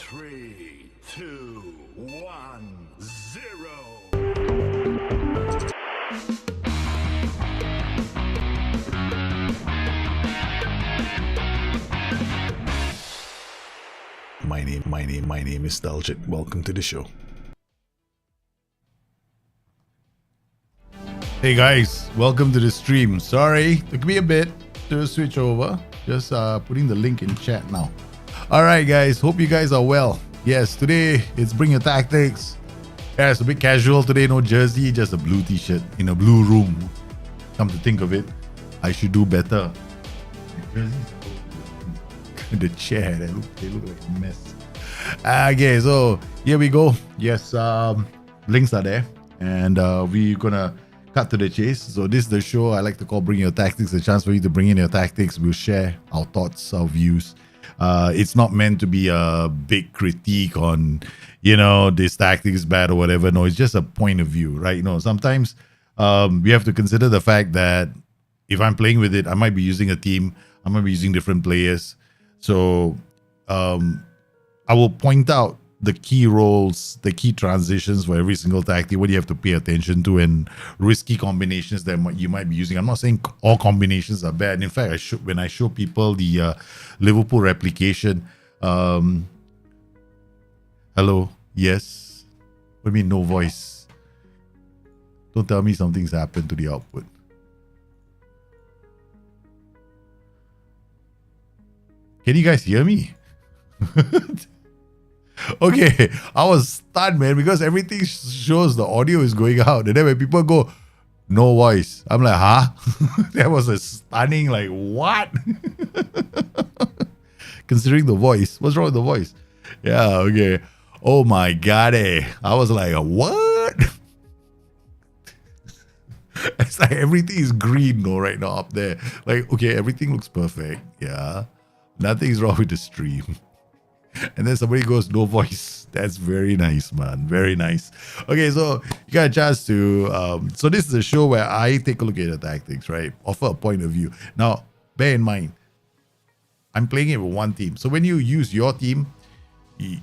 3, 2, 1, 0. My name is Daljit. Welcome to the show. Hey guys, welcome to the stream. Sorry, took me a bit to switch over. Just putting the link in chat now. All right, guys. Hope you guys are well. Yes, today it's Bring Your Tactics. Yeah, it's a bit casual today. No jersey, just a blue t-shirt in a blue room. Come to think of it, I should do better. The chair, they look like a mess. Okay, so here we go. Yes, links are there, and we're gonna cut to the chase. So this is the show I like to call Bring Your Tactics, a chance for you to bring in your tactics. We'll share our thoughts, our views. It's not meant to be a big critique on, this tactic is bad or whatever. No, it's just a point of view, right? Sometimes we have to consider the fact that if I'm playing with it, I might be using a team, I might be using different players. So I will point out the key roles, the key transitions for every single tactic, what you have to pay attention to, and risky combinations that you might be using. I'm not saying all combinations are bad. In fact, when I show people the Liverpool replication, hello, yes, what do you mean no voice? Don't tell me something's happened to the output. Can you guys hear me? Okay, I was stunned, man, because everything shows the audio is going out, and then when people go no voice, I'm like, huh? That was a stunning, like, what? Considering the voice, what's wrong with the voice? Yeah, okay. Oh my god, I was like, what? It's like everything is green, right now up there. Like, okay, everything looks perfect. Yeah, nothing's wrong with the stream. And then somebody goes, no voice. That's very nice, man. Very nice. Okay, so you got a chance to... so this is a show where I take a look at the tactics, right? Offer a point of view. Now, bear in mind, I'm playing it with one team. So when you use your team, you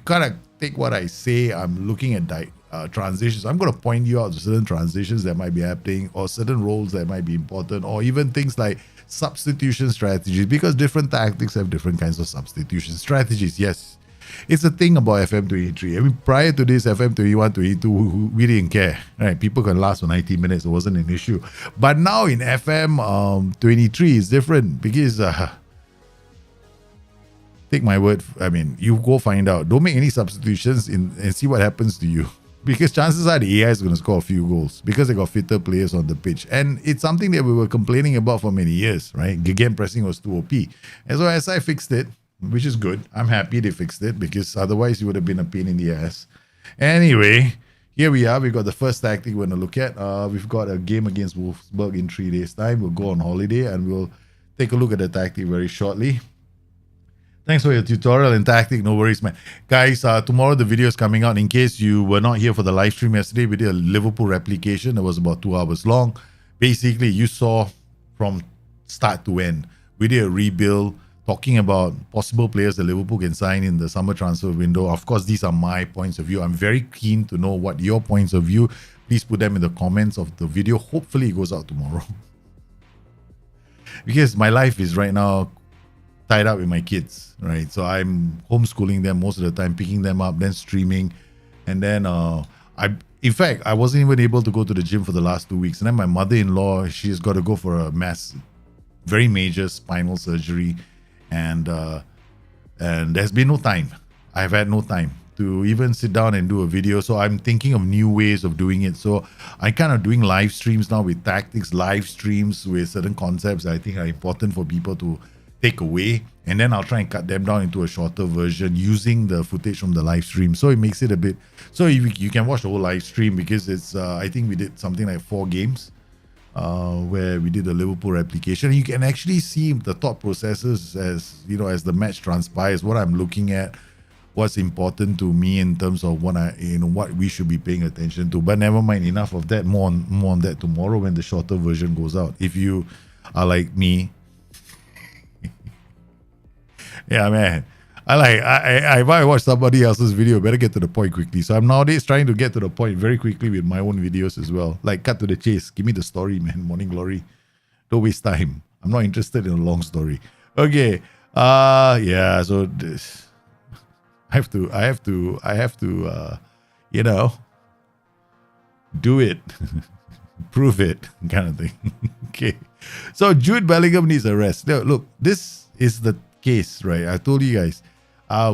kind of take what I say. I'm looking at transitions. I'm going to point you out to certain transitions that might be happening, or certain roles that might be important, or even things like substitution strategies, because different tactics have different kinds of substitution strategies. Yes, it's a thing about FM23. I mean, prior to this, FM21, 22, we didn't care, right? People can last for 90 minutes. It wasn't an issue. But now in FM23, it's different, because take my word, I mean, you go find out. Don't make any substitutions and see what happens to you. Because chances are the AI is going to score a few goals because they got fitter players on the pitch. And it's something that we were complaining about for many years, right? Game pressing was too OP. And so as I fixed it, which is good, I'm happy they fixed it, because otherwise it would have been a pain in the ass. Anyway, here we are. We've got the first tactic we're going to look at. We've got a game against Wolfsburg in 3 days' time. We'll go on holiday and we'll take a look at the tactic very shortly. Thanks for your tutorial and tactic. No worries, man. Guys, tomorrow the video is coming out. In case you were not here for the live stream yesterday, we did a Liverpool replication. It was about 2 hours long. Basically, you saw from start to end. We did a rebuild, talking about possible players that Liverpool can sign in the summer transfer window. Of course, these are my points of view. I'm very keen to know what your points of view. Please put them in the comments of the video. Hopefully, it goes out tomorrow. Because my life is right now tied up with my kids, right? So I'm homeschooling them most of the time, picking them up, then streaming. And then in fact, I wasn't even able to go to the gym for the last 2 weeks. And then my mother-in-law, she's got to go for a very major spinal surgery. And there's been no time. I've had no time to even sit down and do a video. So I'm thinking of new ways of doing it. So I'm kind of doing live streams now with tactics, live streams with certain concepts that I think are important for people to take away, and then I'll try and cut them down into a shorter version using the footage from the live stream. So it makes it a bit, so you can watch the whole live stream, because it's I think we did something like 4 games where we did a Liverpool replication. You can actually see the thought processes as the match transpires, what I'm looking at, what's important to me in terms of what we should be paying attention to. But never mind, enough of that. More on that tomorrow when the shorter version goes out. If you are like me, yeah, man, If I watch somebody else's video, better get to the point quickly. So I'm nowadays trying to get to the point very quickly with my own videos as well. Like, cut to the chase. Give me the story, man. Morning glory. Don't waste time. I'm not interested in a long story. Okay. Yeah. So this, I have to. You know, do it, prove it, kind of thing. Okay. So Jude Bellingham needs a rest. Now, look, this is the case, right? I told you guys,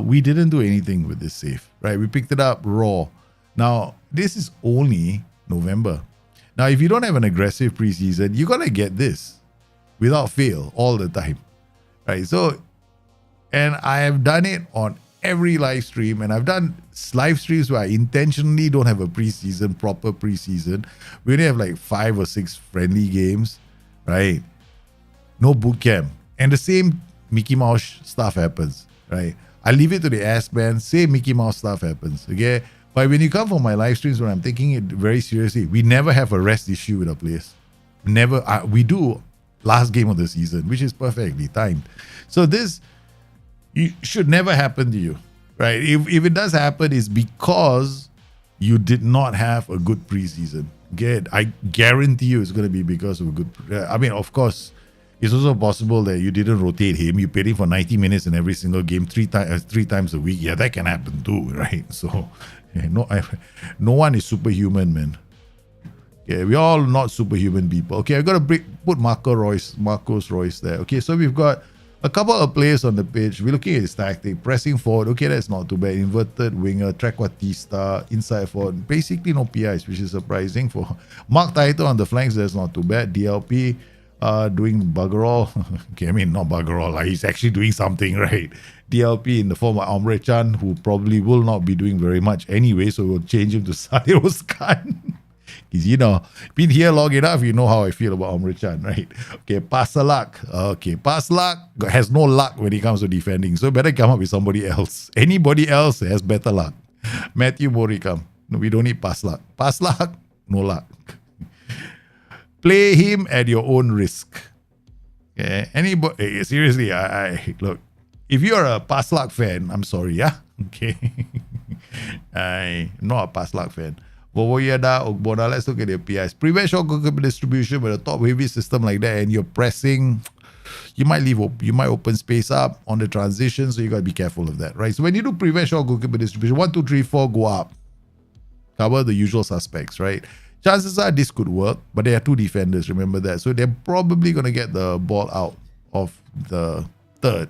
we didn't do anything with this save, right? We picked it up raw. Now, this is only November. Now, if you don't have an aggressive preseason, you're gonna get this without fail all the time, right? So, and I have done it on every live stream, and I've done live streams where I intentionally don't have a preseason, proper preseason. We only have like 5 or 6 friendly games, right? No boot camp. And the same Mickey Mouse stuff happens, right? I leave it to the ass man, same Mickey Mouse stuff happens, okay? But when you come for my live streams when I'm taking it very seriously, we never have a rest issue with our players. Never. We do last game of the season, which is perfectly timed. So this should never happen to you, right? If it does happen, it's because you did not have a good preseason. I guarantee you it's going to be because of a good. I mean, of course, it's also possible that you didn't rotate him. You paid him for 90 minutes in every single game, three times a week. Yeah, that can happen too, right? So, no one is superhuman, man. Okay, we're all not superhuman people. Okay, I've got to put Marcos Royce there. Okay, so we've got a couple of players on the pitch. We're looking at his tactic, pressing forward. Okay, that's not too bad. Inverted winger, trequartista, inside forward. Basically no PIs, which is surprising. For Mark Taito on the flanks, that's not too bad. DLP doing bugger all. Okay, I mean, not bugger all. Like, he's actually doing something, right? DLP in the form of Omre Chan, who probably will not be doing very much anyway, so we'll change him to Sadios Khan. Because, you know, been here long enough, you know how I feel about Omre Chan, right? Okay, Pasalak. Okay, Pasalak has no luck when it comes to defending, so better come up with somebody else. Anybody else has better luck. Matthew Moricam. No, we don't need Paslak. Paslak, no luck. Play him at your own risk. Okay, anybody, seriously, I look, if you're a Paslak fan, I'm sorry, yeah? Okay. I'm not a Paslak fan. Vovoyada, Ogbona, let's look at your PIs. Prevent short goalkeeper distribution with a top heavy system like that, and you're pressing, you might open space up on the transition, so you got to be careful of that, right? So when you do prevent short goalkeeper distribution, 1, 2, 3, 4, go up. Cover the usual suspects, right? Chances are this could work, but there are 2 defenders, remember that. So they're probably going to get the ball out of the third.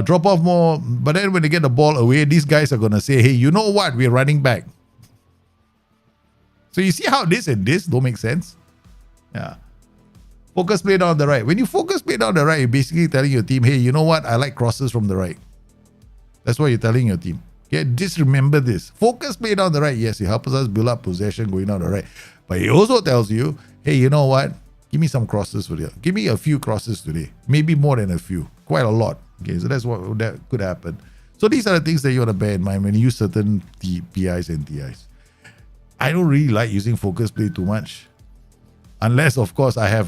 Drop off more, but then when they get the ball away, these guys are going to say, hey, you know what? We're running back. So you see how this and this don't make sense? Yeah. Focus play down the right. When you focus play down the right, you're basically telling your team, hey, you know what? I like crosses from the right. That's what you're telling your team. Okay, just remember this. Focus play down the right. Yes, it helps us build up possession going down the right. But it also tells you, hey, you know what? Give me some crosses for you. Give me a few crosses today. Maybe more than a few. Quite a lot. Okay, so that's what that could happen. So these are the things that you want to bear in mind when you use certain PIs and TIs. I don't really like using focus play too much. Unless, of course, I'm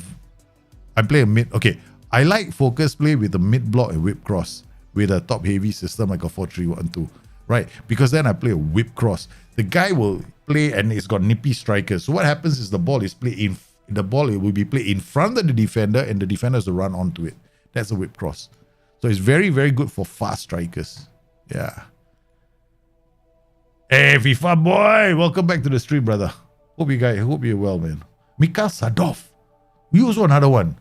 playing mid. Okay, I like focus play with a mid block and whip cross with a top heavy system like a 4-3-1-2, right? Because then I play a whip cross. The guy will play and it's got nippy strikers. So what happens is the ball will be played in front of the defender and the defender has to run onto it. That's a whip cross. So it's very, very good for fast strikers. Yeah. Hey, FIFA boy, welcome back to the stream, brother. Hope you're well, man. Mika Sadov. We also another one.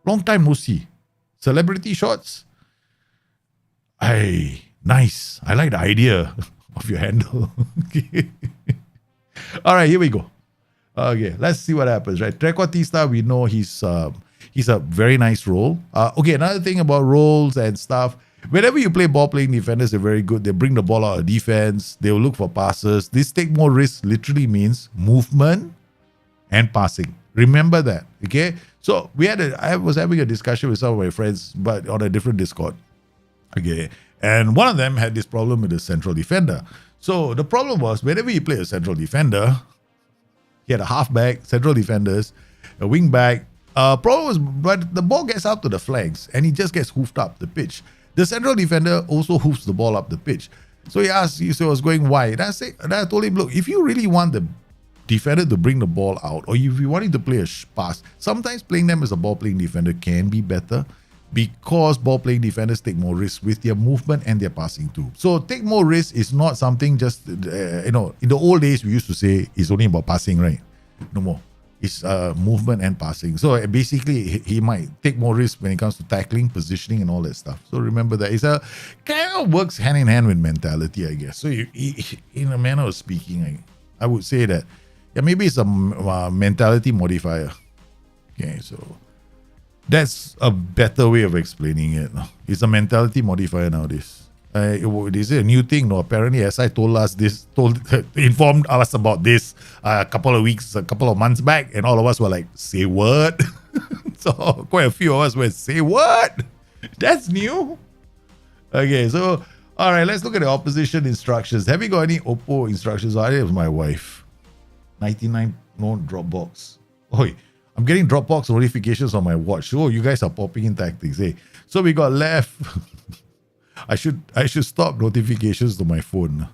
Long time no see. Celebrity shots. Hey, nice. I like the idea of your handle. All right, here we go. Okay, let's see what happens, right? Trequartista, we know he's a very nice role. Okay, another thing about roles and stuff. Whenever you play ball-playing defenders, they're very good. They bring the ball out of defense. They will look for passes. This take more risks literally means movement and passing. Remember that, okay? So I was having a discussion with some of my friends, but on a different Discord, okay? And one of them had this problem with the central defender. So the problem was, whenever you play a central defender, he had a halfback, central defenders, a wing back. Problem was, but the ball gets out to the flanks and he just gets hoofed up the pitch. The central defender also hoofs the ball up the pitch. So he asked, he was going wide. And I told him, look, if you really want the defender to bring the ball out, or if you want him to play a pass, sometimes playing them as a ball-playing defender can be better, because ball-playing defenders take more risks with their movement and their passing too. So take more risks is not something just, in the old days we used to say it's only about passing, right? No more. It's movement and passing. So basically he might take more risks when it comes to tackling, positioning and all that stuff. So remember that. It's a kind of works hand in hand with mentality, I guess. So in a manner of speaking, I would say that, yeah, maybe it's a mentality modifier. Okay, so that's a better way of explaining it. It's a mentality modifier nowadays. Is it a new thing? No, apparently SI informed us about this a couple of months back, and all of us were like, say what? So quite a few of us were, say what? That's new? Okay, so all right, let's look at the opposition instructions. Have you got any Oppo instructions? Oh, it was my wife. 99 no Dropbox. Oi, I'm getting Dropbox notifications on my watch. Oh, you guys are popping in tactics. Hey, so we got left. I should stop notifications to my phone.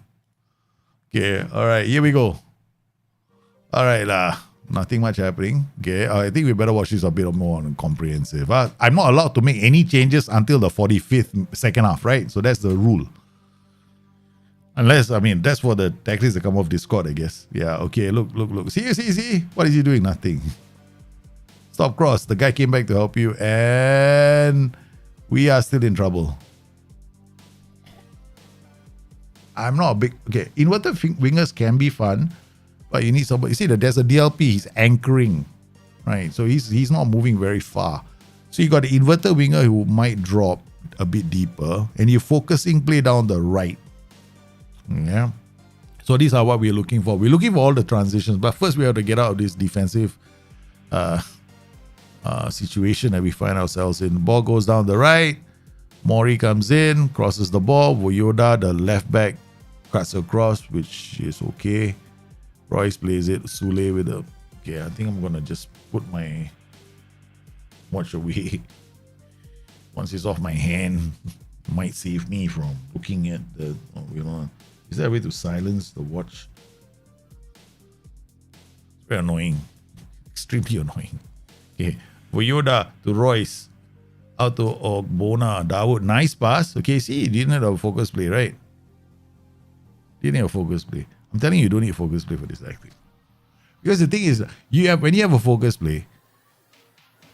Okay, all right, here we go. All right, nothing much happening. Okay, I think we better watch this a bit more comprehensive. I'm not allowed to make any changes until the 45th second half, right? So that's the rule. Unless, that's for the tactics that come off Discord, I guess. Yeah, okay, look. See. What is he doing? Nothing. Stop cross. The guy came back to help you, and we are still in trouble. I'm not a big... Okay, inverted wingers can be fun, but you need somebody... You see, there's a DLP, he's anchoring, right? So he's not moving very far. So you got the inverted winger who might drop a bit deeper, and you're focusing play down the right. Yeah. So these are what we're looking for. We're looking for all the transitions, but first we have to get out of this defensive situation that we find ourselves in. The ball goes down the right. Mori comes in, crosses the ball. Voyoda, the left back, cuts across, which is okay. Royce plays it. Sule with a... Okay, I think I'm going to just put my watch away. Once it's off my hand, might save me from looking at the... Is there a way to silence the watch? It's very annoying. Extremely annoying. Okay. Voyoda to Royce. Out to Ogbona. Dawood. Nice pass. Okay, see, you didn't have a focus play, right? Didn't have a focus play. I'm telling you, you don't need a focus play for this tactic. Because the thing is, when you have a focus play,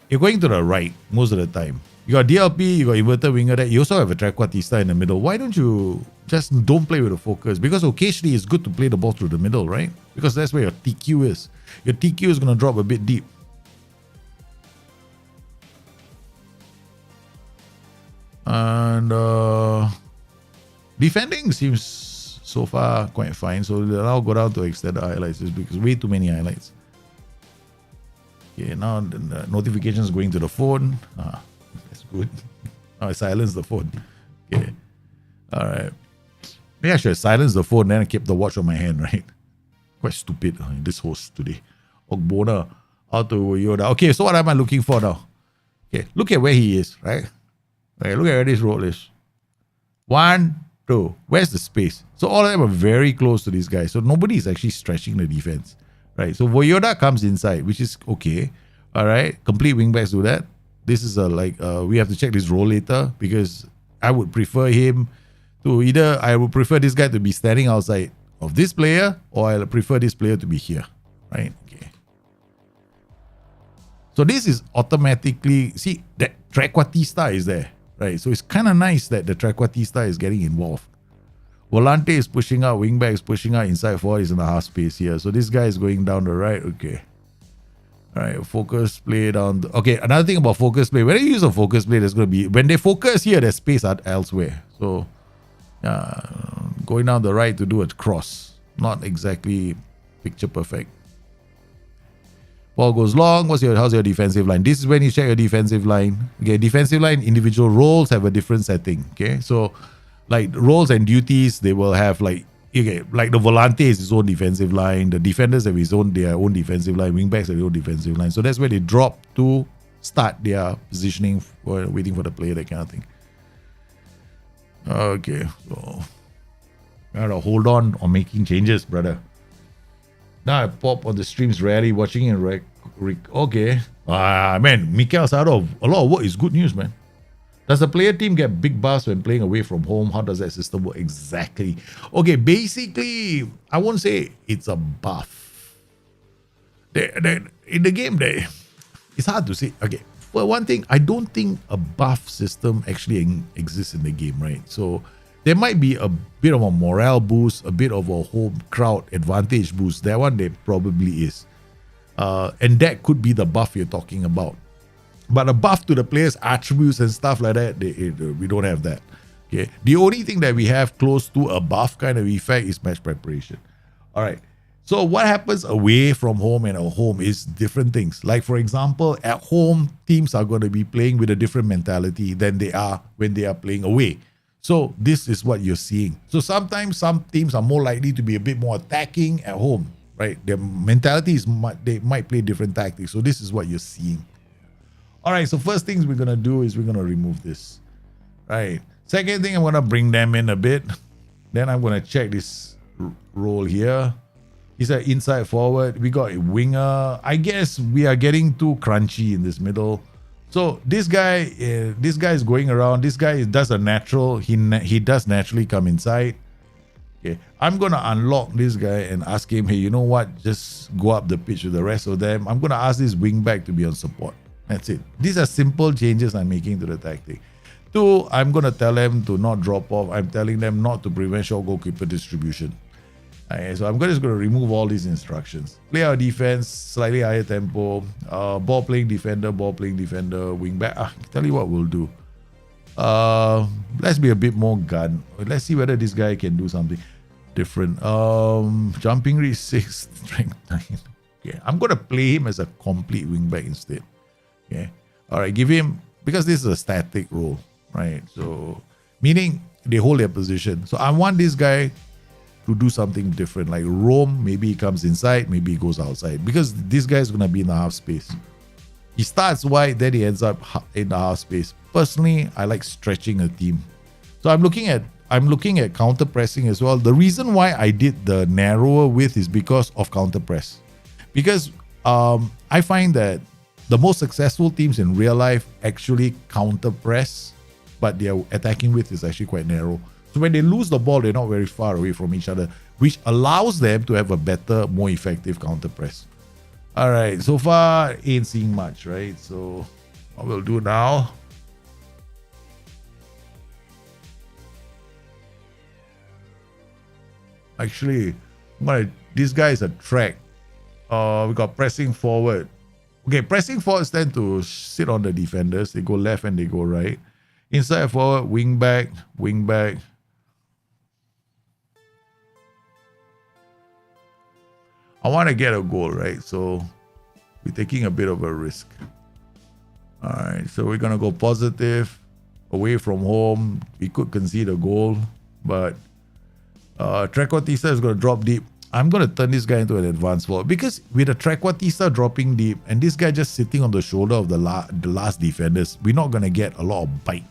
you're going to the right most of the time. You got DLP, you got inverted winger there. You also have a trequartista in the middle. Why don't you just don't play with the focus? Because occasionally it's good to play the ball through the middle, right? Because that's where your TQ is. Your TQ is going to drop a bit deep. And defending seems so far quite fine. So I'll go down to extended highlights just because way too many highlights. Okay, now the notifications going to the phone. That's good. Now I silence the phone. Okay. All right. Maybe I should have silenced the phone, then I kept the watch on my hand, right? Quite stupid, this host today. Ogbona, out to Yoda. Okay, so what am I looking for now? Okay, look at where he is, right? Okay, look at where this role is. 1, 2. Where's the space? So all of them are very close to this guy. So nobody is actually stretching the defense, right? So Voyoda comes inside, which is okay. All right, complete wingbacks do that. This is we have to check this role later because I would prefer him to I would prefer this guy to be standing outside of this player, or I prefer this player to be here, right? Okay. So this is automatically, see, that trequartista is there, right? So it's kind of nice that the trequartista is getting involved. Volante is pushing out, wingback is pushing out, inside forward is in the half space here. So this guy is going down the right, okay. All right, focus play down. Okay, another thing about focus play. When you use a focus play, there's going to be... When they focus here, there's space elsewhere. So, going down the right to do a cross. Not exactly picture perfect. Ball goes long. How's your defensive line? This is when you check your defensive line. Okay, defensive line, individual roles have a different setting. Okay, so like roles and duties, they will have like the volante is his own defensive line, the defenders have their own defensive line, wingbacks have their own defensive line. So that's where they drop to start their positioning for waiting for the player, that kind of thing. Okay, so gotta hold on making changes, brother. Now I pop on the streams rarely, watching it okay. Man, Mikel's out of a lot of work is good news, man. Does the player team get big buffs when playing away from home? How does that system work exactly? Okay, basically, I won't say it's a buff. In the game, it's hard to say. Okay, for one thing, I don't think a buff system actually exists in the game, right? So there might be a bit of a morale boost, a bit of a home crowd advantage boost. That one there probably is. And that could be the buff you're talking about. But a buff to the players' attributes and stuff like that, we don't have that. Okay. The only thing that we have close to a buff kind of effect is match preparation. All right. So what happens away from home and at home is different things. Like, for example, at home, teams are going to be playing with a different mentality than they are when they are playing away. So this is what you're seeing. So sometimes some teams are more likely to be a bit more attacking at home, right? Their mentality is, they might play different tactics. So this is what you're seeing. All right, so first things we're going to do is we're going to remove this. Right. Second thing, I'm going to bring them in a bit. Then I'm going to check this role here. He's an inside forward. We got a winger. I guess we are getting too crunchy in this middle. So this guy is going around. This guy does a natural. He does naturally come inside. Okay, I'm going to unlock this guy and ask him, hey, you know what? Just go up the pitch with the rest of them. I'm going to ask this wing back to be on support. That's it. These are simple changes I'm making to the tactic. 2, I'm going to tell them to not drop off. I'm telling them not to prevent short goalkeeper distribution. Okay, so I'm just going to remove all these instructions. Play our defense, slightly higher tempo, ball playing defender, wing back. Tell you what we'll do. Let's be a bit more gun. Let's see whether this guy can do something different. Jumping reach 6, strength 9. Okay, I'm going to play him as a complete wing back instead. Okay. All right. Give him, because this is a static role, right? So, meaning they hold their position. So, I want this guy to do something different, like roam. Maybe he comes inside, maybe he goes outside, because this guy is going to be in the half space. He starts wide, then he ends up in the half space. Personally, I like stretching a team. So, I'm looking at counter pressing as well. The reason why I did the narrower width is because of counter press. Because I find that the most successful teams in real life actually counter press, but their attacking width is actually quite narrow. So when they lose the ball, they're not very far away from each other, which allows them to have a better, more effective counter press. All right, so far ain't seeing much, right? So what we'll do now, actually, this guy is a track. We got pressing forward. Okay, pressing forwards tend to sit on the defenders. They go left and they go right. Inside forward, wing back. I want to get a goal, right? So we're taking a bit of a risk. All right, so we're going to go positive. Away from home, we could concede a goal, but Trequartista is going to drop deep. I'm going to turn this guy into an advanced forward, because with a Trequartista dropping deep and this guy just sitting on the shoulder of the last defenders, we're not going to get a lot of bite.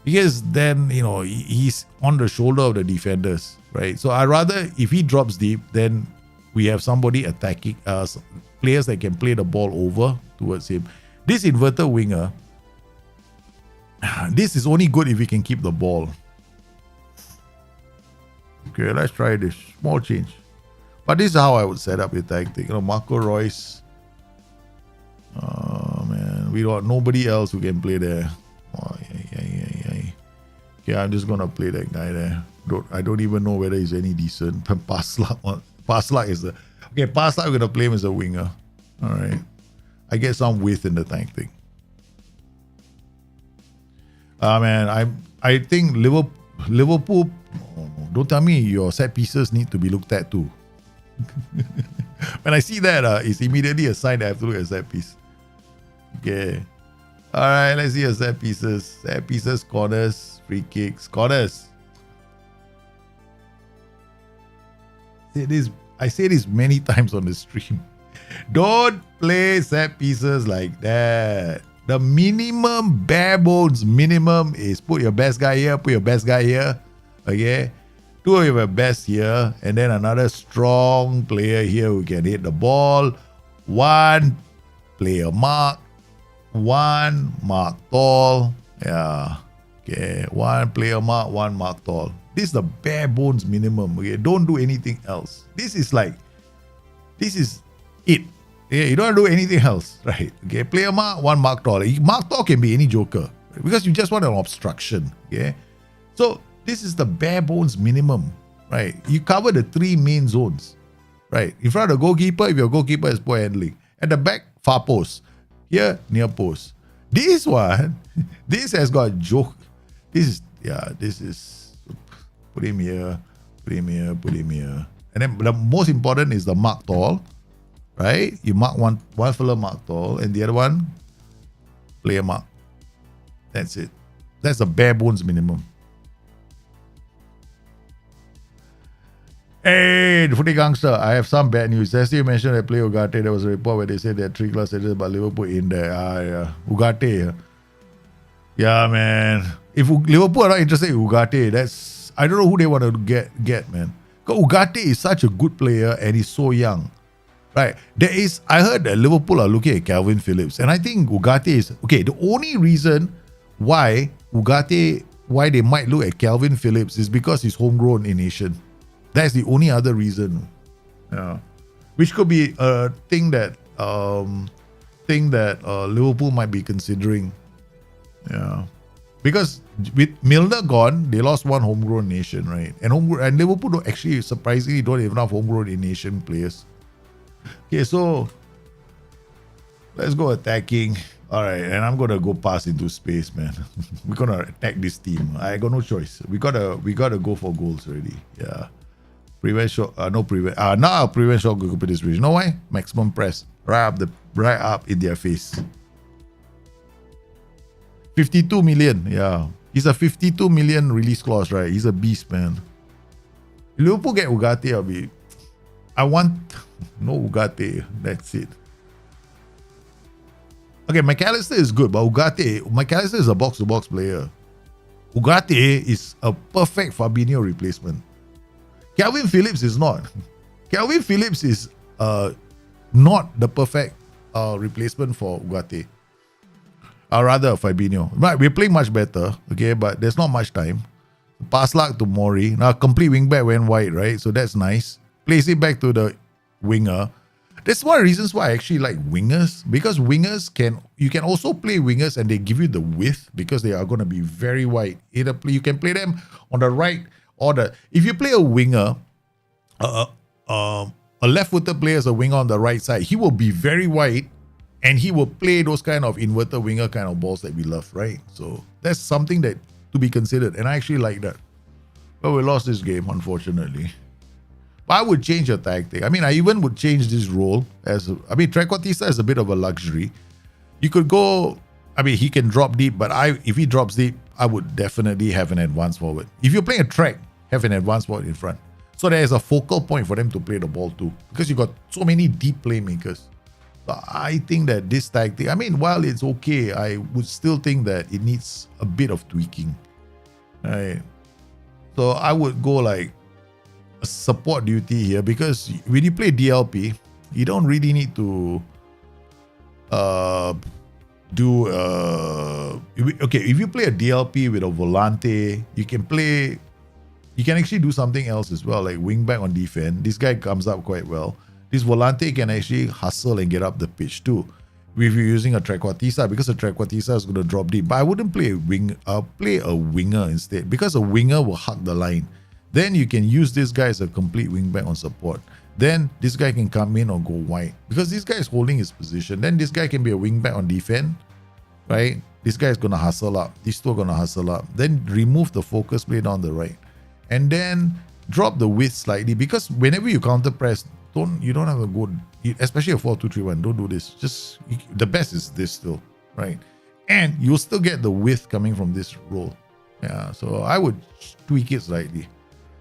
Because then, he's on the shoulder of the defenders, right? So I rather, if he drops deep, then we have somebody attacking, players that can play the ball over towards him. This inverted winger, this is only good if we can keep the ball. Okay, let's try this. Small change. But this is how I would set up your tactic. Marco Reus. Oh, man. We got nobody else who can play there. Oh, okay, I'm just going to play that guy there. I don't even know whether he's any decent. Paslak is the... Okay, Paslak, we're going to play him as a winger. All right. I get some width in the tactic. Man, I think Liverpool... Oh, no. Don't tell me your set pieces need to be looked at too. When I see that, it's immediately a sign that I have to look at set piece. Okay. All right, let's see your set pieces. Set pieces, corners, free kicks, corners. I say this many times on the stream. Don't play set pieces like that. The minimum, bare bones minimum is put your best guy here, put your best guy here. Okay? Two of your best here, and then another strong player here who can hit the ball. One player mark. One mark tall. Yeah. Okay. One player mark, one mark tall. This is the bare bones minimum. Okay. Don't do anything else. This is it. Yeah, you don't do anything else, right? Okay, player mark, one mark tall. Mark tall can be any joker because you just want an obstruction. Okay, so this is the bare bones minimum, right? You cover the three main zones, right? In front of the goalkeeper, if your goalkeeper is poor handling. At the back, far post. Here, near post. This one, this has got joke. This is put him here, put him here, put him here. And then the most important is the mark tall. Right? You mark one fella mark tall and the other one player mark. That's it. That's the bare bones minimum. Hey, the footy gangster, I have some bad news. As you mentioned that player Ugarte, there was a report where they said there are 3 class citizens but Liverpool in there. Yeah. Ugarte. Yeah, man. If Liverpool are not interested in Ugarte, I don't know who they want to get, man. Because Ugarte is such a good player and he's so young. Right. I heard that Liverpool are looking at Calvin Phillips. And I think Ugarte is, okay, the only reason why they might look at Calvin Phillips is because he's homegrown in Asian. That's the only other reason. Yeah. Which could be a thing that Liverpool might be considering. Yeah. Because with Milner gone, they lost one homegrown nation, right? And Liverpool surprisingly don't have enough homegrown in Asian players. Okay, so let's go attacking. All right, and I'm gonna go pass into space, man. We're gonna attack this team. I got no choice. We gotta go for goals already. Yeah. Prevent shot. Now I'll prevent shot goal this bridge. You know why? Maximum press. Right up in their face. 52 million. Yeah. He's a 52 million release clause, right? He's a beast, man. If Liverpool get Ugarte, I want no Ugarte. That's it. Okay, McAllister is good, but McAllister is a box-to-box player. Ugarte is a perfect Fabinho replacement. Calvin Phillips is not. Calvin Phillips is not the perfect replacement for Ugarte. Or rather, Fabinho. Right, we're playing much better, okay, but there's not much time. Pass luck to Mori. Now, complete wingback went wide, right? So that's nice. Place it back to the winger. That's one of the reasons why I actually like wingers, because you can also play wingers and they give you the width because they are going to be very wide. You can play them on the right or if you play a winger, a left-footed player is a winger on the right side, he will be very wide and he will play those kind of inverted winger kind of balls that we love, right? So that's something that to be considered, and I actually like that. But we lost this game, unfortunately. But I would change your tactic. I mean, I even would change this role Trequartista is a bit of a luxury. You could go, he can drop deep, but if he drops deep, I would definitely have an advance forward. If you're playing a track, have an advance forward in front. So there is a focal point for them to play the ball too, because you got so many deep playmakers. So I think that this tactic, while it's okay, I would still think that it needs a bit of tweaking. Right. So I would go like a support duty here, because when you play DLP, you don't really need to if you play a DLP with a volante, you can actually do something else as well, like wing back on defense. This guy comes up quite well. This volante can actually hustle and get up the pitch too. If you're using a Trequartista, because a Trequartista is going to drop deep. But I wouldn't play a wing. I'll play a winger instead, because a winger will hug the line. Then you can use this guy as a complete wing back on support. Then this guy can come in or go wide, because this guy is holding his position. Then this guy can be a wing back on defense, right? This guy is going to hustle up. These two are going to hustle up. Then remove the focus play down the right, and then drop the width slightly, because whenever you counter press, you don't have a good, especially a 4-2-3-1. Don't do this. Just the best is this still, right? And you'll still get the width coming from this roll. Yeah, so I would tweak it slightly.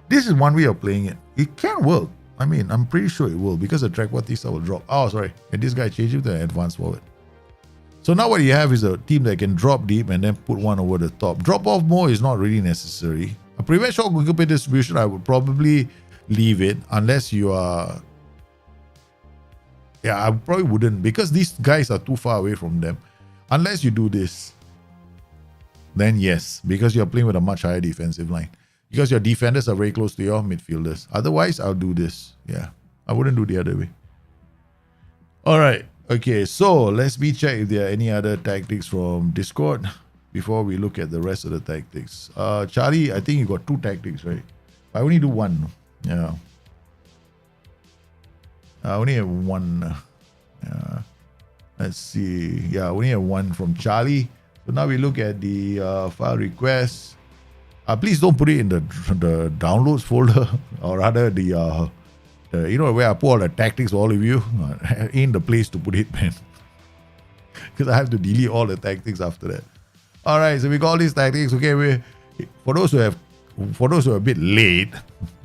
This is one way of playing it. It can work. I'm pretty sure it will, because the Trequartista will drop. Oh, sorry. And this guy changed it to an advanced forward. So now what you have is a team that can drop deep and then put one over the top. Drop off more is not really necessary. A prevent short goalkeeper distribution, I would probably leave it unless you are... Yeah, I probably wouldn't because these guys are too far away from them. Unless you do this, then yes, because you're playing with a much higher defensive line. Because your defenders are very close to your midfielders. Otherwise, I'll do this. Yeah, I wouldn't do the other way. All right. Okay, so let's check if there are any other tactics from Discord before we look at the rest of the tactics. Charlie, I think you got 2 tactics, right? I only do 1. Yeah. I only have 1. Let's see. Yeah, I only have 1 from Charlie. So now we look at the file requests. Please don't put it in the downloads folder, or rather the you know where I put all the tactics for all of you. Ain't the place to put it, man. Because I have to delete all the tactics after that. All right, so we got all these tactics. Okay, for those who are a bit late,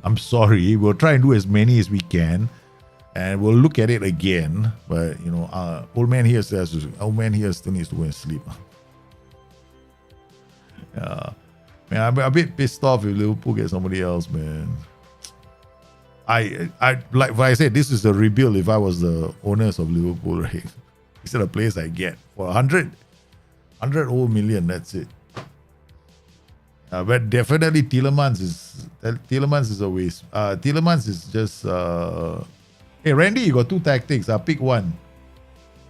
I'm sorry. We'll try and do as many as we can, and we'll look at it again. But you know, old man here still needs to go and sleep. Man, I'm a bit pissed off if Liverpool get somebody else, man. I like I said, this is a rebuild if I was the owners of Liverpool, right? These are the players I get for 100 old million, that's it. But definitely Tielemans is a waste. Tielemans is just hey Randy, you got 2 tactics. I'll pick 1.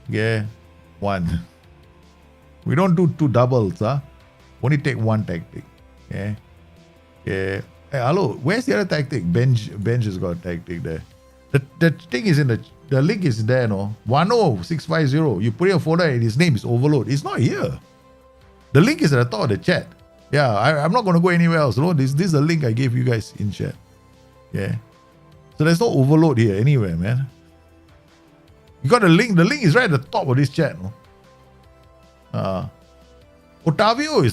Yeah, 1. We don't do 2 doubles, huh? Only take 1 tactic. Yeah. Yeah. Hey, hello, where's the other tactic? Benj has got a tactic there. The thing is the link is there, no? 10650. You put your folder and his name is Overload. It's not here. The link is at the top of the chat. Yeah, I'm not going to go anywhere else. No, this is the link I gave you guys in chat. Yeah. So there's no Overload here anywhere, man. You got the link. The link is right at the top of this chat, no? Otavio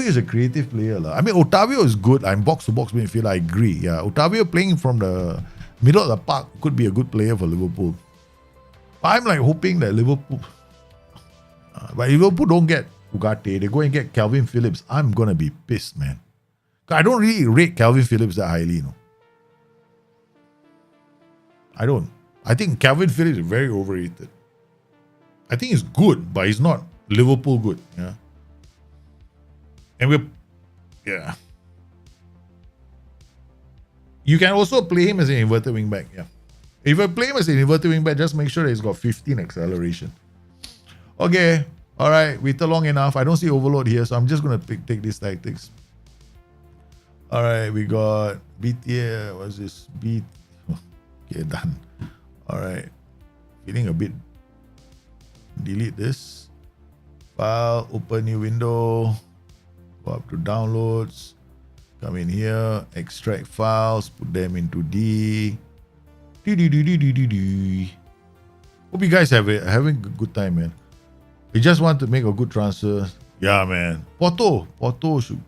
is a creative player. I mean, Otavio is good. I'm box-to-box midfielder. I agree. Yeah, Otavio playing from the middle of the park could be a good player for Liverpool. I'm like hoping that Liverpool... but if Liverpool don't get Ugarte, they go and get Calvin Phillips. I'm going to be pissed, man. I don't really rate Calvin Phillips that highly, no. I don't. I think Calvin Phillips is very overrated. I think he's good, but he's not Liverpool good. Yeah. And yeah. You can also play him as an inverted wing back. Yeah. If I play him as an inverted wing back, just make sure that he's got 15 acceleration. Okay. All right. Waited long enough. I don't see Overload here, so I'm just going to take these tactics. All right. We got BTA. What's this? Okay, done. All right. Feeling a bit. Delete this. File. Open new window. Go up to downloads, come in here, extract files, put them into D. Hope you guys having a good time, man. We just want to make a good transfer. Yeah, man. Porto should.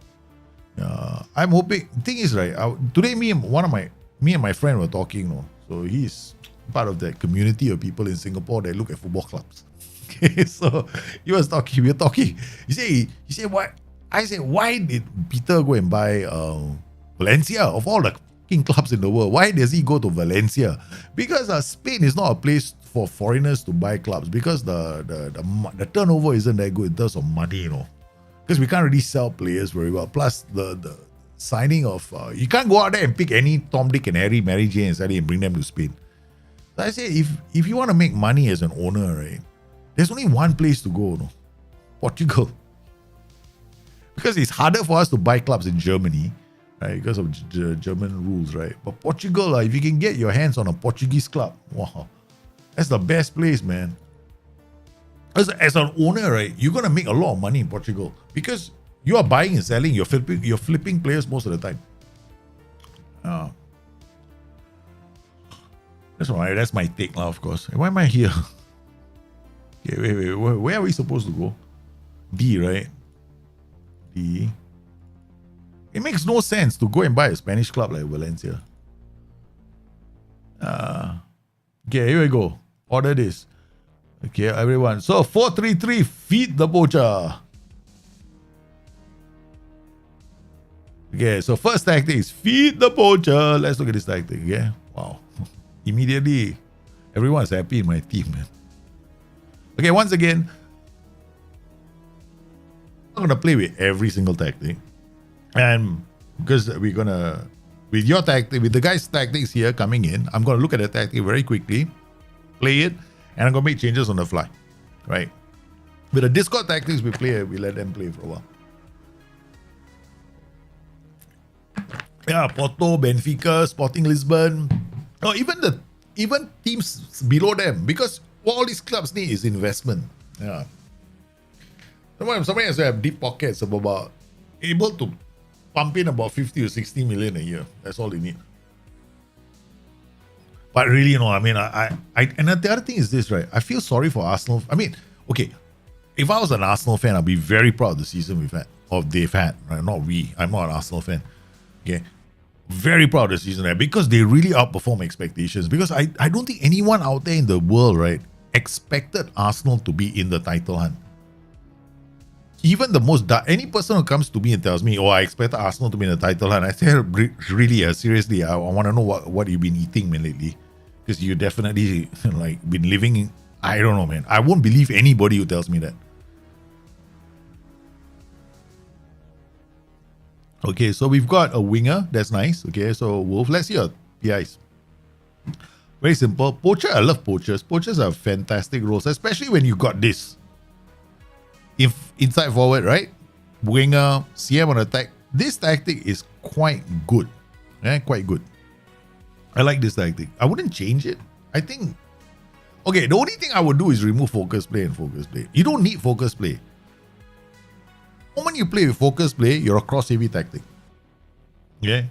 I'm hoping. The thing is, right? Today, me and my friend were talking. No, so he's part of that community of people in Singapore that look at football clubs. Okay, so he was talking. We were talking. He said what? I said, why did Peter go and buy Valencia? Of all the king clubs in the world, why does he go to Valencia? Because Spain is not a place for foreigners to buy clubs because the turnover isn't that good in terms of money, you know. Because we can't really sell players very well. Plus, the signing of... you can't go out there and pick any Tom, Dick and Harry, Mary Jane and Sally and bring them to Spain. So I say, if you want to make money as an owner, right, there's only one place to go, no? Portugal. Because it's harder for us to buy clubs in Germany, right? Because of German rules, right? But Portugal, if you can get your hands on a Portuguese club, wow, that's the best place, man. As an owner, right, you're gonna make a lot of money in Portugal because you are buying and selling, you're flipping players most of the time. That's right. That's my take now, of course. Why am I here? Okay, wait. Where are we supposed to go? D, right? D. It makes no sense to go and buy a Spanish club like Valencia. Okay, here we go. Order this. Okay, everyone. So 433, feed the poacher. Okay, so first tactic is feed the poacher. Let's look at this tactic. Yeah, wow. Immediately, everyone's happy in my team, man. Okay, once again, I'm gonna play with every single tactic, and because we're gonna, with your tactic, with the guys' tactics here coming in, I'm gonna look at the tactic very quickly, play it, and I'm gonna make changes on the fly, right? With the Discord tactics, we let them play for a while. Yeah, Porto, Benfica, Sporting Lisbon, or even teams below them, because what all these clubs need is investment. Yeah. Somebody has to have deep pockets of about able to pump in about 50 or 60 million a year. That's all they need. But really, I mean, I and the other thing is this, right? I feel sorry for Arsenal. I mean, okay, if I was an Arsenal fan, I'd be very proud of the season they've had, right? Not we. I'm not an Arsenal fan. Okay. Very proud of the season, right? Because they really outperform expectations. Because I don't think anyone out there in the world, right, expected Arsenal to be in the title hunt. Even the most any person who comes to me and tells me, "Oh, I expected Arsenal to be in the title hunt," I say, "Really? Seriously? I want to know what you've been eating, man, lately, because you definitely like been living in. I don't know, man. I won't believe anybody who tells me that." Okay, so we've got a winger. That's nice. Okay, so Wolf, let's see your PIs. Very simple. Poacher, I love poachers. Poachers are fantastic roles, especially when you got this. If inside forward, right? Winger, CM on attack. This tactic is quite good. Quite good. I like this tactic. I wouldn't change it. I think, okay, the only thing I would do is remove focus play and focus play. You don't need focus play. The moment you play with focus play, you're a cross-heavy tactic. Yeah?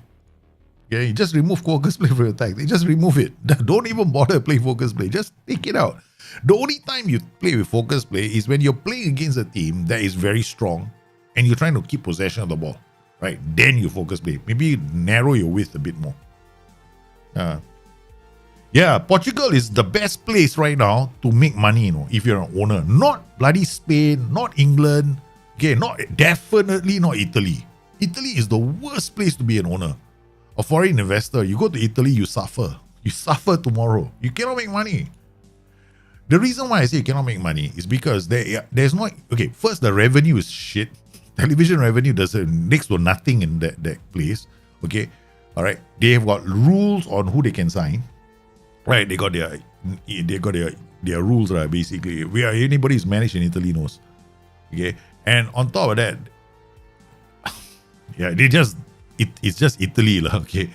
Yeah, you just remove focus play from your tactic. Just remove it. Don't even bother playing focus play. Just take it out. The only time you play with focus play is when you're playing against a team that is very strong and you're trying to keep possession of the ball. Right? Then you focus play. Maybe narrow your width a bit more. Yeah, Portugal is the best place right now to make money, if you're an owner. Not bloody Spain, not England. Okay, definitely not Italy. Italy is the worst place to be an owner. A foreign investor, you go to Italy, you suffer. You suffer tomorrow. You cannot make money. The reason why I say you cannot make money is because there's not... Okay, first, the revenue is shit. Television revenue does next to nothing in that place. Okay, all right. They have got rules on who they can sign. Right, they got their rules, right, basically. Anybody who's managed in Italy knows. Okay, and on top of that, yeah, it's just Italy, okay.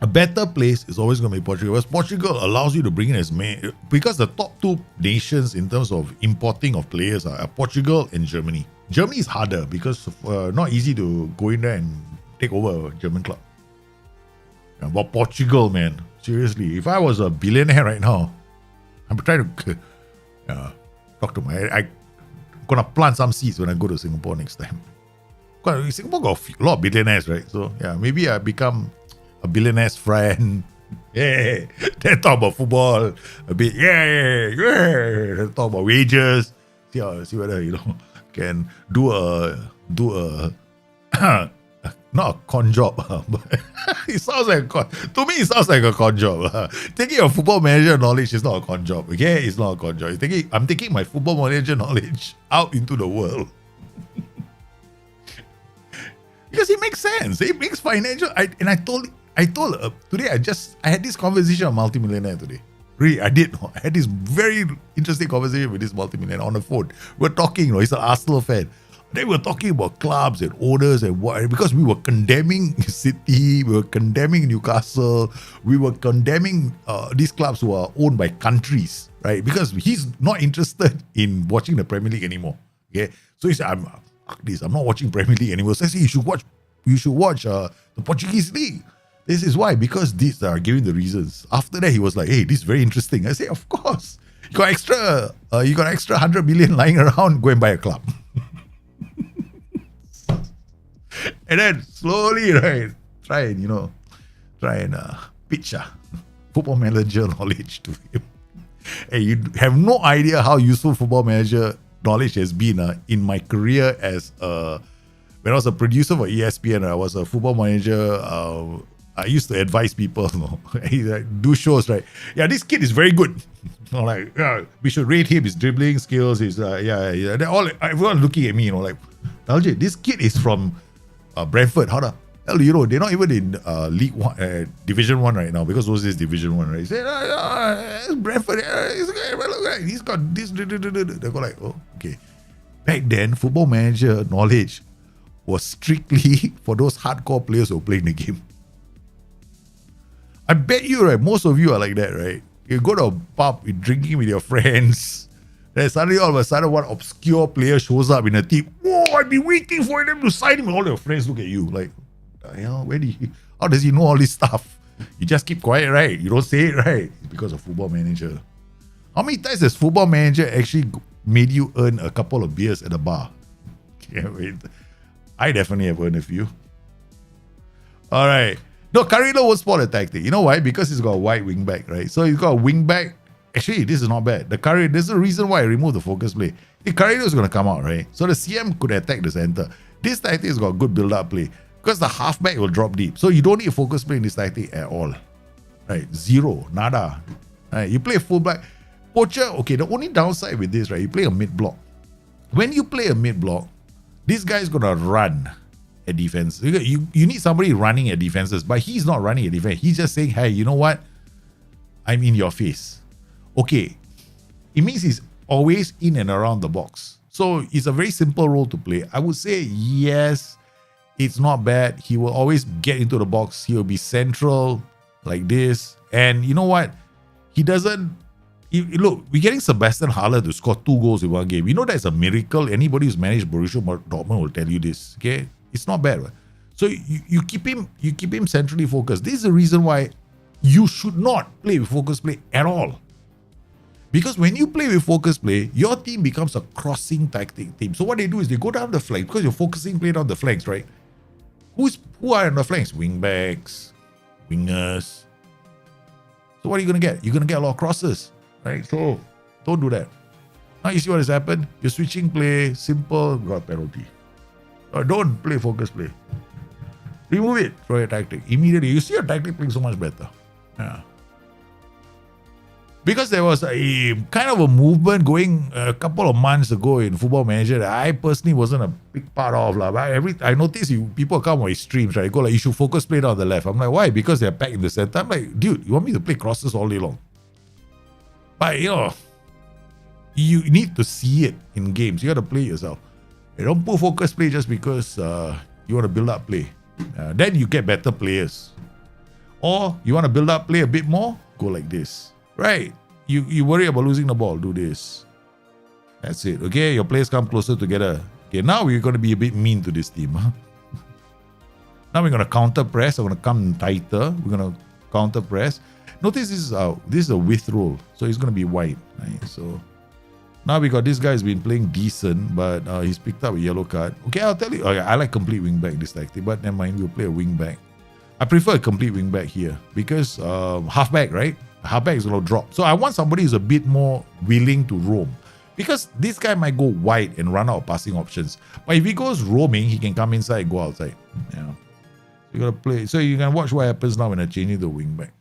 A better place is always going to be Portugal. Because Portugal allows you to bring in as many, because the top two nations in terms of importing of players are Portugal and Germany. Germany is harder because not easy to go in there and take over a German club. But Portugal, man, seriously, if I was a billionaire right now, I'm trying to talk to I'm gonna plant some seeds when I go to Singapore next time. Singapore got a lot of billionaires, right? So yeah, maybe I become a billionaire's friend. Yeah, then talk about football a bit. Yeah. Then talk about wages. See whether can do a not a con job, but it sounds like to me it sounds like a con job. Taking a football manager knowledge is not a con job. Okay, it's not a con job. I'm taking my football manager knowledge out into the world. Because it makes sense. It makes financial. I told today. I had this conversation with a multimillionaire today. Really, I did. I had this very interesting conversation with this multimillionaire on the phone. We're talking. He's an Arsenal fan. Then we were talking about clubs and owners and what, because we were condemning City, we were condemning Newcastle, we were condemning these clubs who are owned by countries, right? Because he's not interested in watching the Premier League anymore. Okay, so he said, "I'm not watching Premier League anymore." So I said, you should watch the Portuguese league. This is why, because these are giving the reasons. After that, he was like, "Hey, this is very interesting." I say, "Of course, you got extra 100 million lying around. Go and buy a club." And then slowly, right, try and pitch football manager knowledge to him. Hey, you have no idea how useful Football Manager knowledge has been in my career as when I was a producer for ESPN. I was a Football Manager. I used to advise people, do shows, right? Yeah, this kid is very good. Like, yeah, we should rate him, his dribbling skills, his yeah. Everyone looking at me, like, Daljit, this kid is from Brentford. How the hell do you know? They're not even in League One, Division One right now, because those is Division One, right? He said, it's Brentford. He's got this. They go like, oh, okay. Back then, Football Manager knowledge was strictly for those hardcore players who are playing the game. I bet you, right? Most of you are like that, right? You go to a pub, you're drinking with your friends. Then suddenly, all of a sudden, one obscure player shows up in a team. Whoa, I've been waiting for them to sign him. And all your friends look at you like, what the hell? How does he know all this stuff? You just keep quiet, right? You don't say it, right? It's because of Football Manager. How many times has Football Manager actually made you earn a couple of beers at a bar? Yeah, wait. I definitely have earned a few. All right. No, Carrillo won't spot a tactic. You know why? Because he's got a wide wing back, right? So he's got a wing back. Actually, this is not bad. There's a reason why I removed the focus play. The Carrillo is going to come out, right? So the CM could attack the center. This tactic has got good build-up play because the halfback will drop deep. So you don't need a focus play in this tactic at all. Right? Zero. Nada. Right? You play fullback. Poacher, okay, the only downside with this, right? You play a mid-block. When you play a mid-block, this guy is going to run at defense. You need somebody running at defenses, but he's not running at defense. He's just saying, hey, you know what? I'm in your face. Okay. It means he's always in and around the box. So it's a very simple role to play. I would say, yes, it's not bad. He will always get into the box. He will be central like this. And you know what? He doesn't... Look, we're getting Sebastian Haller to score 2 goals in one game. You know that's a miracle. Anybody who's managed Borussia Dortmund will tell you this. Okay? It's not bad, right? So you keep him centrally focused. This is the reason why you should not play with focus play at all. Because when you play with focus play, your team becomes a crossing tactic team. So what they do is they go down the flank because you're focusing play down the flanks, right? Who are on the flanks? Wing backs, wingers. So what are you gonna get? You're gonna get a lot of crosses, right? So don't do that. Now you see what has happened? You're switching play, simple, got a penalty. Don't play focus play. Remove it from your tactic immediately. You see your tactic playing so much better. Yeah. Because there was a kind of a movement going a couple of months ago in Football Manager that I personally wasn't a big part of. I noticed people come on streams, right? Go like, you should focus play down the left. I'm like, why? Because they're packed in the center. I'm like, dude, you want me to play crosses all day long? But you need to see it in games. You got to play yourself. You don't put focus play just because you want to build up play. Then you get better players. Or you want to build up play a bit more, go like this. Right? You worry about losing the ball, do this. That's it. Okay, your players come closer together. Okay, now we're going to be a bit mean to this team. Huh? Now we're going to counter press. I'm going to come tighter. We're going to counter press. Notice this is a width roll. So it's going to be wide. Right? So now we got this guy who's been playing decent, but he's picked up a yellow card. Okay, I'll tell you. Okay, I like complete wing back this tactic, but never mind. We'll play a wing back. I prefer a complete wing back here because halfback, right? Halfback is going to drop. So I want somebody who's a bit more willing to roam. Because this guy might go wide and run out of passing options. But if he goes roaming, he can come inside and go outside. Yeah. So you gotta play. So you can watch what happens now when I change the wing back.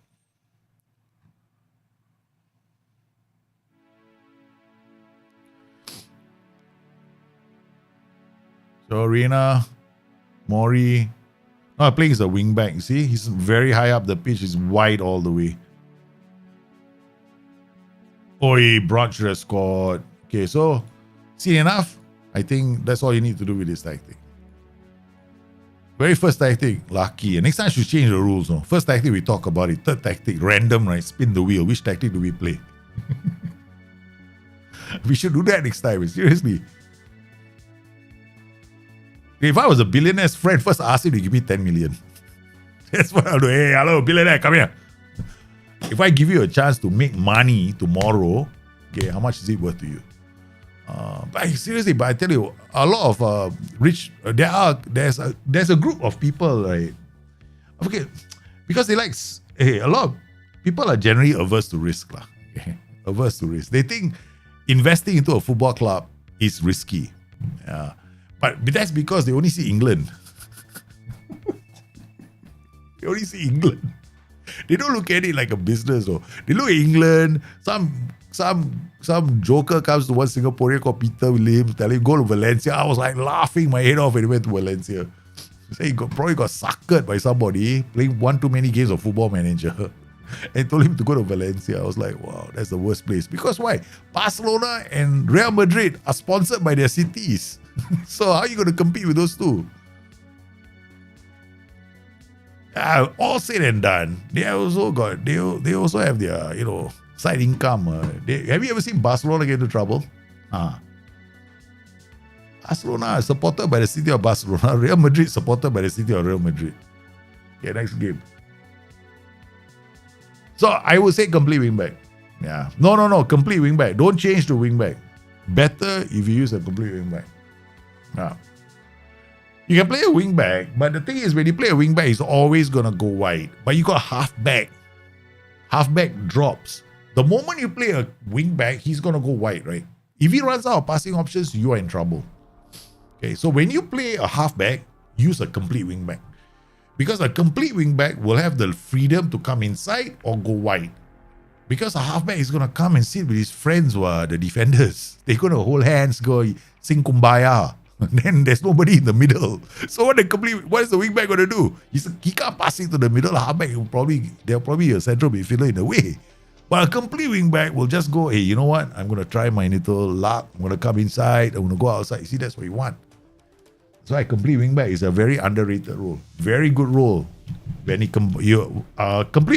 So Reina, Mori. No, playing is a wing back. You see? He's very high up the pitch. He's wide all the way. Oi, Broad should have scored. Okay, so see enough? I think that's all you need to do with this tactic. Very first tactic, lucky. And next time I should change the rules. No? First tactic, we talk about it. Third tactic, random, right? Spin the wheel. Which tactic do we play? We should do that next time. Seriously. If I was a billionaire's friend, first ask him to give me 10 million. That's what I'll do. Hey, hello, billionaire, come here. If I give you a chance to make money tomorrow, okay, how much is it worth to you? But seriously, but I tell you, a lot of rich, there's a group of people, right? Okay, because they like, a lot of people are generally averse to risk, lah. Okay? averse to risk. They think investing into a football club is risky. But that's because they only see England. They only see England. They don't look at it like a business though. They look at England, some joker comes to one Singaporean called Peter Williams, telling him, go to Valencia. I was like laughing my head off when he went to Valencia. He probably got suckered by somebody playing one too many games of Football Manager and told him to go to Valencia. I was like, wow, that's the worst place. Because why? Barcelona and Real Madrid are sponsored by their cities. So how are you going to compete with those two? All said and done, they also have their side income. Have you ever seen Barcelona get into trouble? Barcelona is supported by the city of Barcelona. Real Madrid supported by the city of Real Madrid. Okay, next game. So I would say complete wingback. Yeah. No. Complete wingback. Don't change to wingback. Better if you use a complete wingback. Yeah. You can play a wingback, but the thing is, when you play a wingback, it's always gonna go wide. But you got halfback. Halfback drops. The moment you play a wingback, he's gonna go wide, right? If he runs out of passing options, you are in trouble. Okay, so when you play a halfback, use a complete wingback. Because a complete wingback will have the freedom to come inside or go wide. Because a halfback is going to come and sit with his friends who are the defenders. They're going to hold hands, go sing kumbaya. Then there's nobody in the middle. So what is the wingback going to do? He can't pass it to the middle. A halfback, there'll probably be a central midfielder in the way. But a complete wingback will just go, hey, you know what? I'm going to try my little luck. I'm going to come inside. I'm going to go outside. See, that's what you want. So a complete wingback is a very underrated role. Very good role. When complete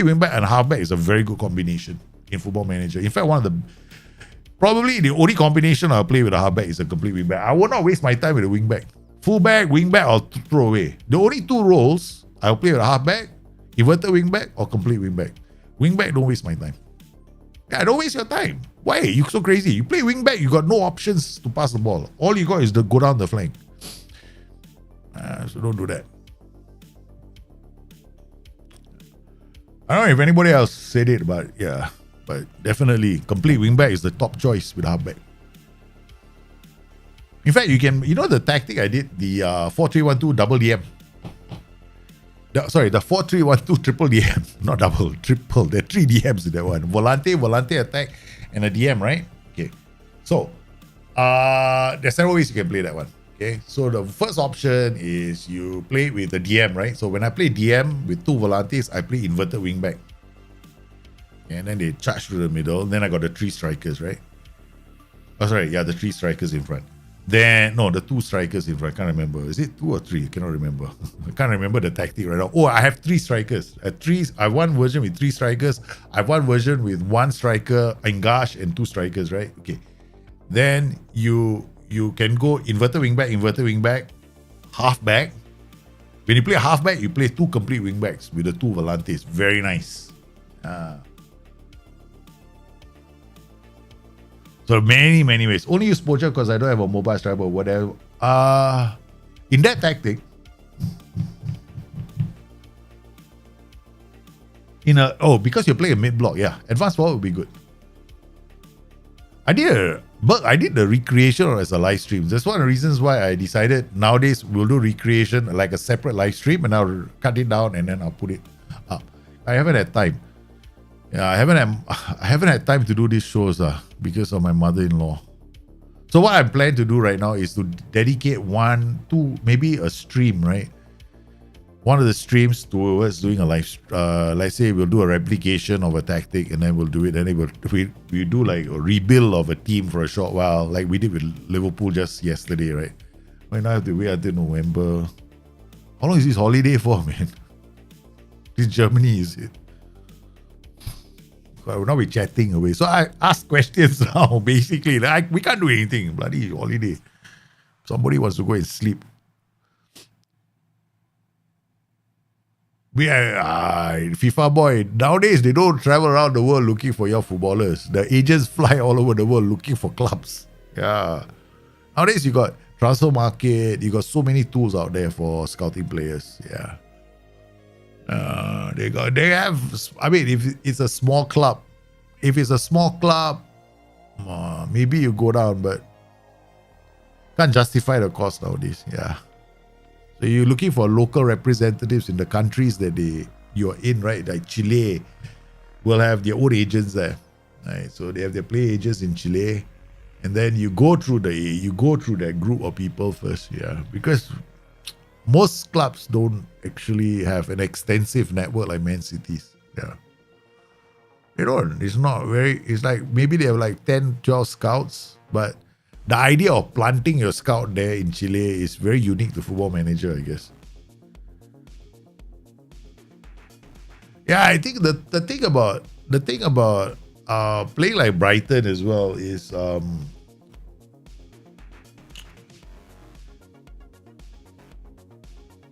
wingback and halfback is a very good combination in Football Manager. In fact, probably the only combination I'll play with a halfback is a complete wingback. I will not waste my time with a wingback. Fullback, wingback, I'll throw away. The only two roles I'll play with a halfback, inverted wingback or complete wingback. Wingback, don't waste my time. Yeah, don't waste your time. Why? You're so crazy. You play wingback, you got no options to pass the ball. All you got is to go down the flank. So don't do that. I don't know if anybody else said it, but definitely complete wingback is the top choice with halfback. In fact, the tactic I did, the 4-3-1-2 double DM. The 4-3-1-2 triple DM, not double, triple. There are 3 DMs in that one. Volante attack, and a DM, right? Okay. So, there's several ways you can play that one. Okay, so the first option is you play with the DM, right? So when I play DM with 2 volantes, I play inverted wingback. And then they charge through the middle. Then I got the 3 strikers, right? Oh, sorry, yeah, the 3 strikers in front. The 2 strikers in front. I can't remember. Is it 2 or 3? I cannot remember. I can't remember the tactic right now. Oh, I have 3 strikers. I have one version with 3 strikers. I have one version with 1 striker, Engash, and 2 strikers, right? Okay. Then you can go inverted wingback, halfback. When you play halfback, you play 2 complete wingbacks with the 2 volantes. Very nice. So many ways. Only use poacher because I don't have a mobile striker or whatever. In that tactic, because you play a mid block, yeah, advanced forward would be good. I did the recreation as a live stream. That's one of the reasons why I decided nowadays we'll do recreation like a separate live stream, and I'll cut it down and then I'll put it up. I haven't had time. Yeah, I haven't had time to do these shows because of my mother-in-law. So what I'm planning to do right now is to dedicate maybe a stream, right? One of the streams towards doing a live. Let's say we'll do a replication of a tactic, and then we'll do it. And then we do like a rebuild of a team for a short while, like we did with Liverpool just yesterday, right? Right now I have to wait until November. How long is this holiday for, man? This Germany, is it? I will not be chatting away. So I ask questions now, basically. We can't do anything. Bloody holiday. Somebody wants to go and sleep. FIFA boy, nowadays they don't travel around the world looking for your footballers. The agents fly all over the world looking for clubs. Yeah. Nowadays you got transfer market, you got so many tools out there for scouting players. Yeah. If it's a small club if it's a small club, maybe you go down, but can't justify the cost nowadays. Yeah. So you're looking for local representatives in the countries that you're in, right? Like Chile will have their own agents there. Right? So they have their play agents in Chile. And then you go through that group of people first, yeah. Because most clubs don't actually have an extensive network like Man City's. Yeah. They don't. It's not very, it's like maybe they have like 10, 12 scouts, but the idea of planting your scout there in Chile is very unique to Football Manager, I guess. Yeah, I think the thing about playing like Brighton as well is a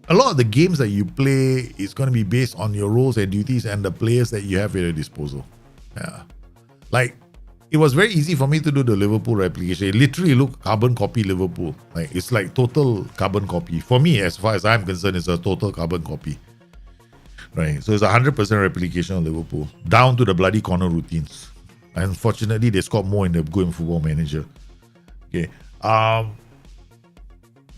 lot of the games that you play is going to be based on your roles and duties and the players that you have at your disposal. Yeah. Like, it was very easy for me to do the Liverpool replication. It literally looked carbon copy Liverpool. Like, it's like total carbon copy. For me, as far as I'm concerned, it's a total carbon copy. Right. So it's 100% replication of Liverpool. Down to the bloody corner routines. Unfortunately, they scored more in the Go Football Manager. Okay.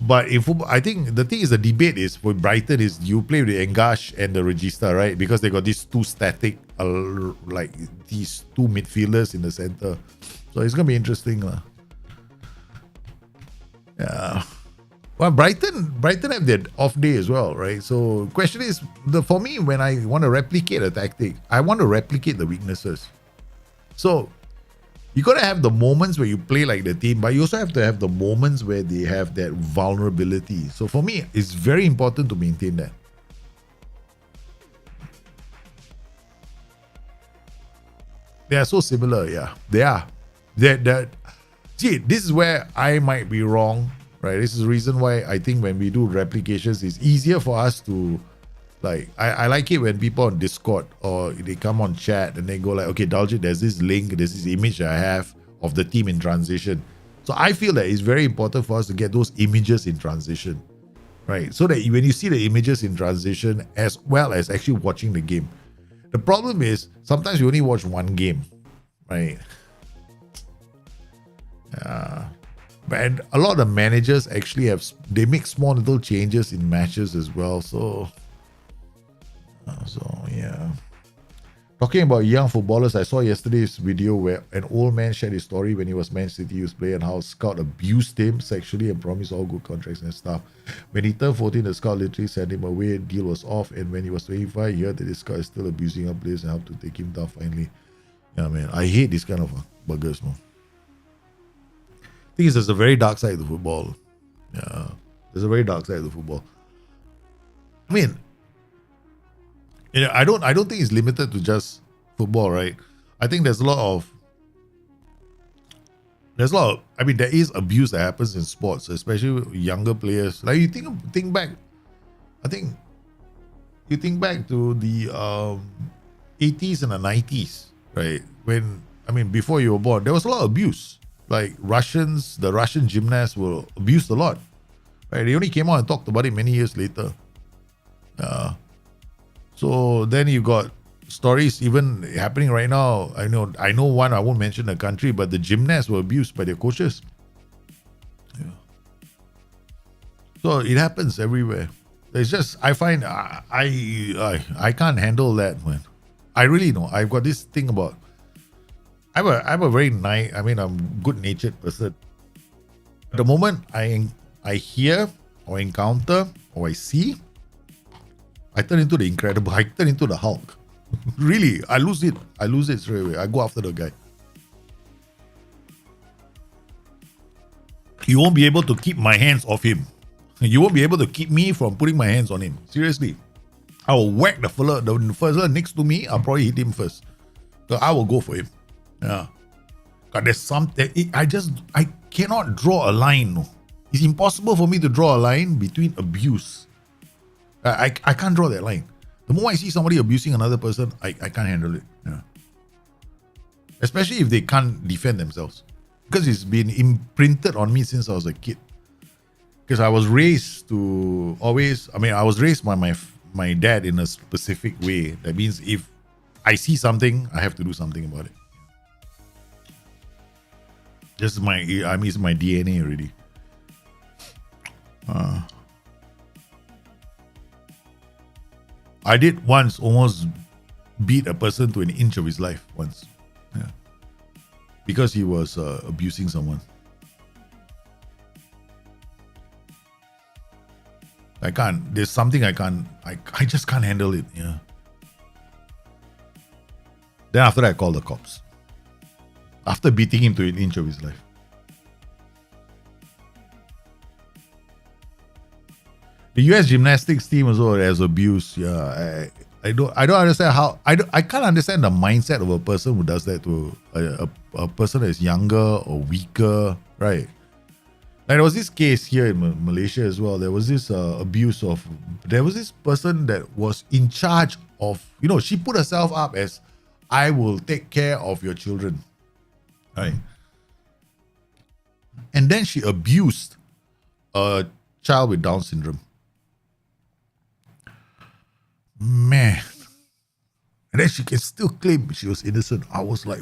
But in football, I think the thing is, the debate is for Brighton is you play with the Engash and the Regista, right? Because they got these two static, like these two midfielders in the center. So it's gonna be interesting, lah. Yeah. Well, Brighton have their off day as well, right? So question is, for me, when I want to replicate a tactic, I want to replicate the weaknesses. So you got to have the moments where you play like the team, but you also have to have the moments where they have that vulnerability. So for me, it's very important to maintain that. They are so similar, yeah. They are. See, this is where I might be wrong, right? This is the reason why I think when we do replications, it's easier for us to, like, I like it when people on Discord or they come on chat and they go like, okay, Daljit, there's this link, there's this image that I have of the team in transition. So I feel that it's very important for us to get those images in transition, right? So that when you see the images in transition as well as actually watching the game. The problem is sometimes you only watch one game, right? And a lot of the managers actually they make small little changes in matches as well. So yeah. Talking about young footballers, I saw yesterday's video where an old man shared his story when he was Man City youth player and how a scout abused him sexually and promised all good contracts and stuff. When he turned 14, the scout literally sent him away, deal was off, and when he was 25, he heard that this scout is still abusing our players and helped to take him down finally. Yeah, man, I hate this kind of buggers, man. I think there's a very dark side to football. Yeah, there's a very dark side to football. I mean, I don't think it's limited to just football, right? I think there's a lot of I mean, there is abuse that happens in sports, especially with younger players. Like you think back, I think you think back to the 80s and the 90s, right? When, I mean, before you were born, there was a lot of abuse. Like the Russian gymnasts were abused a lot, right? They only came out and talked about it many years later. So then you got stories even happening right now. I know one, I won't mention the country, but the gymnasts were abused by their coaches. Yeah. So it happens everywhere. It's just, I find I can't handle that, man. I really know. I've got this thing about, I'm a very nice, I mean, I'm a good-natured person. The moment I hear or encounter or I see, I turn into the Incredible. I turn into the Hulk. Really, I lose it. I lose it straight away. I go after the guy. You won't be able to keep my hands off him. You won't be able to keep me from putting my hands on him. Seriously. I will whack the fella next to me. I'll probably hit him first. So I will go for him. Yeah. But there's something, I cannot draw a line. It's impossible for me to draw a line between abuse. I can't draw that line. The moment I see somebody abusing another person, I can't handle it. Yeah. Especially if they can't defend themselves. Because it's been imprinted on me since I was a kid. Because I was raised to always, I was raised by my dad in a specific way. That means if I see something, I have to do something about it. Just it's my DNA already. I did once almost beat a person to an inch of his life once. Yeah. Because he was abusing someone. I can't. There's something I can't. I just can't handle it. Yeah. Then after that, I called the cops. After beating him to an inch of his life. The US gymnastics team also has abuse. Yeah, I don't understand how. I can't understand the mindset of a person who does that to a person that is younger or weaker, right? Like there was this case here in Malaysia as well. There was this abuse of. There was this person that was in charge of. She put herself up as, I will take care of your children, right? And then she abused a child with Down syndrome. Man. And then she can still claim she was innocent. I was like,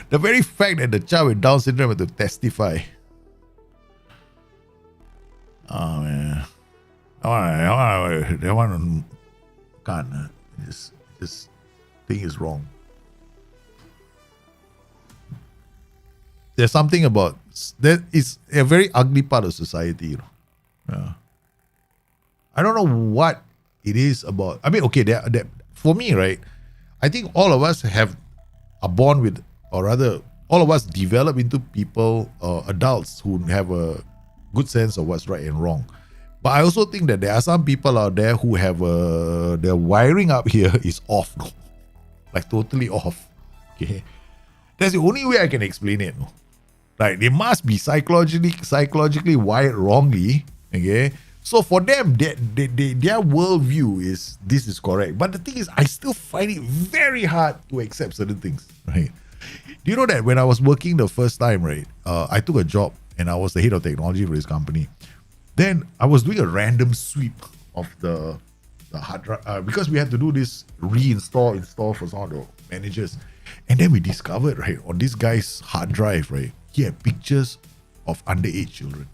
the very fact that the child with Down syndrome had to testify. Oh man. That one can't. This thing is wrong. There's something about that. It's a very ugly part of society. Yeah. I don't know what it is about. I mean, okay, for me, right? I think all of us are born with, or rather, all of us develop into people, adults who have a good sense of what's right and wrong. But I also think that there are some people out there who have their wiring up here is off, like totally off. Okay, that's the only way I can explain it. Like they must be psychologically wired wrongly. Okay. So for them, their worldview is this is correct. But the thing is, I still find it very hard to accept certain things, right? Do you know that when I was working the first time, right, I took a job and I was the head of technology for this company. Then I was doing a random sweep of the hard drive because we had to do this install for some of the managers. And then we discovered, right, on this guy's hard drive, right, he had pictures of underage children.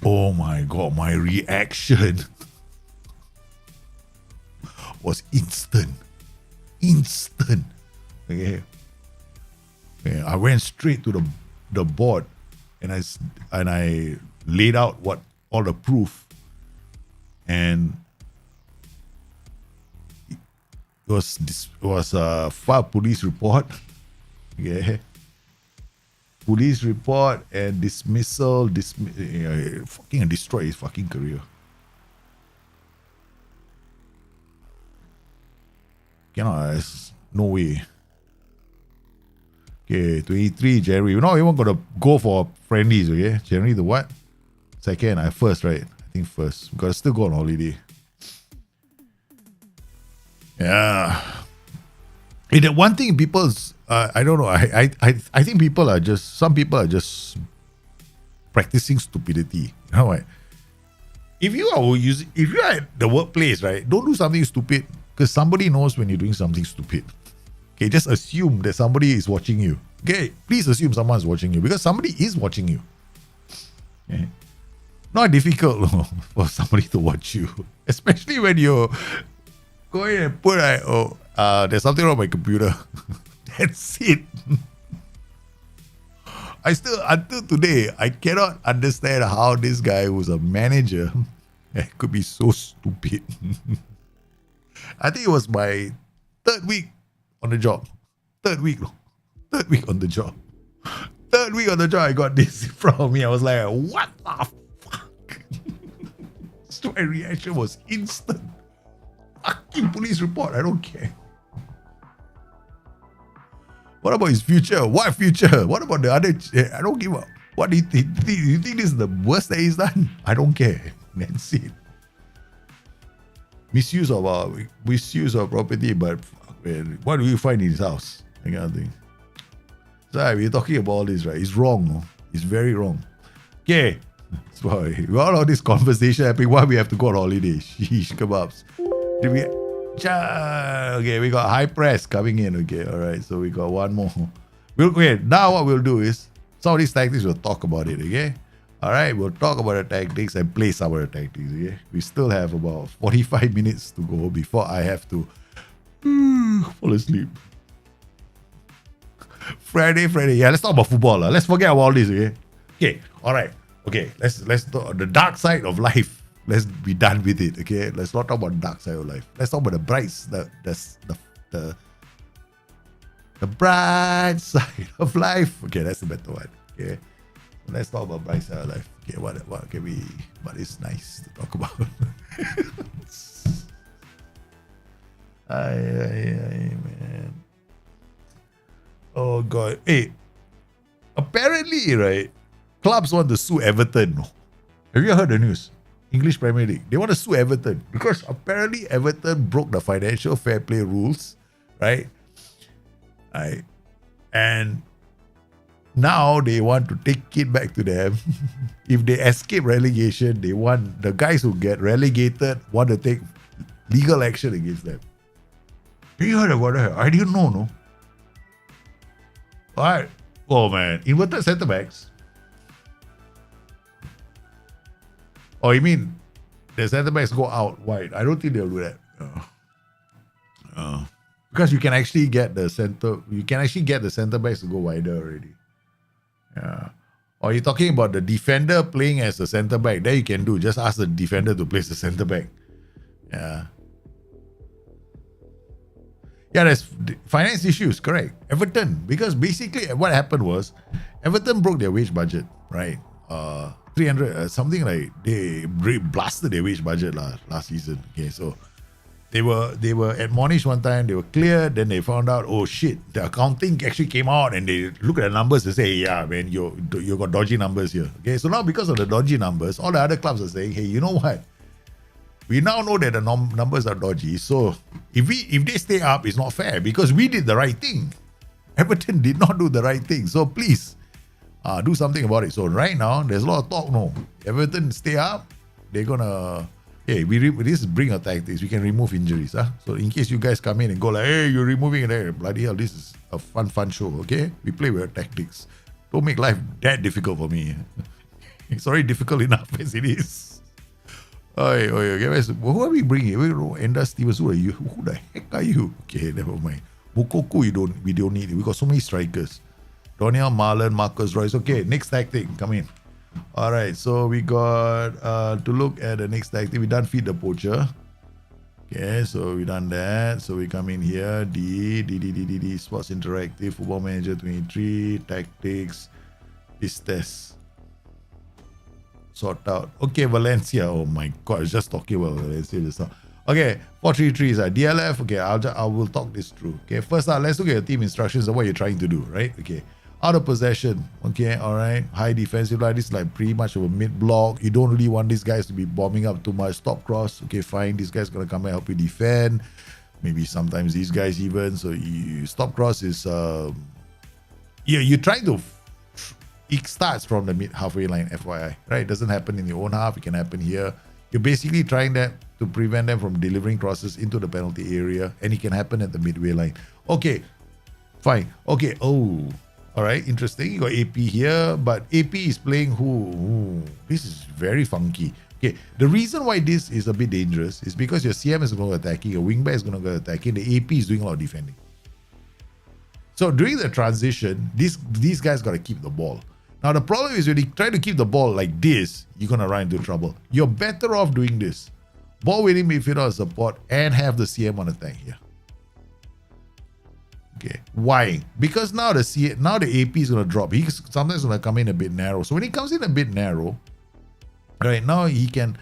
Oh my God, my reaction was instant. Okay. I went straight to the board and I laid out all the proof, and it was a police report. Okay. Police report and dismissal, fucking destroy his fucking career. There's no way. Okay, 23 January. We're not even gonna go for friendlies, okay? January the what? Second, first, right? I think first. We gotta still go on holiday. Yeah. And the one thing people's I don't know. I think some people are just practicing stupidity. You know what? If you are at the workplace, right, don't do something stupid because somebody knows when you're doing something stupid. Okay, just assume that somebody is watching you. Okay, please assume someone is watching you because somebody is watching you. Okay? Not difficult for somebody to watch you, especially when you're going and put there's something wrong with my computer. That's it. Until today, I cannot understand how this guy who's a manager could be so stupid. I think it was my third week on the job. Third week on the job. I got this in front of me. I was like, what the fuck? So my reaction was instant. Fucking police report. I don't care. What about his future? What future? What about the other? I don't give a. What do you think? You think this is the worst that he's done? I don't care. That's it. Misuse of property, but man, what do you find in his house? That kind of thing. So we're talking about all this, right? It's wrong. No? It's very wrong. Okay. So, all of this conversation happening while we have to go on holiday. Sheesh, kebabs. Okay, we got high press coming in. Okay, all right. So we got one more. Okay, now what we'll do is some of these tactics we'll talk about it. Okay, all right. We'll talk about the tactics and play some of the tactics. Okay, we still have about 45 minutes to go before I have to fall asleep. Friday. Yeah, let's talk about football. Let's forget about all this. Okay, all right. Okay, let's talk the dark side of life. Let's be done with it. Okay, let's not talk about the dark side of life. Let's talk about the bright, the bright side of life. Okay, that's the better one. Okay, let's talk about bright side of life. Okay, what can we? What is nice to talk about? Ay, man. Oh God. Hey, apparently, right? Clubs want to sue Everton. Have you heard the news? English Premier League. They want to sue Everton because apparently Everton broke the financial fair play rules, right? And now they want to take it back to them. If they escape relegation, they want the guys who get relegated want to take legal action against them. Have you heard about that? I didn't know, no? Alright. Oh man, inverted centre backs. Oh, you mean the centre backs go out wide? I don't think they'll do that. Because you can actually get the centre backs to go wider already. Yeah. Or you're talking about the defender playing as a centre back. There you can do. Just ask the defender to place the centre back. Yeah. Yeah, there's finance issues, correct. Everton, because basically what happened was Everton broke their wage budget, right? 300 something like they blasted their wage budget last season. Okay, so they were admonished one time, they were cleared, then they found out, oh shit, the accounting actually came out and they look at the numbers and say, yeah man, you got dodgy numbers here. Okay, so now because of the dodgy numbers, all the other clubs are saying, hey, you know what? We now know that the numbers are dodgy. So if they stay up, it's not fair because we did the right thing. Everton did not do the right thing. So please do something about it. So right now, there's a lot of talk. No, Everton stay up. They're gonna. Hey, this is bring a tactics. We can remove injuries. So in case you guys come in and go like, hey, you're removing it there. Bloody hell, this is a fun show. Okay, we play with tactics. Don't make life that difficult for me. It's already difficult enough as it is. Okay, who are we bringing? Enda Stevens, who are you? Who the heck are you? Okay, never mind. Mukoku, we don't need it. We got so many strikers. Doniel, Marlon, Marcus Royce. Okay, next tactic, come in. All right, so we got to look at the next tactic. We done feed the poacher. Okay, so we done that. So we come in here. D, Sports Interactive, Football Manager 23, Tactics, this test. Sort out. Okay, Valencia. Oh my God, I was just talking about Valencia just now. Okay, 4-3-3 is DLF. Okay, I will talk this through. Okay, first let's look at your team instructions of what you're trying to do, right? Okay, out of possession. Okay, all right. High defensive line. This is like pretty much of a mid block. You don't really want these guys to be bombing up too much. Stop cross. Okay, fine. This guy's gonna come and help you defend. Maybe sometimes these guys even. So you stop cross is you're trying to. It starts from the mid halfway line, FYI, right? It doesn't happen in your own half. It can happen here. You're basically trying that to prevent them from delivering crosses into the penalty area, and it can happen at the midway line. Okay, fine. Okay, all right, interesting. You got AP here, but AP is playing who? Ooh, this is very funky. Okay, the reason why this is a bit dangerous is because your CM is going to go attacking, your wingback is going to go attacking, the AP is doing a lot of defending. So during the transition, these guys got to keep the ball. Now, the problem is when you try to keep the ball like this, you're going to run into trouble. You're better off doing this. Ball winning midfielder on support and have the CM on attack here. Okay. Why? Because now the AP is going to drop. He's sometimes going to come in a bit narrow. So when he comes in a bit narrow, right, now he can...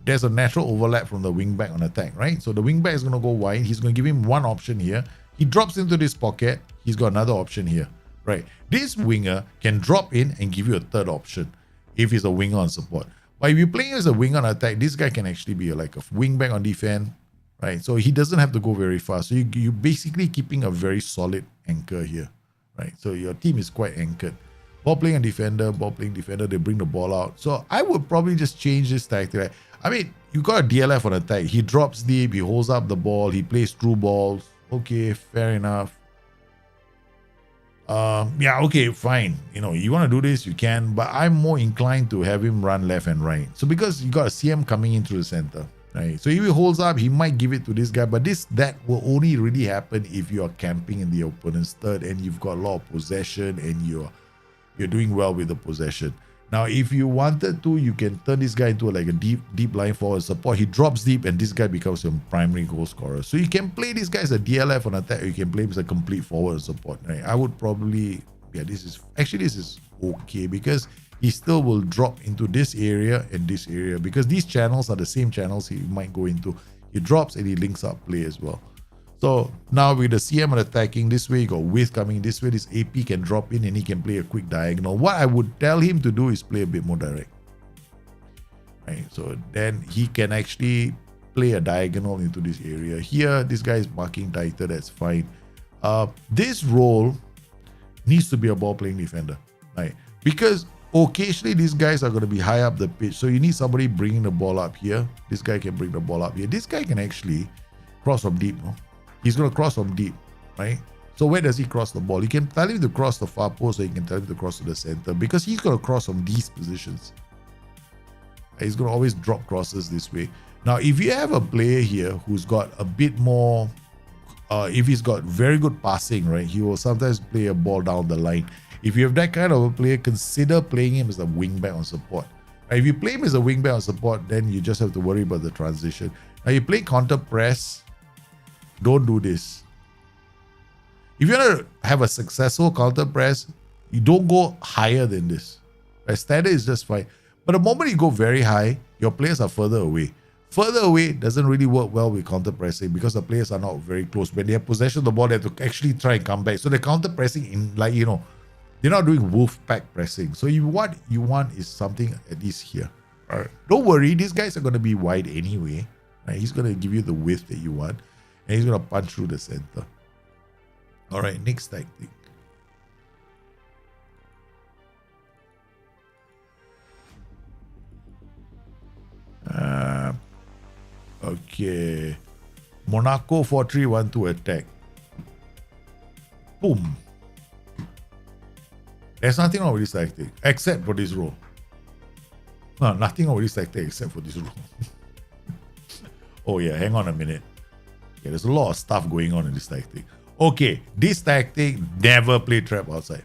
there's a natural overlap from the wingback on attack, right? So the wingback is going to go wide. He's going to give him one option here. He drops into this pocket. He's got another option here. Right, this winger can drop in and give you a third option if he's a winger on support. But if you're playing as a winger on attack, this guy can actually be like a wing back on defense, right? So he doesn't have to go very fast. So you're basically keeping a very solid anchor here, right? So your team is quite anchored. Ball playing defender, they bring the ball out. So I would probably just change this tactic. Right? I mean, you got a DLF on attack. He drops deep, he holds up the ball, he plays through balls. Okay, fair enough. Yeah, okay, fine. You know, you want to do this, you can, but I'm more inclined to have him run left and right. So because you got a CM coming in through the center, right? So if he holds up, he might give it to this guy, but that will only really happen if you are camping in the opponent's third and you've got a lot of possession and you're doing well with the possession. Now, if you wanted to, you can turn this guy into like a deep line forward support. He drops deep and this guy becomes your primary goal scorer. So you can play this guy as a DLF on attack, or you can play him as a complete forward support. Right? I would probably, this is okay because he still will drop into this area and this area because these channels are the same channels he might go into. He drops and he links up play as well. So now with the CM attacking this way, you got width coming this way, this AP can drop in and he can play a quick diagonal. What I would tell him to do is play a bit more direct. Right, so then he can actually play a diagonal into this area. Here, this guy is marking tighter, that's fine. This role needs to be a ball playing defender, right? Because occasionally these guys are going to be high up the pitch. So you need somebody bringing the ball up here. This guy can bring the ball up here. This guy can actually cross from deep, no? He's going to cross from deep, right? So where does he cross the ball? You can tell him to cross the far post or you can tell him to cross to the center because he's going to cross from these positions. He's going to always drop crosses this way. Now, if you have a player here who's got a bit more, if he's got very good passing, right, he will sometimes play a ball down the line. If you have that kind of a player, consider playing him as a wingback on support. Now, if you play him as a wingback on support, then you just have to worry about the transition. Now, you play counter press. Don't do this. If you want to have a successful counter press, you don't go higher than this. Right? Standard is just fine. But the moment you go very high, your players are further away. Further away doesn't really work well with counter pressing because the players are not very close. When they have possession of the ball, they have to actually try and come back. So the counter pressing in, like, you know, they're not doing wolf pack pressing. So what you want is something at least here. All right. Don't worry, these guys are going to be wide anyway. Right? He's going to give you the width that you want. And he's going to punch through the center. All right, next tactic. Okay. Monaco 4-3-1-2 attack. Boom. There's nothing wrong with this tactic except for this role. No, nothing wrong with this tactic except for this role. Oh yeah, hang on a minute. Okay, there's a lot of stuff going on in this tactic. Okay, this tactic, never play trap outside.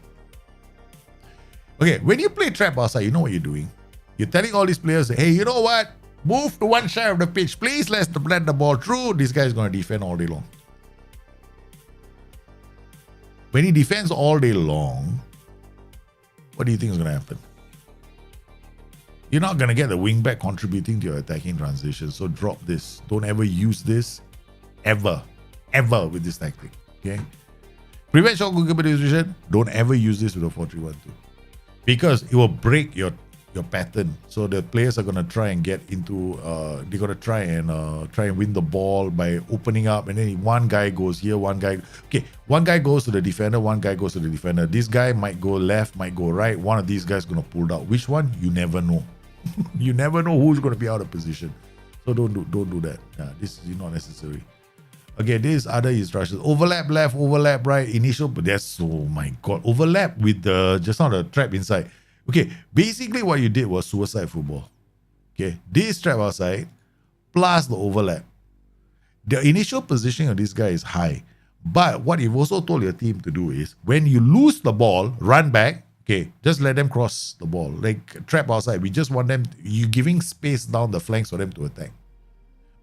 Okay, when you play trap outside, you know what you're doing. You're telling all these players, hey, you know what? Move to one side of the pitch, please. Let's let the ball through. This guy is going to defend all day long. When he defends all day long, what do you think is going to happen? You're not going to get the wing back contributing to your attacking transition. So drop this. Don't ever use this. Ever with this tactic. Okay? Prevent shot goalkeeper decision. Don't ever use this with a 4-3-1-2. Because it will break your pattern. So the players are gonna try and get into they're gonna try and win the ball by opening up, and then one guy goes here, one guy goes to the defender, one guy goes to the defender. This guy might go left, might go right. One of these guys gonna pull out. Which one? You never know. You never know who's gonna be out of position. So don't do that. Yeah, this is not necessary. Okay, this other instructions. Overlap left, overlap right, initial, but that's, oh my god, overlap with the, just not a trap inside. Okay, basically what you did was suicide football. Okay, this trap outside plus the overlap. The initial positioning of this guy is high. But what you've also told your team to do is, when you lose the ball, run back. Okay, just let them cross the ball. Like trap outside, we just want them, you giving space down the flanks for them to attack.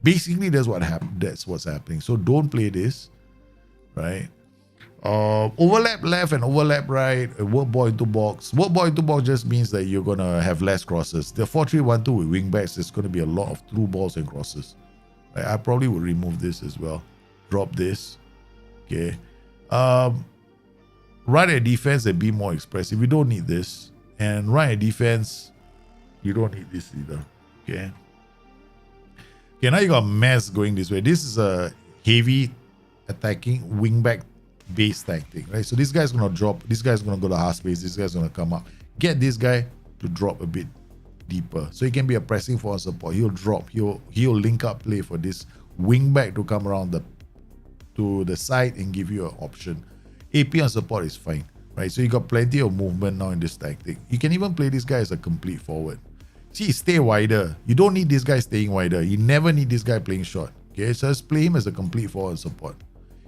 Basically, that's what's happening. So don't play this, right? Overlap left and overlap right, work ball into box. Work ball into box just means that you're going to have less crosses. The 4-3-1-2 with wing backs, there's going to be a lot of through balls and crosses. Right? I probably would remove this as well. Drop this. Okay. Run a defense and be more expressive. You don't need this. And run a defense, you don't need this either. Okay. Okay, now you got a mess going this way. This is a heavy attacking wingback base tactic, right? So this guy's gonna drop, this guy's gonna go to half space, this guy's gonna come up. Get this guy to drop a bit deeper. So he can be a pressing forward support. He'll drop. He'll link up play for this wing back to come around to the side and give you an option. AP on support is fine, right? So you got plenty of movement now in this tactic. You can even play this guy as a complete forward. See, stay wider. You don't need this guy staying wider. You never need this guy playing short. Okay, so just play him as a complete forward support.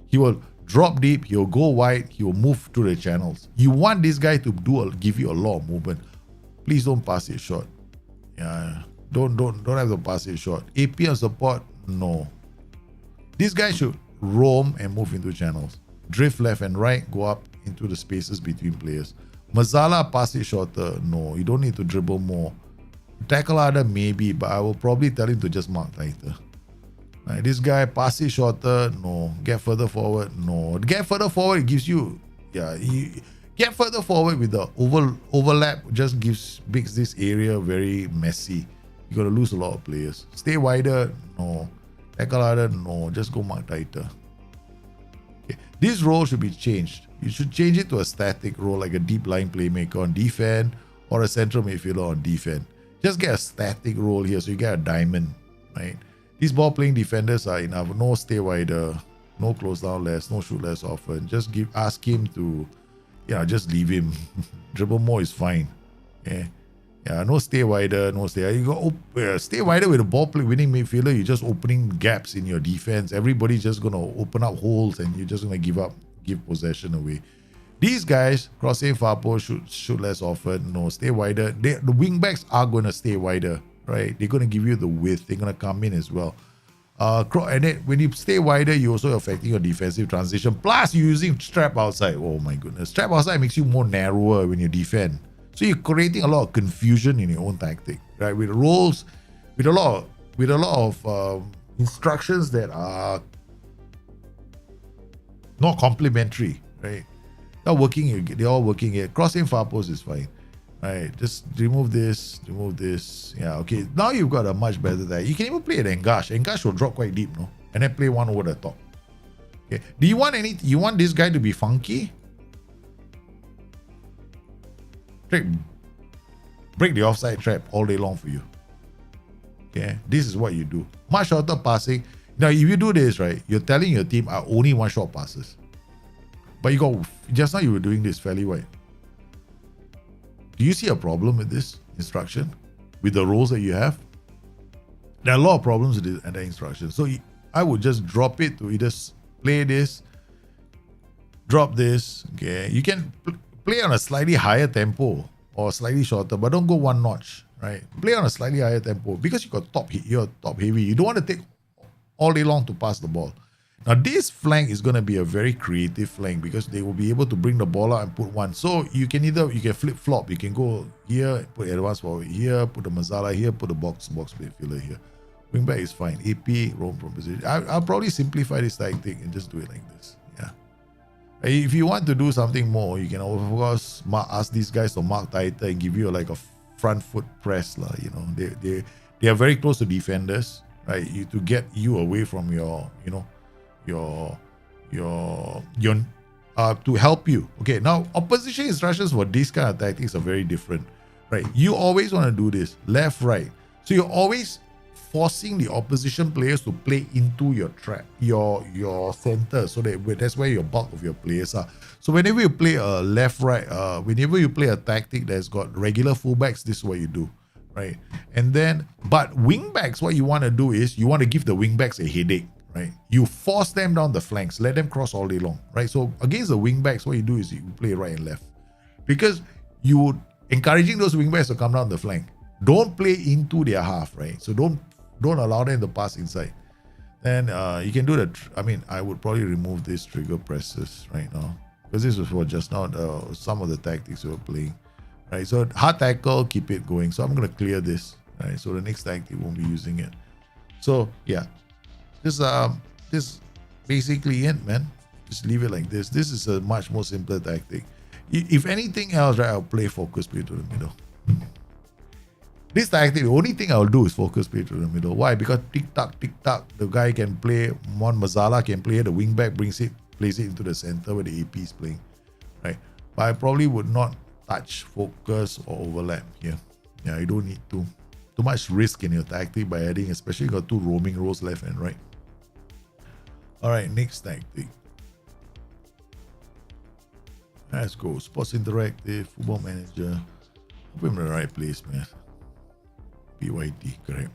He will drop deep, he'll go wide, he will move through the channels. You want this guy to give you a lot of movement. Please don't pass it short. Yeah, don't have to pass it short. AP on support, no. This guy should roam and move into channels. Drift left and right, go up into the spaces between players. Mazala, pass it shorter. No, you don't need to dribble more. Tackle harder, maybe, but I will probably tell him to just mark tighter. Right, this guy, pass it shorter. No. Get further forward. No. Get further forward, it gives you, get further forward with the overlap, just makes this area very messy. You're going to lose a lot of players. Stay wider. No. Tackle harder. No. Just go mark tighter. Okay. This role should be changed. You should change it to a static role, like a deep line playmaker on defense or a central midfielder on defense. Just get a static role here so you get a diamond, right? These ball playing defenders are enough. No stay wider, no close down less, no shoot less often. Just ask him to, just leave him. Dribble more is fine. Yeah, no stay wider, no stay. You go stay wider with a ball play winning midfielder. You're just opening gaps in your defense. Everybody's just gonna open up holes, and you're just gonna give possession away. These guys, crossing far post, shoot less often. No, stay wider. The wing backs are going to stay wider, right? They're going to give you the width. They're going to come in as well. And then when you stay wider, you're also affecting your defensive transition. Plus, you're using strap outside. Oh my goodness. Strap outside makes you more narrower when you defend. So you're creating a lot of confusion in your own tactic, right? With roles, with a lot of instructions that are not complementary, right? They're all working here. Crossing far post is fine. Right, just remove this. Yeah, okay. Now you've got a much better that. You can even play an Engash. Engash will drop quite deep, no? And then play one over the top. Okay. Do you want you want this guy to be funky? Break the offside trap all day long for you. Okay. This is what you do. Much shorter passing. Now, if you do this, right, you're telling your team I only want short passes. But just now you were doing this fairly wide. Do you see a problem with this instruction? With the roles that you have? There are a lot of problems with the instruction. So I would just drop it to either play this, drop this. Okay, you can play on a slightly higher tempo or slightly shorter, but don't go one notch, right? Play on a slightly higher tempo because you're top heavy. You don't want to take all day long to pass the ball. Now, this flank is going to be a very creative flank because they will be able to bring the ball out and put one. So you can flip-flop. You can go here, put advance forward here, put the Mazala here, put the box midfielder here. Wingback is fine. AP, roam from position. I'll probably simplify this tactic and just do it like this. Yeah. If you want to do something more, you can of course ask these guys to mark tighter and give you like a front foot press. They are very close to defenders, right? To get you away from to help you. Okay, now opposition instructions for this kind of tactics are very different, right? You always want to do this left, right. So you're always forcing the opposition players to play into your trap, your center, so that's where your bulk of your players are. So whenever you play a left, right, whenever you play a tactic that's got regular fullbacks, this is what you do, right? And then, but wingbacks, what you want to do is you want to give the wingbacks a headache. Right, you force them down the flanks, let them cross all day long. Right, so against the wingbacks, what you do is you play right and left, because you encouraging those wingbacks to come down the flank. Don't play into their half, right? So don't allow them to pass inside. Then you can do that. I mean, I would probably remove these trigger presses right now because this was for just now some of the tactics we were playing. Right, so hard tackle, keep it going. So I'm going to clear this. Right, so the next tactic won't be using it. So yeah. This basically it, man. Just leave it like this. This is a much more simpler tactic. If anything else, right, I'll play focus play to the middle. This tactic, the only thing I'll do is focus play to the middle. Why? Because tick tock, the guy can play. One Mazala can play. The wingback plays it into the center where the AP is playing, right? But I probably would not touch focus or overlap here. Yeah, you don't need to. Too much risk in your tactic by adding, especially you got two roaming roles left and right. All right, next tactic. Let's go. Sports Interactive, Football Manager. Hope I'm in the right place, man. PYD, correct.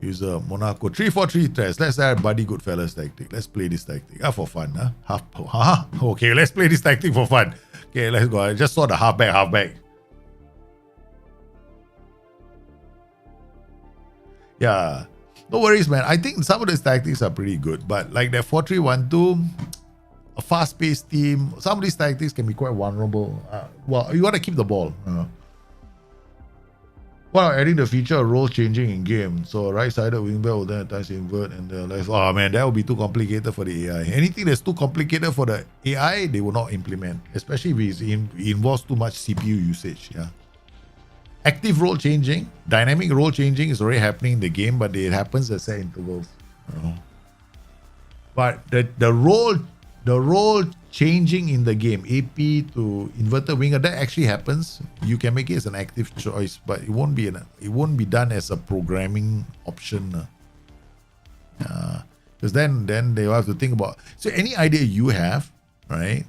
User Monaco 3-4-3 test. Let's add Buddy Goodfellas tactic. Let's play this tactic. For fun, huh? Okay, let's play this tactic for fun. Okay, let's go. I just saw the halfback. Yeah. No worries, man. I think some of these tactics are pretty good, but like that 4-3-1-2, a fast-paced team, some of these tactics can be quite vulnerable. Well, you want to keep the ball. Well, adding the feature of role changing in game. So right-sided wingback will then at times invert and the left. Oh man, that would be too complicated for the AI. Anything that's too complicated for the AI, they will not implement, especially if it involves too much CPU usage. Yeah. Active role changing, dynamic role changing is already happening in the game, but it happens at set intervals. But the role changing in the game, AP to inverted winger, that actually happens. You can make it as an active choice, but it won't be done as a programming option. Because then they will have to think about. So any idea you have, right?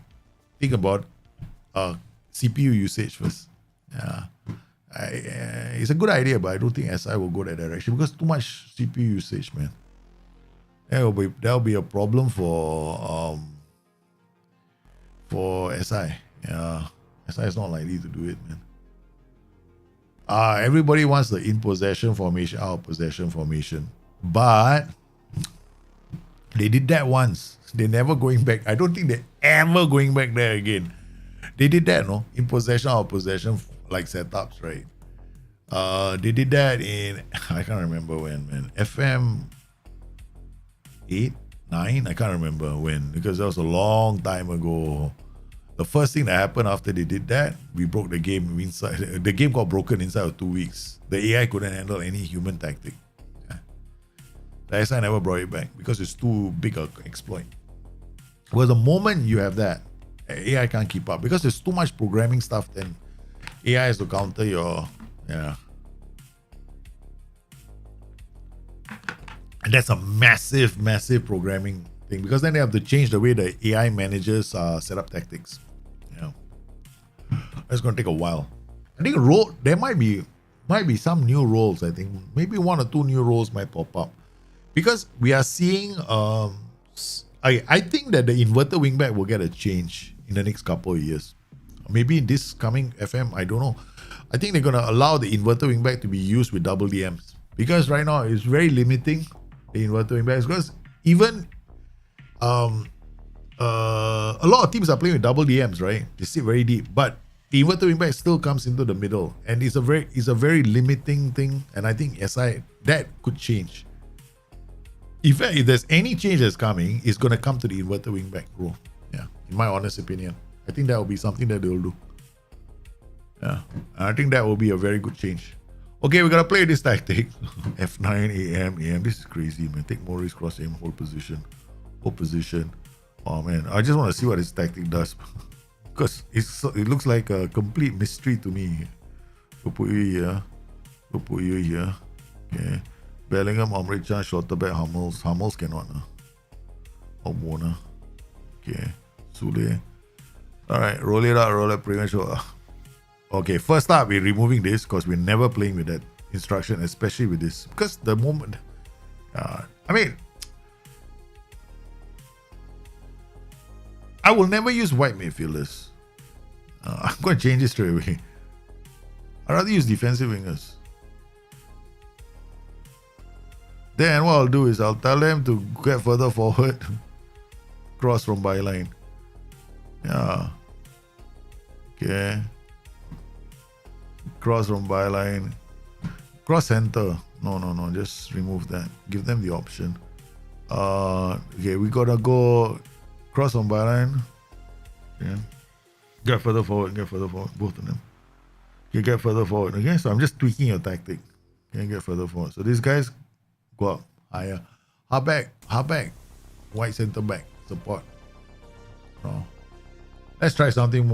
Think about CPU usage first. Yeah. It's a good idea, but I don't think SI will go that direction because too much CPU usage, man. That'll be a problem for SI. Yeah, SI is not likely to do it, man. Everybody wants the in possession formation, out of possession formation, but they did that once. They're never going back. I don't think they're ever going back there again. They did that, no? In possession, out of possession, like setups, right? They did that in, I can't remember when, man. FM 8, 9, I can't remember when, because that was a long time ago. The first thing that happened after they did that, we broke the game inside. The game got broken inside of 2 weeks. The AI couldn't handle any human tactic. Yeah. The SI never brought it back because it's too big an exploit. Well, the moment you have that, AI can't keep up because there's too much programming stuff. Then AI has to counter your, yeah. And that's a massive programming thing because then they have to change the way the AI manages set up tactics. Yeah, that's going to take a while. I think there might be some new roles. I think maybe 1 or 2 new roles might pop up because we are seeing. I think that the inverted wingback will get a change in the next couple of years. Maybe in this coming FM, I don't know. I think they're going to allow the inverted wingback to be used with double DMs because right now it's very limiting, the inverted wingbacks, because even a lot of teams are playing with double DMs, right? They sit very deep, but the inverted wingback still comes into the middle, and it's a very limiting thing. And I think SI that could change. In fact, if there's any change that's coming, it's going to come to the inverted wingback role. Yeah, in my honest opinion, I think that will be something that they'll do. Yeah, I think that will be a very good change. Okay, we're gonna play this tactic. F9 AM. This is crazy, man. Take more risk, cross aim, hold position. Oh man, I just want to see what this tactic does because it looks like a complete mystery to me. We'll put you here. Okay. Bellingham, Omri Chan, shorter back, Hummels. Hummels cannot. Warner. Okay. Sule. Alright, roll it out, pretty much. Okay, first up, we're removing this because we're never playing with that instruction, especially with this. Because the moment, I will never use white midfielders. I'm going to change this straight away. I'd rather use defensive wingers. Then what I'll do is I'll tell them to get further forward, cross from byline. Yeah. Okay. Cross from byline. Cross center. No. Just remove that. Give them the option. Okay, we gotta go cross from byline. Okay. Get further forward. Both of them. Okay, get further forward. Okay, so I'm just tweaking your tactic. Okay, get further forward. So these guys go up higher. Halfback. White center back. Support. Oh. Let's try something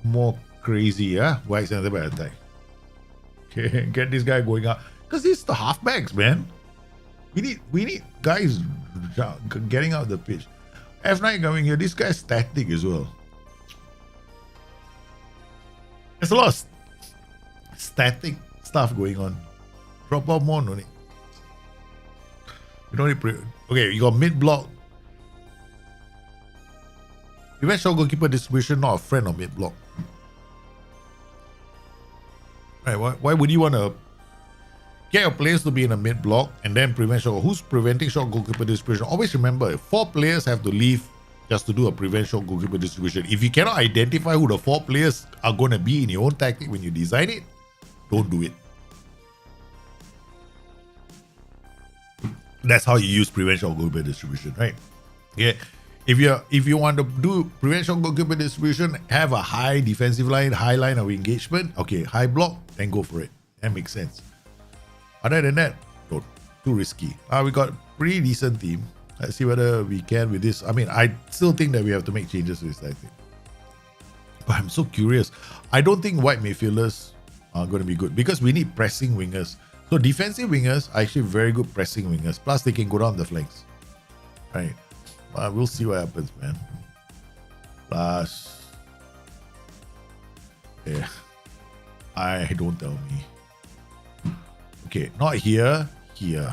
more crazy, yeah? White center back attack. Okay, get this guy going up. Because it's the halfbacks, man. We need guys getting out the pitch. F9 coming here. This guy's static as well. There's a lot of static stuff going on. Drop off more, no need. You don't need okay, you got mid block. Prevent shot goalkeeper distribution, not a friend of mid block. Right, why would you want to get your players to be in a mid block and then prevent shot? Who's preventing shot goalkeeper distribution? Always remember, 4 players have to leave just to do a prevent shot goalkeeper distribution. If you cannot identify who the 4 players are going to be in your own tactic when you design it, don't do it. That's how you use prevent shot goalkeeper distribution, right? Yeah. If you want to do prevent shot goalkeeper distribution, have a high defensive line, high line of engagement. Okay, high block, then go for it. That makes sense. Other than that, don't. Too risky. We got pretty decent team. Let's see whether we can with this. I mean, I still think that we have to make changes to this, I think. But I'm so curious. I don't think wide midfielders are going to be good because we need pressing wingers. So defensive wingers are actually very good pressing wingers. Plus, they can go down the flanks. Right. We'll see what happens, man. Plus, yeah. Don't tell me. Okay, not here. Here.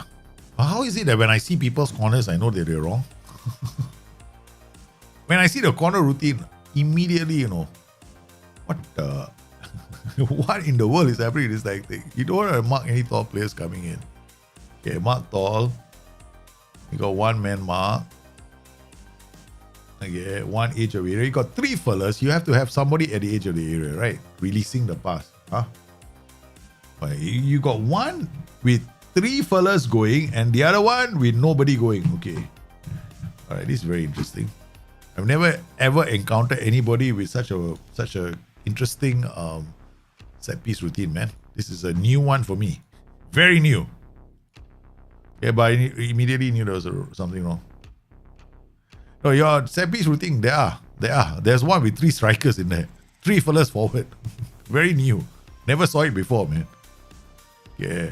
How is it that when I see people's corners, I know that they're wrong? When I see the corner routine, immediately, what the... what in the world is happening in this tactic? You don't want to mark any tall players coming in. Okay, mark tall. You got 1 man mark. Okay, 1 edge of area. You got 3 fellas. You have to have somebody at the edge of the area, right? Releasing the pass. Right, you got 1 with 3 fellas going and the other one with nobody going. Okay. Alright, this is very interesting. I've never ever encountered anybody with such a interesting set piece routine, man. This is a new one for me. Very new. Yeah, but I immediately knew there was something wrong. No, your set piece routine, there's one with 3 strikers in there. 3 fellas forward. Very new. Never saw it before, man. Yeah.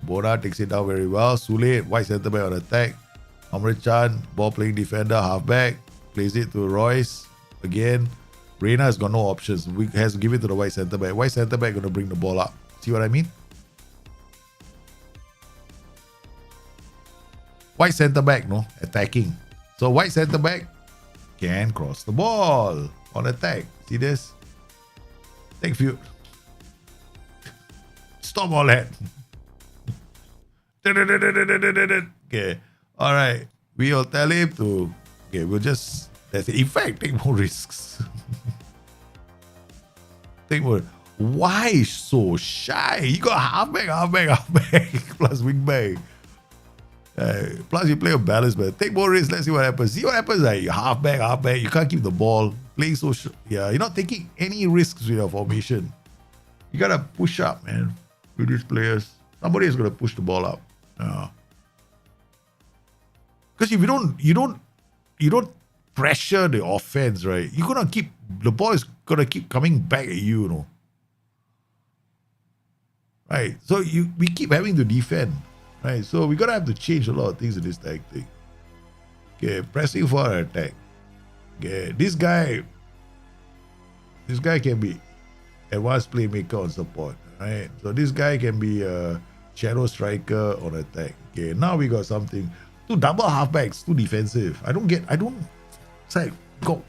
Bona takes it down very well. Sule, white centre back on attack. Amrit Chan, ball playing defender, halfback. Plays it to Royce. Again. Reina has got no options. We has to give it to the white centre back. White centre back going to bring the ball up. See what I mean? White centre back, no? Attacking. So white centre back can cross the ball on attack. See this? Take few. Stop all that. Okay. Alright. We'll tell him to. Okay, we'll just. That's it. In fact, take more risks. Take more. Why so shy? You got halfback, plus wingback. Plus you play a balance, but take more risks. Let's see what happens. See what happens. Like halfback. You can't keep the ball. Playing so yeah, you're not taking any risks with your formation. You gotta push up, man. With these players, somebody is gonna push the ball up. Because if you don't pressure the offense, right? You're gonna keep the ball is gonna keep coming back at you, Right. So we keep having to defend. Right. So we're gonna have to change a lot of things in this tactic. Okay, pressing for an attack. Okay, this guy can be advanced playmaker on support. Right. So this guy can be a shadow striker on attack. Okay, now we got something. 2 double halfbacks, 2 defensive. It's like got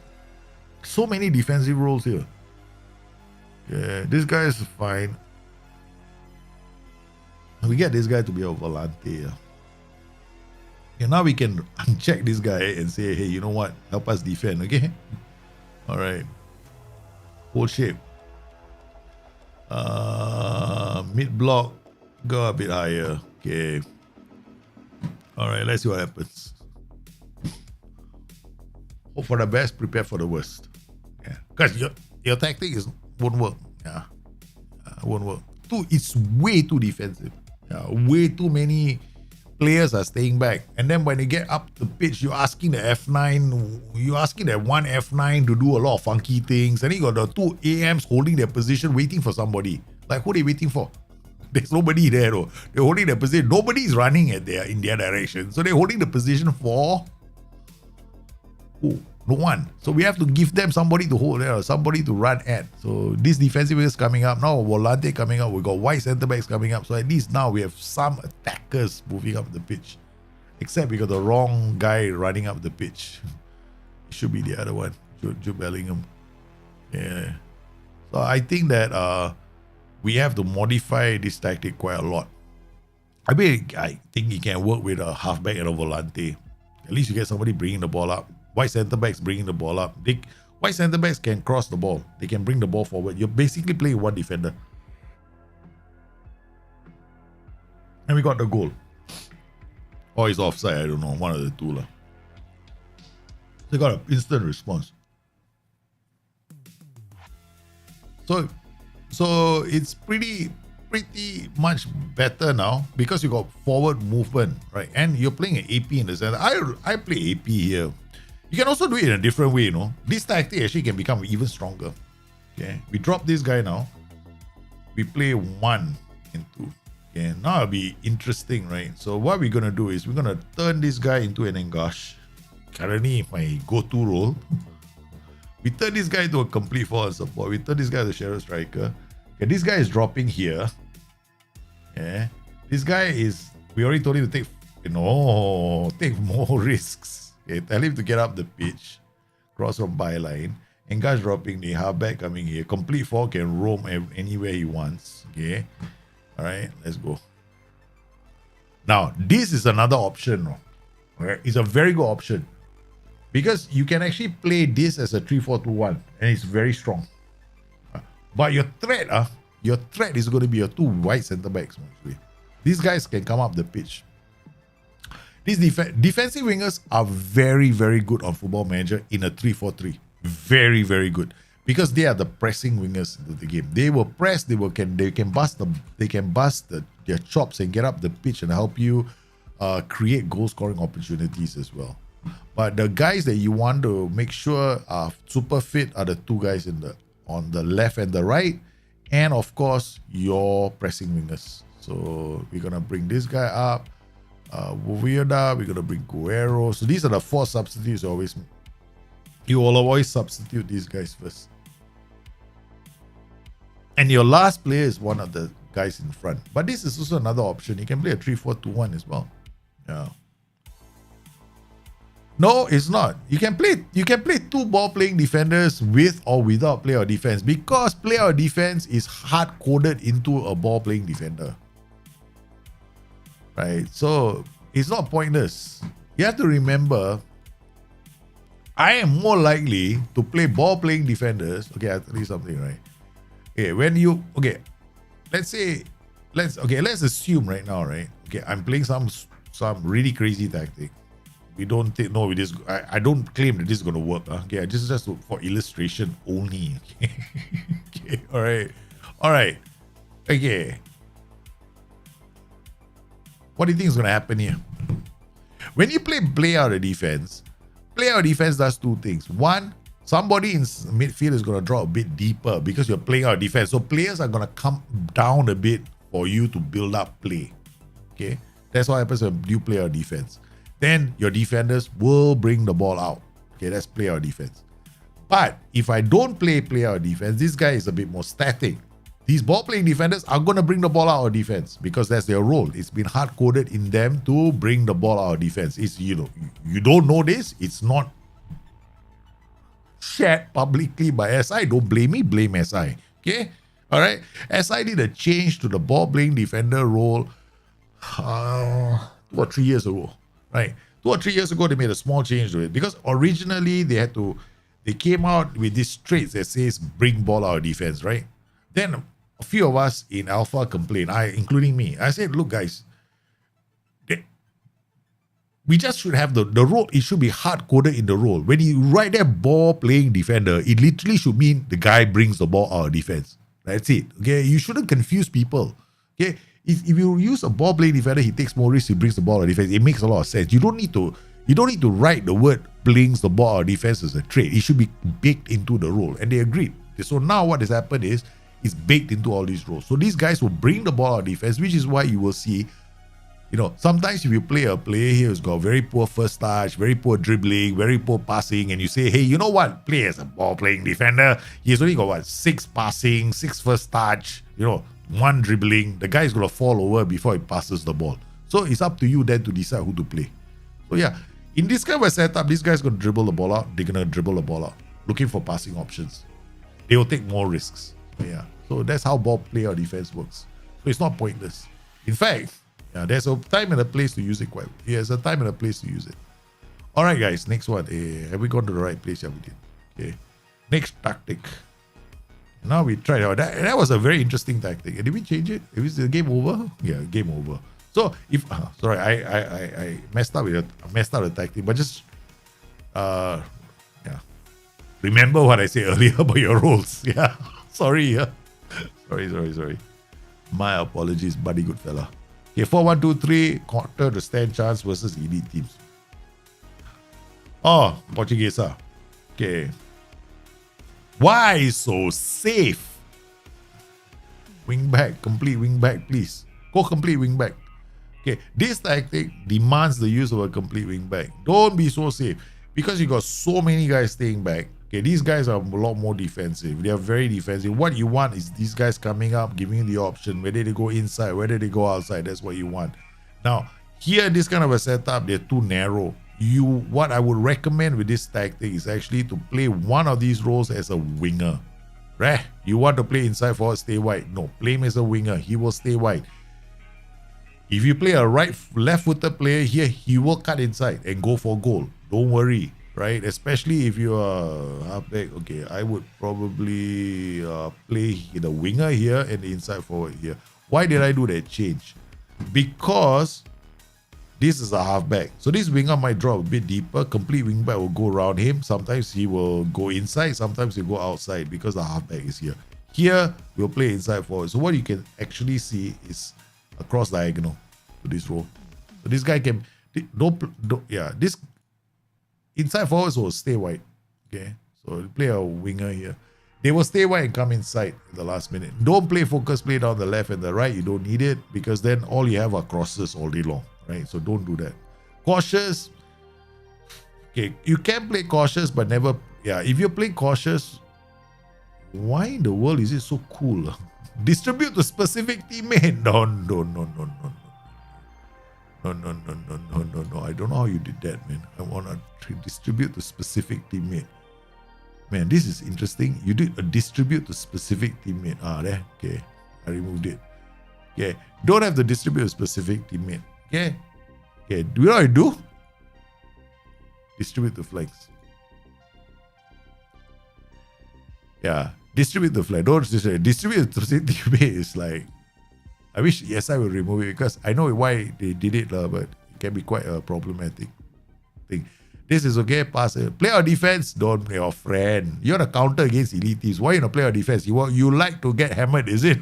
so many defensive roles here. Yeah, this guy is fine. We get this guy to be a volante. Okay, now we can uncheck this guy and say, hey, you know what? Help us defend, okay? Alright. Hold shape. Mid block, go a bit higher. Okay. Alright, let's see what happens. Hope for the best, prepare for the worst. Yeah. Because your tactic won't work. Yeah. Won't work. It's way too defensive. Yeah, way too many players are staying back. And then when they get up the pitch, you're asking the F9, you're asking that 1 F9 to do a lot of funky things. And then you got the 2 AMs holding their position, waiting for somebody. Like, who are they waiting for? There's nobody there though. They're holding the position. Nobody's running in their direction. So they're holding the position for no one. So we have to give them somebody to hold there, or somebody to run at. So this defensive is coming up. Now Volante coming up. We got wide centre backs coming up. So at least now we have some attackers moving up the pitch. Except we got the wrong guy running up the pitch. It should be the other one. Jude Bellingham. Yeah. So I think that we have to modify this tactic quite a lot. I mean, I think it can work with a halfback and a volante. At least you get somebody bringing the ball up. White centre backs bringing the ball up. White centre backs can cross the ball. They can bring the ball forward. You're basically playing one defender. And we got the goal. Or it's offside, I don't know. One of the two. They got an instant response. So it's pretty much better now because you got forward movement, right? And you're playing an AP in the center. I play AP here. You can also do it in a different way, you know. This tactic actually can become even stronger. Okay, we drop this guy now. We play 1 and 2. Okay, now it'll be interesting, right? So what we're gonna do is we're gonna turn this guy into an Engash. Currently my go-to role. We turn this guy into a complete forward support. We turn this guy to shadow striker. Okay, this guy is dropping here. Yeah, this guy is. We already told him to take more risks. Okay, tell him to get up the pitch, cross from byline. Engash dropping the halfback coming here. Complete forward can roam anywhere he wants. Okay, all right, let's go. Now this is another option. Okay? It's a very good option. Because you can actually play this as a 3-4-2-1 and it's very strong. But your threat is going to be your 2 wide centre backs mostly. These guys can come up the pitch. These defensive wingers are very, very good on Football Manager in a 3-4-3. Very, very good. Because they are the pressing wingers into the game. They will press, they can bust their chops and get up the pitch and help you create goal scoring opportunities as well. But the guys that you want to make sure are super fit are the 2 guys on the left and the right, and of course your pressing wingers. So we're gonna bring this guy up, Woviada, we're gonna bring Guerrero. So these are the 4 substitutes. You will always substitute these guys first, and your last player is one of the guys in front. But this is also another option. You can play a 3-4-2-1 as well. Yeah. No, it's not. You can play 2 ball-playing defenders with or without play or defense, because play or defense is hard-coded into a ball-playing defender. Right? So it's not pointless. You have to remember, I am more likely to play ball-playing defenders. Okay, I'll tell you something, right? Okay, let's assume right now, right? Okay, I'm playing some really crazy tactic. We don't think, no, I don't claim that this is going to work. Okay, just for illustration only. Okay, all right. Okay. What do you think is going to happen here? When you play out of defense does 2 things. One, somebody in midfield is going to draw a bit deeper because you're playing out of defense. So players are going to come down a bit for you to build up play. Okay, that's what happens when you play out of defense. Then your defenders will bring the ball out. Okay, that's play our defense. But if I don't play our defense, this guy is a bit more static. These ball-playing defenders are going to bring the ball out of defense because that's their role. It's been hard-coded in them to bring the ball out of defense. It's, you don't know this. It's not shared publicly by SI. Don't blame me, blame SI. Okay? All right? SI did a change to the ball-playing defender role 2 or 3 years ago. Right, 2 or 3 years ago, they made a small change to it because originally they came out with these traits that says bring ball out of defense, right? Then a few of us in Alpha complained, including me. I said, look, guys, we just should have the role. It should be hard coded in the role. When you write that ball playing defender, it literally should mean the guy brings the ball out of defense. That's it. Okay, you shouldn't confuse people. Okay. If you use a ball playing defender, he takes more risks, he brings the ball out of defense. It makes a lot of sense. You don't need to write the word brings the ball out of defense as a trait. It should be baked into the role. And they agreed. So now what has happened is is baked into all these roles. So these guys will bring the ball out of defense, which is why you will see, sometimes if you play a player here who's got very poor first touch, very poor dribbling, very poor passing, and you say, hey, you know what? Play as a ball-playing defender. He's only got what? 6 passing, 6 first touch, 1 dribbling. The guy's going to fall over before he passes the ball. So it's up to you then to decide who to play. So yeah, in this kind of a setup, this guy's going to dribble the ball out. They're going to dribble the ball out, looking for passing options. They will take more risks. Yeah. So that's how ball play or defense works. So it's not pointless. In fact, yeah, there's a time and a place to use it quite. There's a time and a place to use it. All right, guys. Next one. Have we gone to the right place? Yeah, we did. Okay. Next tactic. Now we tried out. That was a very interesting tactic. Did we change it? Is the game over? Yeah, game over. So if sorry, I messed up the tactic, but just yeah. Remember what I said earlier about your roles. Yeah. Sorry. Yeah. Sorry. My apologies, buddy, good fella. Okay, 4-1-2-3, quarter the stand chance versus elite teams. Oh, Portuguese. Okay. Why so safe? Wing back, complete wing back, please. Go complete wing back. Okay, this tactic demands the use of a complete wing back. Don't be so safe because you got so many guys staying back. Okay, these guys are a lot more defensive. They are very defensive. What you want is these guys coming up, giving you the option, whether they go inside, whether they go outside. That's what you want. Now, here, this kind of a setup, they're too narrow. What I would recommend with this tactic is actually to play one of these roles as a winger. Right? You want to play inside forward, stay wide. No, play him as a winger. He will stay wide. If you play a left-footed player here, he will cut inside and go for goal. Don't worry. Right, especially if you are halfback. Okay, I would probably play the winger here and the inside forward here. Why did I do that change? Because this is a halfback, so this winger might drop a bit deeper. Complete wingback will go around him. Sometimes he will go inside, sometimes he'll go outside because the halfback is here. Here we'll play inside forward. So what you can actually see is a cross diagonal to this role. So this guy can this. Inside forwards will stay wide. Okay, so play a winger here. They will stay wide and come inside in the last minute. Don't play focus play down the left and the right. You don't need it because then all you have are crosses all day long. Right? So don't do that. Cautious. Okay, you can play cautious, but never. Yeah, if you're playing cautious, why in the world is it so cool? Distribute to specific teammate. No. No. I don't know how you did that, man. I want to distribute to specific teammate. Man, this is interesting. You did a distribute to specific teammate. There. Okay. I removed it. Okay. Don't have to distribute to specific teammate. Okay. Okay. Do you know what I do? Distribute to flanks. Yeah. Distribute the flag. Don't distribute to specific teammate is like, I wish I would remove it because I know why they did it, but it can be quite a problematic thing. This is okay, pass it. Play our defense, don't play your friend. You're a counter against elite teams. Why you not play our defense? You like to get hammered, is it?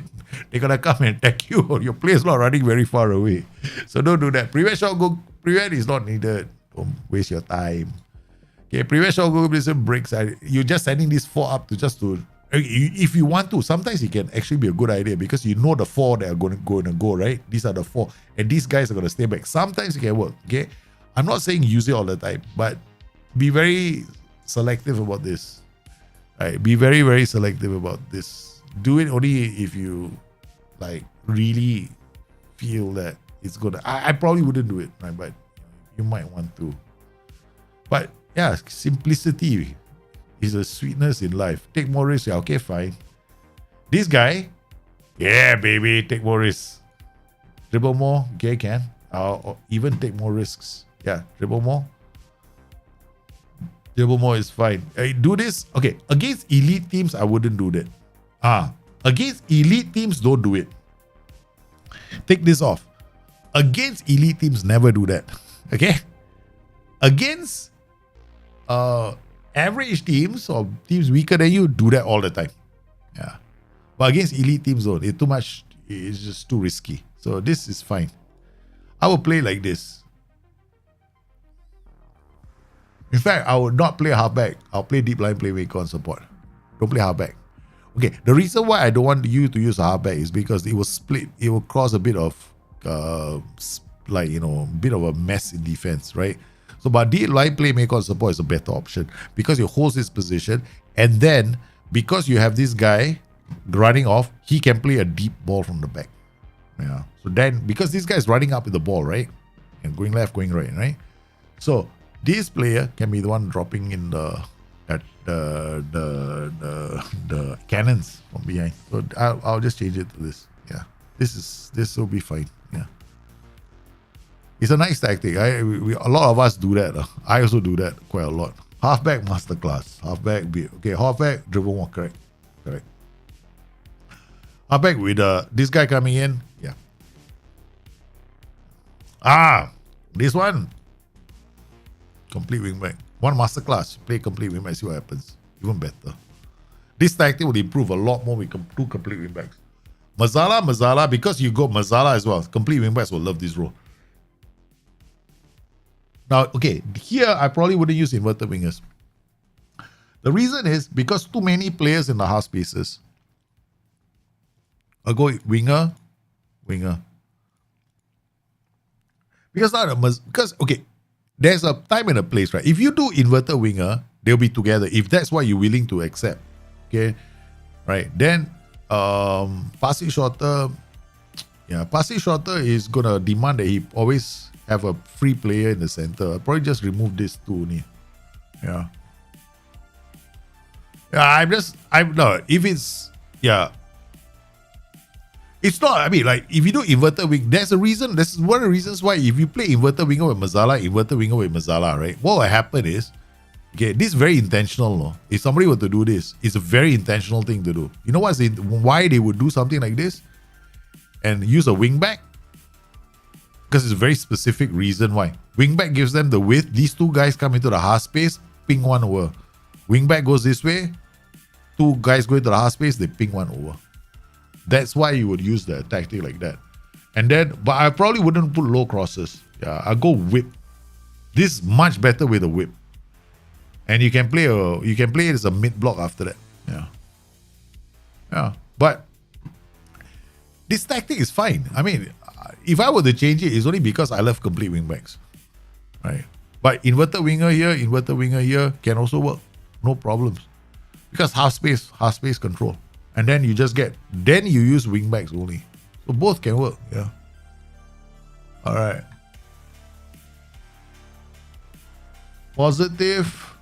They're gonna come and attack you. Your player's not running very far away. So don't do that. Prevent shot goal. Prevent is not needed. Don't waste your time. Okay, prevent shot goal breaks. You're just sending this 4 up to if you want to, sometimes it can actually be a good idea because you know the 4 that are going to go, right? These are the 4. And these guys are going to stay back. Sometimes it can work, okay? I'm not saying use it all the time, but be very selective about this. Right? Be very, very selective about this. Do it only if you really feel that it's good. I probably wouldn't do it, right? But you might want to. But yeah, simplicity is a sweetness in life. Take more risks. Yeah, okay, fine. This guy, yeah, baby, take more risks. Dribble more, okay, can. Or even take more risks. Yeah, dribble more. Dribble more is fine. Do this. Okay, against elite teams, I wouldn't do that. Against elite teams, don't do it. Take this off. Against elite teams, never do that. Okay? Against average teams or teams weaker than you, do that all the time. Yeah. But against elite teams, though, it's too much. It's just too risky. So this is fine. I will play like this. In fact, I would not play halfback. I'll play deep line playmaker on support. Don't play halfback. Okay, the reason why I don't want you to use a halfback is because it will split. It will cause a bit of bit of a mess in defense, right? So, but the line playmaker on support is a better option because it holds his position, and then because you have this guy running off, he can play a deep ball from the back. Yeah. So then, because this guy is running up with the ball, right, and going left, going right, right. So this player can be the one dropping in the cannons from behind. So I'll just change it to this. Yeah, this will be fine. Yeah, it's a nice tactic. A lot of us do that. I also do that quite a lot. Halfback masterclass. Halfback driven walk. Correct. Halfback with this guy coming in. Yeah. This one. Complete wingback. One masterclass. Play complete wingback. See what happens. Even better. This tactic will improve a lot more with two complete wingbacks. Mazala. Because you go Mazala as well. Complete wingbacks will love this role. Now, okay, here I probably wouldn't use inverted wingers. The reason is because too many players in the half spaces. I'll go winger. Because okay, there's a time and a place, right? If you do inverted winger, they'll be together. If that's what you're willing to accept, okay, right? Then passing shorter, passing shorter is gonna demand that he always have a free player in the center. I'll probably just remove this two. Yeah. If it's it's not, I mean, like, if you do inverted wing, there's a reason. This is one of the reasons why if you play inverted winger with Mazala, right, what will happen is, okay, this is very intentional. No? If somebody were to do this, it's a very intentional thing to do. You know why they would do something like this? And use a wing back? Because it's a very specific reason why. Wing back gives them the width. These two guys come into the half space, ping one over. Wing back goes this way. Two guys go into the half space, they ping one over. That's why you would use the tactic like that. And then, but I probably wouldn't put low crosses. Yeah, I'll go whip. This is much better with a whip. And you can play it as a mid block after that. Yeah. But this tactic is fine. I mean, if I were to change it, it's only because I love complete wingbacks. Right? But inverted winger here can also work. No problems. Because half space control. And then you use wingbacks only. So both can work, yeah. Alright. Positive.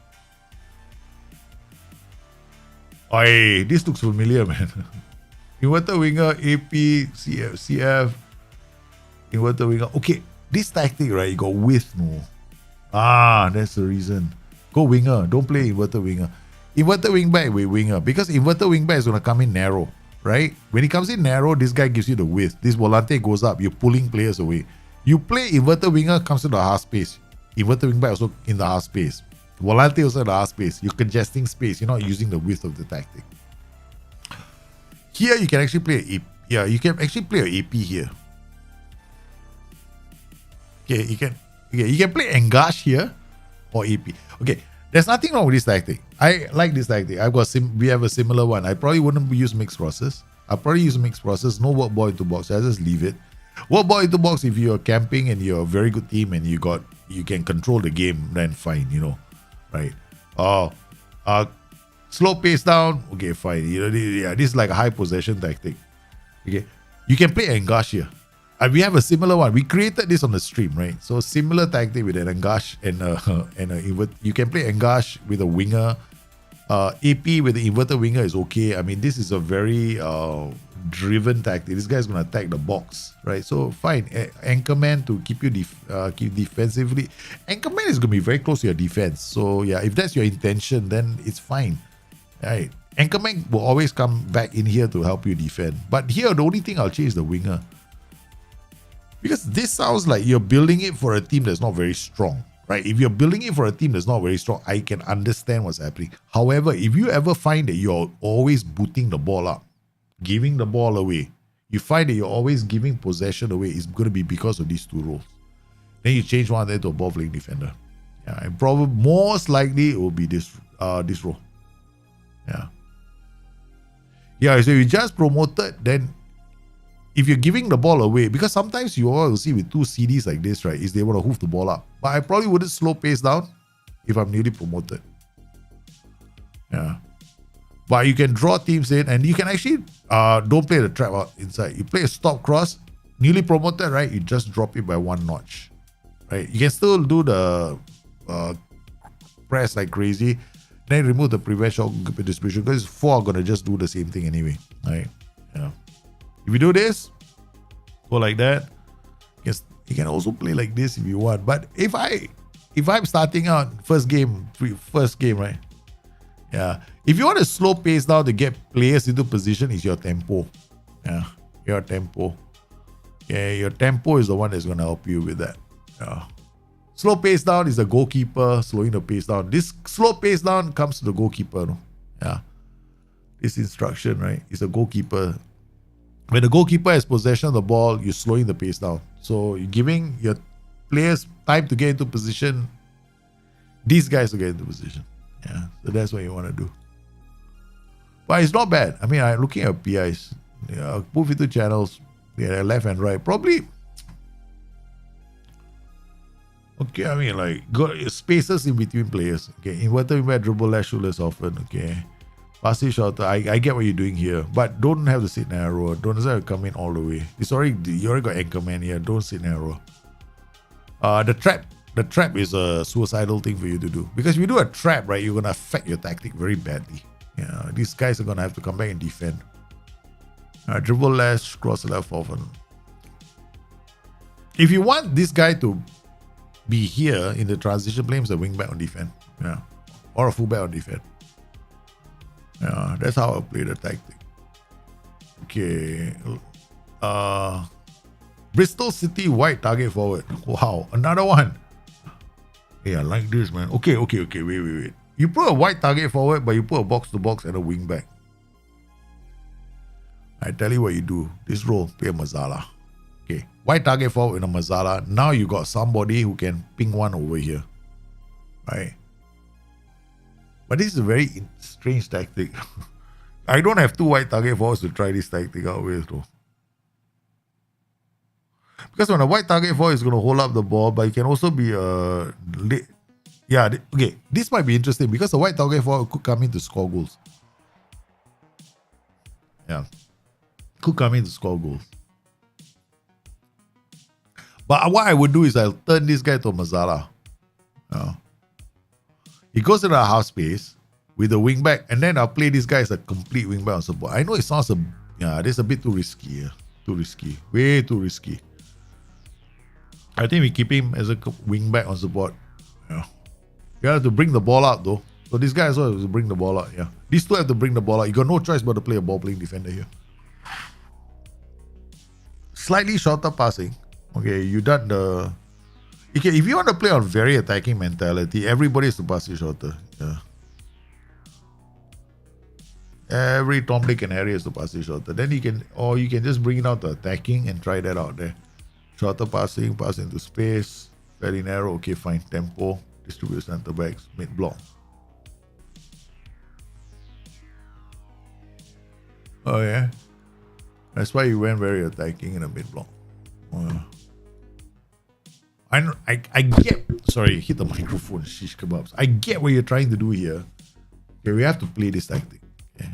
This looks familiar, man. Inverted winger, AP, CF. Inverted winger. Okay, this tactic, right, you got width, no. That's the reason. Go winger, don't play inverted winger. Inverted wingback with winger, because inverted wingback is going to come in narrow, right? When it comes in narrow, this guy gives you the width. This volante goes up, you're pulling players away. You play inverted winger, comes to the half space. Inverted wingback also in the half space. Volante also in the half space. You're congesting space. You're not using the width of the tactic. Here, you can actually play you can actually play an AP here. Okay, you can play Engash here or AP. Okay. There's nothing wrong with this tactic. I like this tactic. We have a similar one. I probably wouldn't use mixed crosses. I'll probably use mixed crosses. No work ball into box. I'll just leave it. Work ball into box if you're camping and you're a very good team and you can control the game, then fine, right? Slow pace down. Okay, fine. This is like a high possession tactic. Okay, you can play Engash here. We have a similar one. We created this on the stream, right? So similar tactic with an Engash and you can play Engash with a winger. AP with the inverted winger is okay. I mean, this is a very driven tactic. This guy's gonna attack the box, right? So fine. Anchorman to keep you keep defensively. Anchorman is gonna be very close to your defense. So yeah, if that's your intention, then it's fine, right? Anchorman will always come back in here to help you defend. But here, the only thing I'll change is the winger. Because this sounds like you're building it for a team that's not very strong, right? If you're building it for a team that's not very strong, I can understand what's happening. However, if you ever find that you're always booting the ball up, giving the ball away, you find that you're always giving possession away, it's going to be because of these two roles. Then you change one of them to a ball playing defender. Yeah, and probably most likely it will be this role. Yeah. Yeah, so you just promoted, then if you're giving the ball away, because sometimes you all will see with two CDs like this, right, is they want to hoof the ball up. But I probably wouldn't slow pace down if I'm newly promoted. Yeah. But you can draw teams in, and you can actually don't play the trap out inside. You play a stop cross, newly promoted, right? You just drop it by 1 notch. Right? You can still do the press like crazy, then remove the prevent shot distribution, because 4 are gonna just do the same thing anyway. Right? Yeah. If you do this, go like that. Yes, you can also play like this if you want. But if I'm starting out first game, right? Yeah. If you want to slow pace down to get players into position, is your tempo. Yeah. Your tempo. Yeah, your tempo is the one that's gonna help you with that. Yeah. Slow pace down is the goalkeeper slowing the pace down. This slow pace down comes to the goalkeeper. No? Yeah. This instruction, right, is a goalkeeper. When the goalkeeper has possession of the ball, you're slowing the pace down. So you're giving your players time to get into position. These guys to get into position. Yeah, so that's what you want to do. But it's not bad. I mean, I'm looking at PIs. Yeah, move into channels. Yeah, left and right. Probably. Okay, I mean, like, got spaces in between players. Okay, inverted wingback, dribble left, shoot less often. Okay. Passive shorter, I get what you're doing here, but don't have to sit narrow. Don't have to come in all the way. You already got anchor man here. Don't sit narrow. The trap is a suicidal thing for you to do, because if you do a trap, right, you're gonna affect your tactic very badly. Yeah, these guys are gonna have to come back and defend. Dribble left, cross left often. If you want this guy to be here in the transition, play him as a wingback on defense. Yeah, or a fullback on defense. Yeah, that's how I play the tactic. Okay. Bristol City white target forward. Wow, another one. Hey, I like this, man. Okay. Wait. You put a white target forward, but you put a box to box and a wing back. I tell you what you do. This role, play a Mazala. Okay. White target forward in a Mazala. Now you got somebody who can ping one over here. Right? But this is a very strange tactic. I don't have 2 white target forwards to try this tactic out with, though. Because when a white target forward is going to hold up the ball, but it can also be a... Yeah, okay. This might be interesting because a white target forward could come in to score goals. Yeah. Could come in to score goals. But what I would do is I'll turn this guy to Mazala. Yeah. He goes into a half space with a wing back, and then I'll play this guy as a complete wing back on support. I know it sounds this a bit too risky. Yeah. Too risky. Way too risky. I think we keep him as a wing back on support. Yeah. You have to bring the ball out though. So this guy also has to bring the ball out. Yeah. These two have to bring the ball out. You got no choice but to play a ball playing defender here. Slightly shorter passing. Okay, you done the... Okay, if you want to play on very attacking mentality, everybody has to pass you shorter. Yeah. Every Tom, Dick, and Harry has to pass you shorter. Then you can just bring it out to attacking and try that out there. Shorter passing, pass into space, very narrow. Okay, fine. Tempo, distribute center backs, mid block. Oh yeah, that's why you went very attacking in a mid block. I get. Sorry, hit the microphone. Shish kebabs. I get what you're trying to do here. Okay, we have to play this tactic. Okay.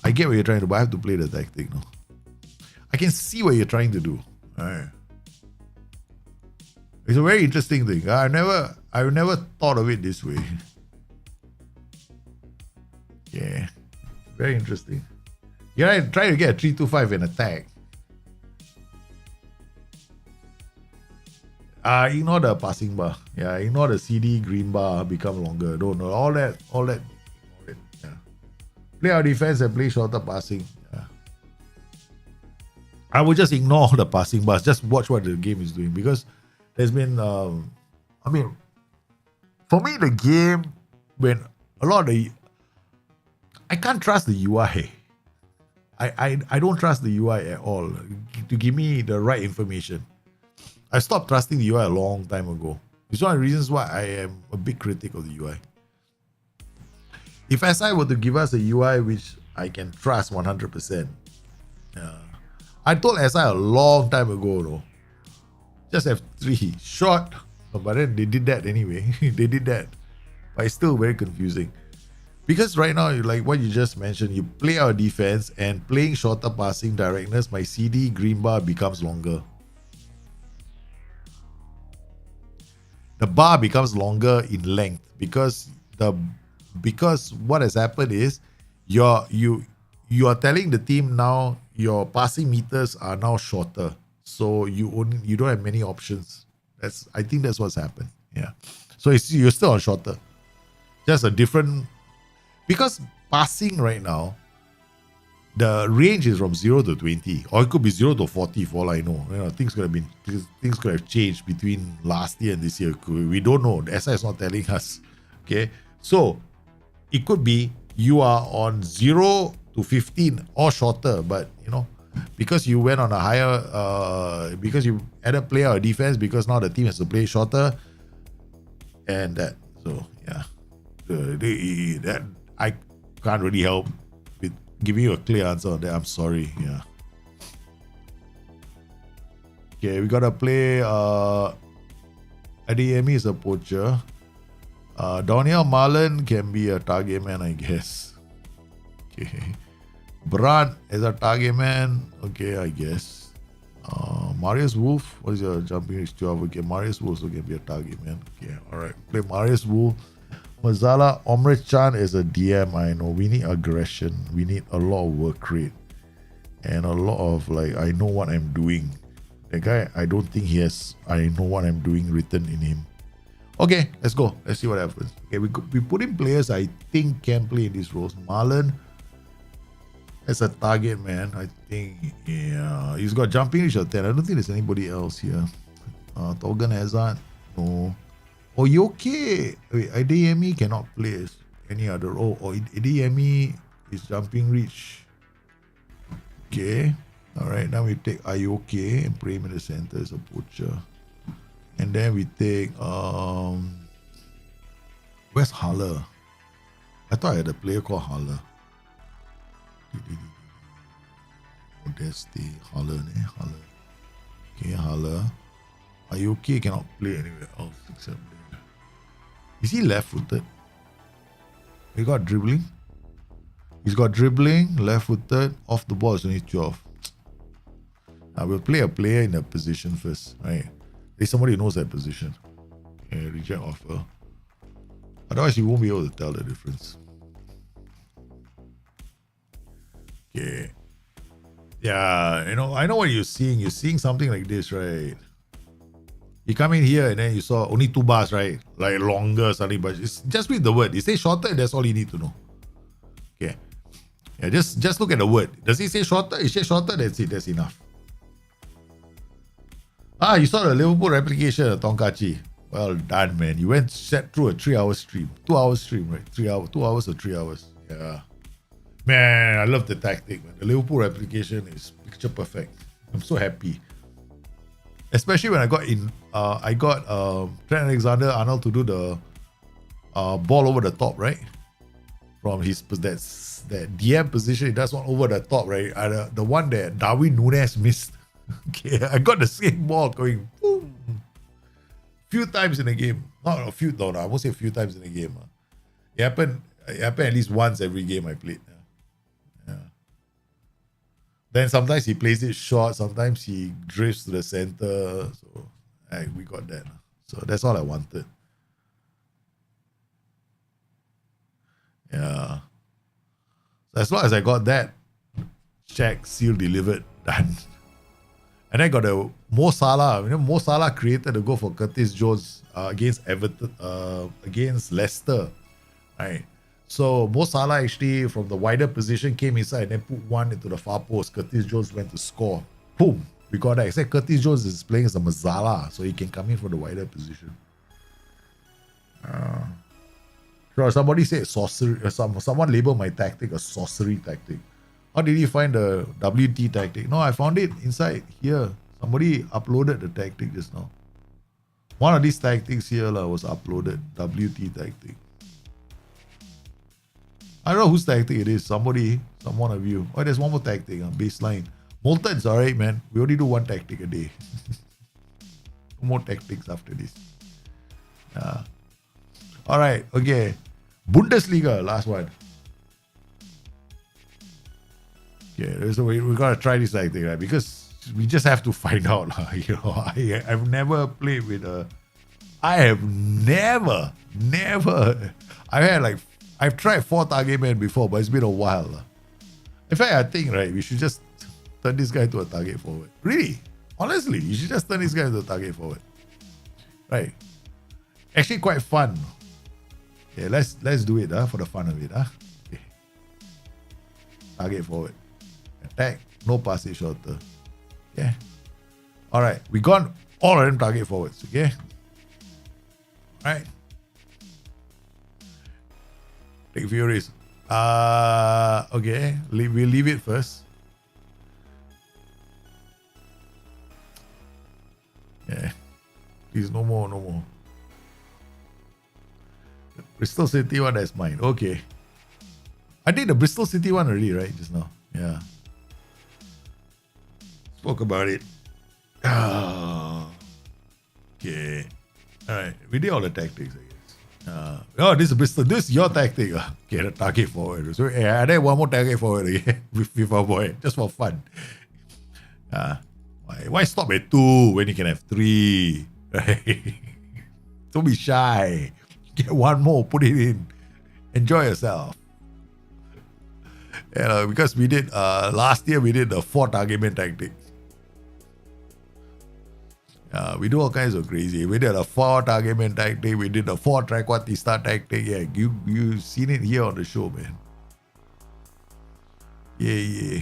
I get what you're trying to do, but I have to play the tactic now. I can see what you're trying to do. Alright. It's a very interesting thing. I've never thought of it this way. Yeah. Very interesting. You're trying to get a 3-2-5 and attack. Ignore the passing bar. Yeah, ignore the CD green bar become longer. Don't know. All that. Yeah. Play our defense and play shorter passing. Yeah. I would just ignore the passing bars. Just watch what the game is doing, because there's been for me the game, when a lot of the, I can't trust the UI. I don't trust the UI at all to give me the right information. I stopped trusting the UI a long time ago. It's one of the reasons why I am a big critic of the UI. If SI were to give us a UI which I can trust 100%. Yeah. I told SI a long time ago, though. Just have 3 short, but then they did that anyway. They did that, but it's still very confusing. Because right now, like what you just mentioned, you play our defense and playing shorter passing directness, my CD green bar becomes longer. The bar becomes longer in length because what has happened is you are telling the team now your passing meters are now shorter, so you don't have many options. I think that's what's happened. Yeah, so you're still on shorter, just a different, because passing right now the range is from 0 to 20, or it could be 0 to 40 for all I know. Things could have changed between last year and this year. We don't know. The SI is not telling us. Okay, so it could be you are on 0 to 15 or shorter, but because you went on a higher, because you added player or defense, because now the team has to play shorter, and that. So yeah, that I can't really help with giving you a clear answer on that. I'm sorry. Yeah. Okay, we gotta play. Adeyemi is a poacher. Doniel Marlon can be a target man, I guess. Okay. Brad is a target man. Okay, I guess. Marius Wolf. What is your jumping reach 12? Okay, Marius Wolf also can be a target man. Okay, alright. Play Marius Wolf. Mazala Omri Chan is a DM. I know. We need aggression. We need a lot of work rate. And a lot of I know what I'm doing. The guy, I don't think he has I know what I'm doing written in him. Okay, let's go. Let's see what happens. Okay, we put in players I think can play in these roles. Marlon as a target man, I think, yeah. He's got jumping reach of 10. I don't think there's anybody else here. Torgan Hazard, no. Oh, Yoke. Wait, Adeyemi cannot play as any other role. Or Adeyemi is jumping reach. Okay. Alright, now we take Ayoke and put him in the center as a poacher. And then we take where's Haller? I thought I had a player called Haller. There's the Haller. Okay, Haller. Ayoke cannot play anywhere else except there. Is he left-footed? He got dribbling. He's got dribbling, left-footed, off the ball is only 12. I will play a player in that position first, right? There's somebody who knows that position. Okay, reject offer. Otherwise, you won't be able to tell the difference. Okay. Yeah, I know what you're seeing. You're seeing something like this, right? You come in here and then you saw only 2 bars, right? Like longer, suddenly, but it's just read the word. It says shorter, that's all you need to know. Okay. Yeah, just look at the word. Does it say shorter? It says shorter, that's it. That's enough. You saw the Liverpool replication of Tonkachi. Well done, man. You went set through a 3-hour stream. 2-hour stream, right? 3 hours. 2 hours or 3 hours. Yeah. Man, I love the tactic, man. The Liverpool replication is picture perfect. I'm so happy. Especially when I got Trent Alexander-Arnold to do the ball over the top, right? From his that DM position, he does one over the top, right? The one that Darwin Núñez missed. Okay, I got the same ball going boom. Few times in the game. Not a few, no, I won't say a few times in the game. It happened at least once every game I played. Yeah. Then sometimes he plays it short, sometimes he drifts to the center. So we got that. So that's all I wanted. Yeah. So as long as I got that, check, seal, delivered, done. And I got a Mo Salah. Mo Salah created a goal for Curtis Jones against Everton, against Leicester, right? So Mo Salah actually from the wider position came inside and then put one into the far post. Curtis Jones went to score. Boom, we got that. Except Curtis Jones is playing as a Mazzala, so he can come in for the wider position. So somebody said sorcery. Someone labeled my tactic a sorcery tactic. How did you find the WT tactic? No, I found it inside here. Somebody uploaded the tactic just now. One of these tactics here was uploaded. WT tactic. I don't know whose tactic it is. One of you. Oh, there's one more tactic. Baseline. Molten's alright, man. We only do one tactic a day. No more tactics after this. Alright, okay. Bundesliga, last one. Okay, so we gotta try this tactic, right? Because we just have to find out. You know, I've never played with a. I have never. I've tried 4 target men before, but it's been a while. In fact, I think, right, we should just turn this guy to a target forward. Really? Honestly, you should just turn this guy into a target forward. Right. Actually quite fun. Okay, let's do it for the fun of it. Okay. Target forward. Attack. No passage shorter. Okay. Alright. We got all of them target forwards. Okay. Alright. Take Furies. Okay. We'll leave it first. Yeah. Please, no more. Bristol City one, that's mine. Okay. I did the Bristol City one already, right? Just now. Yeah. Spoke about it. Okay. Alright. We did all the tactics, I guess. This is Bristol. This is your tactic. Okay, the target forward. So I did one more target forward again with our boy. Just for fun. Why stop at 2 when you can have 3? Right? Don't be shy. Get one more, put it in. Enjoy yourself. Because we did last year we did the 4 target man tactic. We do all kinds of crazy. We did a 4 target man tactic. We did a 4 trequartista tactic. Yeah, you've seen it here on the show, man. Yeah.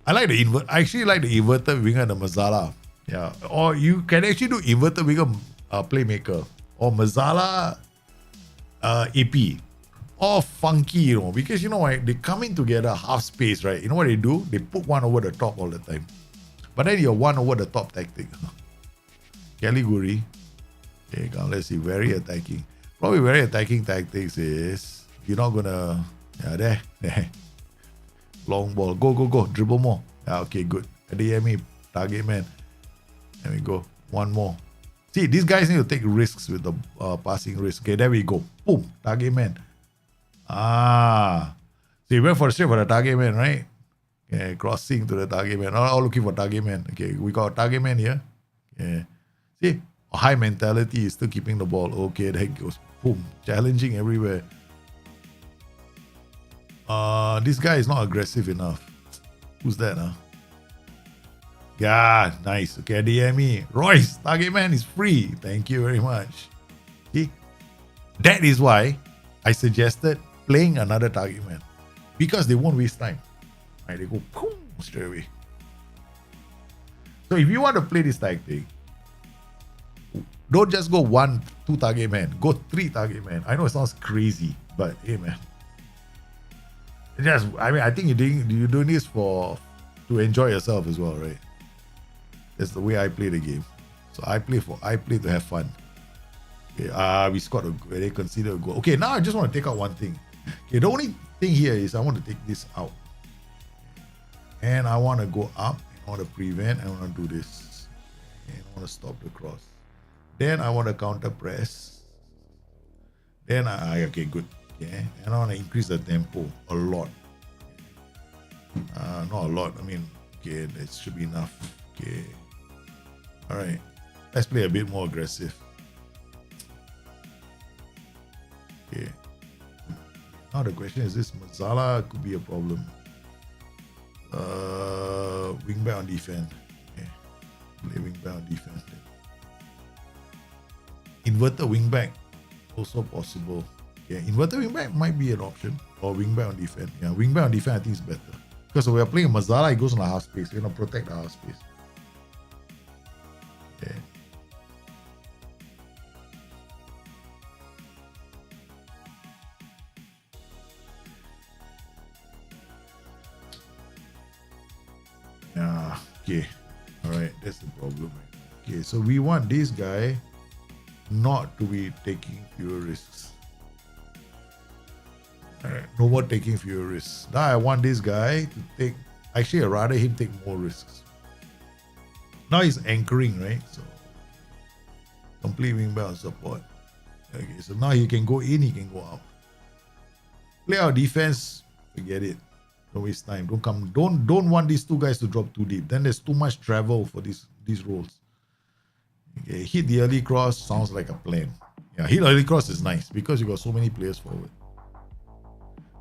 I actually like the inverted winger and the Mazzala. Yeah. Or you can actually do inverted winger playmaker. Or Mazzala AP. All funky, you know. Because you know what? They come in together half space, right? You know what they do? They put one over the top all the time. But then you're one over the top tactic. Caliguri. Okay, let's see. Very attacking. Probably very attacking tactics is you're not gonna. Yeah, there. Long ball. Go. Dribble more. Yeah, okay, good. ADME, target man. There we go. One more. See, these guys need to take risks with the passing risk. Okay, there we go. Boom. Target man. So you went straight for the target man, right? Okay, crossing to the target man. All looking for target man. Okay, we got a target man here. Okay. See, high mentality is still keeping the ball. Okay, there it goes. Boom. Challenging everywhere. This guy is not aggressive enough. Who's that, Yeah, nice. Okay, DME. Royce, target man is free. Thank you very much. See? That is why I suggested playing another target man. Because they won't waste time. Right, they go boom, straight away. So if you want to play this tactic, don't just go 1, 2 target man. Go 3 target man. I know it sounds crazy, but hey man. I think you're doing this to enjoy yourself as well, right? That's the way I play the game. So I play to have fun. Okay, we scored they consider a goal. Okay, now I just want to take out one thing. Okay, the only thing here is I want to take this out. And I want to go up. I want to prevent. I want to do this. And I want to stop the cross. Then I want to counter press. Then okay, good. Okay, and I want to increase the tempo a lot. Not a lot. I mean, okay, that should be enough. Okay. All right. Let's play a bit more aggressive. Okay. Now the question is, this Mazzala could be a problem. Wing back on defense. Okay. Play wing back on defense. Inverted wing back, also possible. Yeah, inverted wing back might be an option, or wing back on defense. Yeah, wing back on defense I think is better because we are playing Mazzala. It goes on the half space. We're gonna protect the half space. Okay. Yeah. Okay. All right. That's the problem. Okay. So we want this guy not to be taking fewer risks. No more taking fewer risks. Now I want this guy to take. Actually, I'd rather him take more risks. Now he's anchoring, right? So complete wingback on support. Okay, so now he can go in, he can go out. Play our defense. Forget it. Don't waste time. Don't want these two guys to drop too deep. Then there's too much travel for these roles. Okay, hit the early cross sounds like a plan. Yeah, hit early cross is nice because you got so many players forward.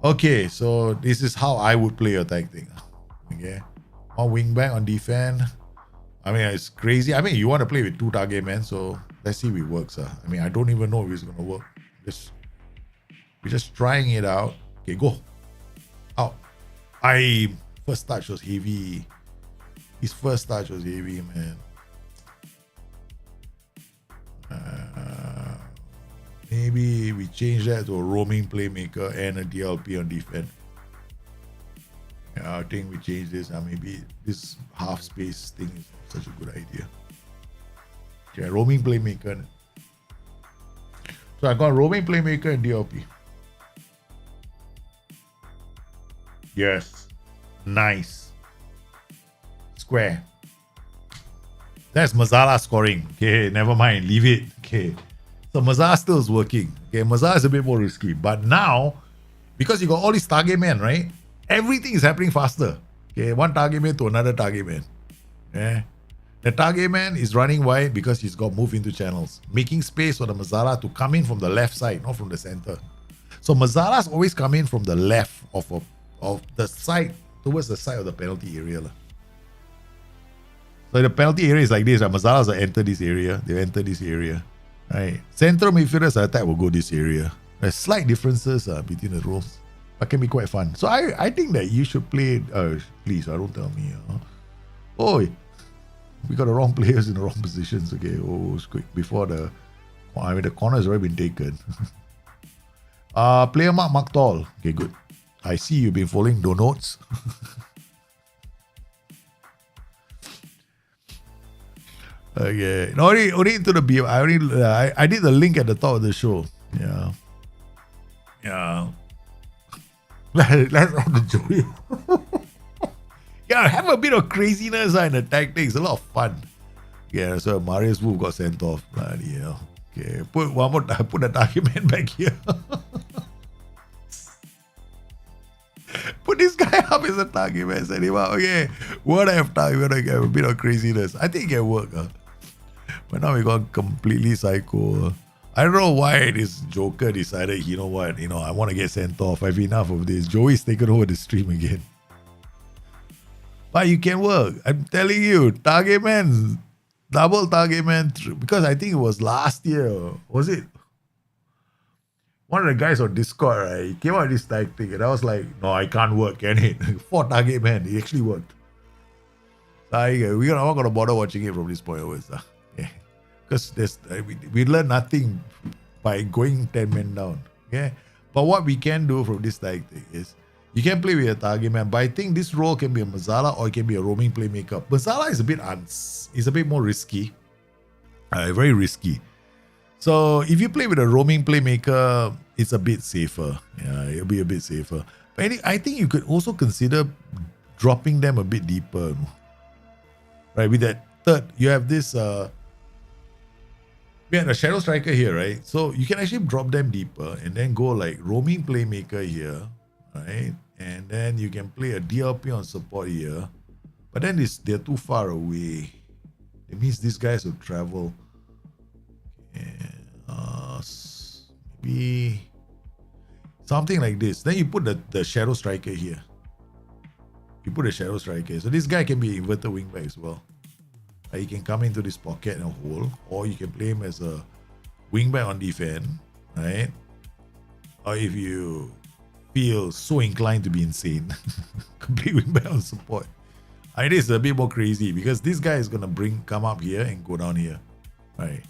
Okay, so this is how I would play a tactic. Okay, one wing back on defense. I mean, it's crazy. I mean, you want to play with two target men, so let's see if it works. I mean, I don't even know if it's gonna work. We're just trying it out. Okay, go. Out. First touch was heavy. His first touch was heavy, man. Maybe we change that to a roaming playmaker and a DLP on defense. Yeah, I think we change this. Maybe this half space thing is such a good idea. Okay, roaming playmaker. So I got roaming playmaker and DLP. Yes. Nice. Square. That's Mazzala scoring. Okay, never mind. Leave it. Okay. So Mazzala still is working. Okay, Mazzala is a bit more risky. But now, because you got all these target men, right? Everything is happening faster. Okay, one target man to another target man. Yeah. The target man is running wide because he's got moved into channels, making space for the Mazzala to come in from the left side, not from the center. So Mazzala's always come in from the left of the side, towards the side of the penalty area. So the penalty area is like this. Mazzala's will enter this area. They'll enter this area. Right. Central midfielders attack will go this area. There's slight differences between the roles, but can be quite fun. So I think that you should play. Please, don't tell me. Oh, we got the wrong players in the wrong positions. Okay. Oh, it's quick before the corner has already been taken. Player mark tall. Okay, good. I see you've been following the notes. Okay, only into the BM. I did the link at the top of the show. Yeah. Let's on the Joey. Yeah, have a bit of craziness in the tactics. A lot of fun. Yeah, so Marius Wolf got sent off. Bloody hell. Okay, put the target man back here. Put this guy up as a target man. Send him out. Okay, what have time? We're gonna get a bit of craziness. I think it can work. But now we got completely psycho. I don't know why this Joker decided, you know what, I want to get sent off. I've enough of this. Joey's taken over the stream again. But you can work. I'm telling you, target man, double target man, because I think it was last year. Was it? One of the guys on Discord, right, he came out with this tactic and I was like, no, I can't work, can it? 4 target man. It actually worked. So we're not going to bother watching it from this point onwards. Because we learn nothing by going 10 men down. Okay? But what we can do from this tactic is you can play with a target man, but I think this role can be a Mazzala or it can be a roaming playmaker. Mazzala is a bit more risky. Very risky. So if you play with a roaming playmaker, it's a bit safer. Yeah, it'll be a bit safer. But I think you could also consider dropping them a bit deeper. Right, with that third, you have this we had a shadow striker here, right? So you can actually drop them deeper and then go like roaming playmaker here, right? And then you can play a DLP on support here. But then they're too far away. It means these guys will travel. Maybe something like this. Then you put the shadow striker here. You put a shadow striker. So this guy can be inverted wingback as well. He can come into this pocket and hold, or you can play him as a wingback on defense, right? Or if you feel so inclined to be insane, complete wingback on support. It is a bit more crazy because this guy is gonna come up here and go down here, right?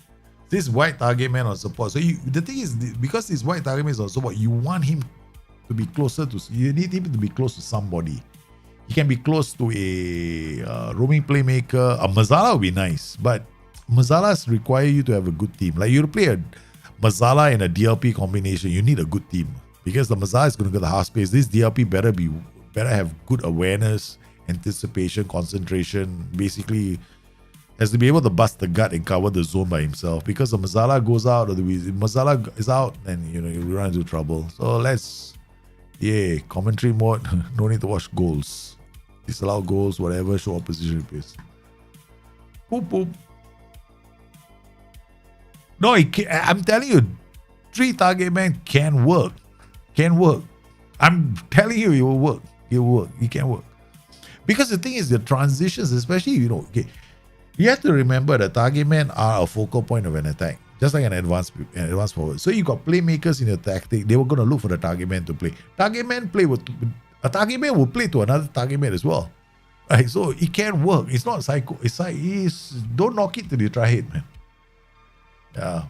This white target man on support. So the thing is, because this white target man is on support, you want him to be closer to. You need him to be close to somebody. He can be close to a roaming playmaker. A Mazzala would be nice, but Mazzalas require you to have a good team. Like you play a Mazzala and a DLP combination, you need a good team. because the Mazar is going to get the half space. This DRP better have good awareness, anticipation, concentration. Basically, has to be able to bust the gut and cover the zone by himself. Because the Mazala goes out, or the Mazala is out, then you run into trouble. So let's, commentary mode. No need to watch goals. Disallow goals, whatever. Show opposition pace. Boop boop. No, I'm telling you, 3 target man can work. Can work. I'm telling you, it will work. It will work. It can work. Because the thing is, the transitions, especially, you have to remember that target men are a focal point of an attack, just like an advanced forward. So you got playmakers in your tactic. They were going to look for the target man to play. Target man a target man will play to another target man as well. Right? So it can work. It's not psycho. Don't knock it till you try it, man. Yeah.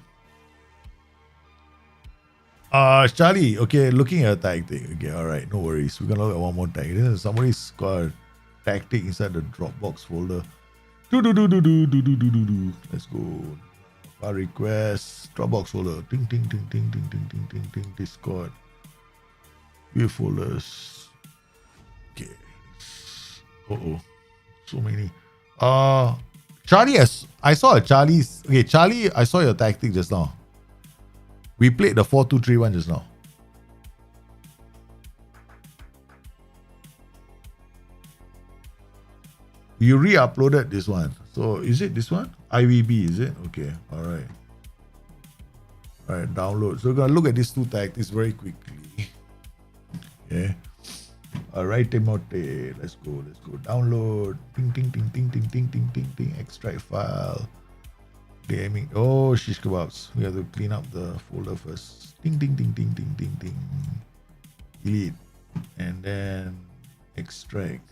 Charlie, okay, looking at a tactic. Okay, all right, no worries. We're gonna look at one more tactic. Somebody's got a tactic inside the Dropbox folder. Let's go. File request, Dropbox folder. Ting ting ting ting ting ting ting ting ting. Discord. View folders. Okay. So many. Charlie, I saw a Charlie's. Okay, Charlie, I saw your tactic just now. We played the 4-2-3-1 just now. You re-uploaded this one. So is it this one? IVB, is it? Okay, all right. All right, download. So we're going to look at these 2 tactics very quickly. Okay. All right, Timothy. Let's go. Download. Ting, ting, ting, ting, ting, ting, ting, ting, ting. Extract file. Damning. Oh, shish kebabs. We have to clean up the folder first. Ting, ting, ting, ting, ting, ting, ting. Delete. And then extract.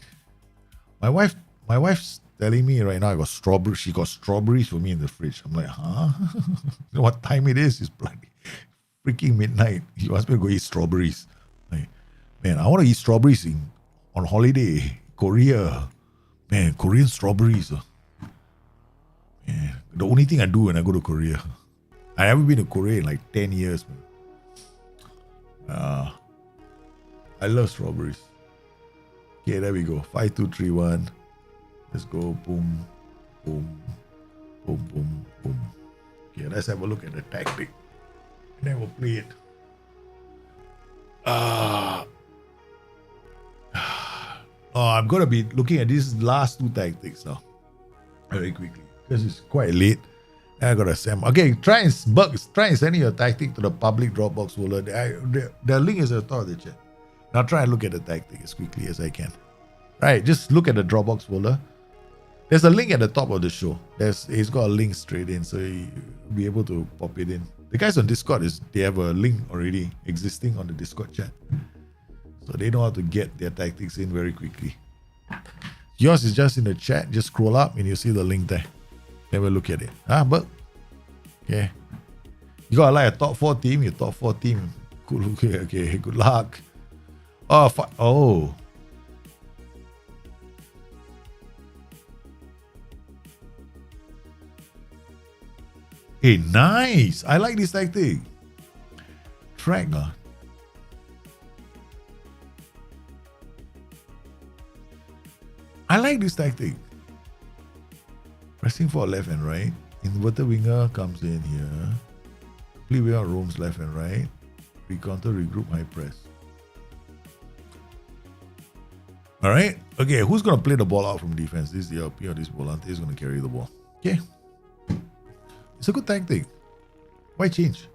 My wife's telling me right now I got strawberry. She got strawberries for me in the fridge. I'm like, huh? You know what time it is? It's bloody freaking midnight. She wants me to go eat strawberries. Like, man, I want to eat strawberries on holiday. Korea. Man, Korean strawberries. Man, the only thing I do when I go to Korea. I haven't been to Korea in like 10 years, man. I love strawberries. Okay, there we go. 5, 2, 3, 1. Let's go. Boom, boom, boom, boom, boom. Okay, let's have a look at the tactic. And then we'll play it. I'm going to be looking at these last 2 tactics now. Very quickly. Because it's quite late. And I got to send. Okay, try and send your tactic to the public Dropbox folder. The link is at the top of the chat. Now try and look at the tactic as quickly as I can. Right, just look at the Dropbox folder. There's a link at the top of the show. It's got a link straight in, so you'll be able to pop it in. The guys on Discord, they have a link already existing on the Discord chat. So they know how to get their tactics in very quickly. Yours is just in the chat. Just scroll up and you'll see the link there. Have a look at it. But okay. You got like a top 4 team. Your top 4 team. Cool. Okay. Good luck. Oh. Hey, nice. I like this tactic. Track. I like this tactic. Pressing for left and right. Inverted winger comes in here. Play winger roams left and right. Recounter, regroup, high press. All right. Okay, who's going to play the ball out from defense? This DLP or this Volante is going to carry the ball. Okay. It's a good tactic. Why change?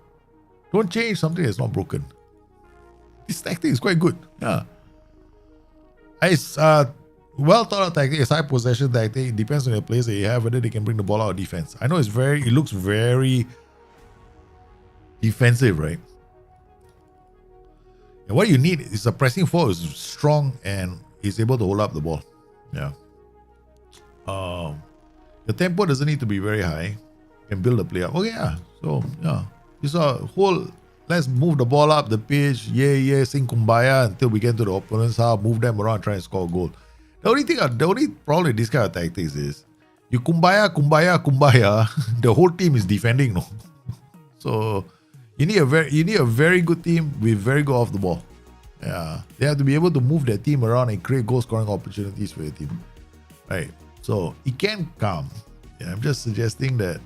Don't change something that's not broken. This tactic is quite good. Yeah. It's well thought out tactic. It's high possession tactic. It depends on the players that you have, whether they can bring the ball out of defense. I know it looks very defensive, right? And what you need is a pressing forward who's strong and is able to hold up the ball. Yeah. The tempo doesn't need to be very high. You can build the play up. Okay, yeah. So, yeah. It's a whole, let's move the ball up the pitch. Yeah, sing kumbaya until we get to the opponent's half, move them around, try and score a goal. The only problem with this kind of tactics is you kumbaya, the whole team is defending, no? So You need a very good team with very good off the ball. Yeah, they have to be able to move their team around and create goal scoring opportunities for your team. Right. So it can come. Yeah, I'm just suggesting that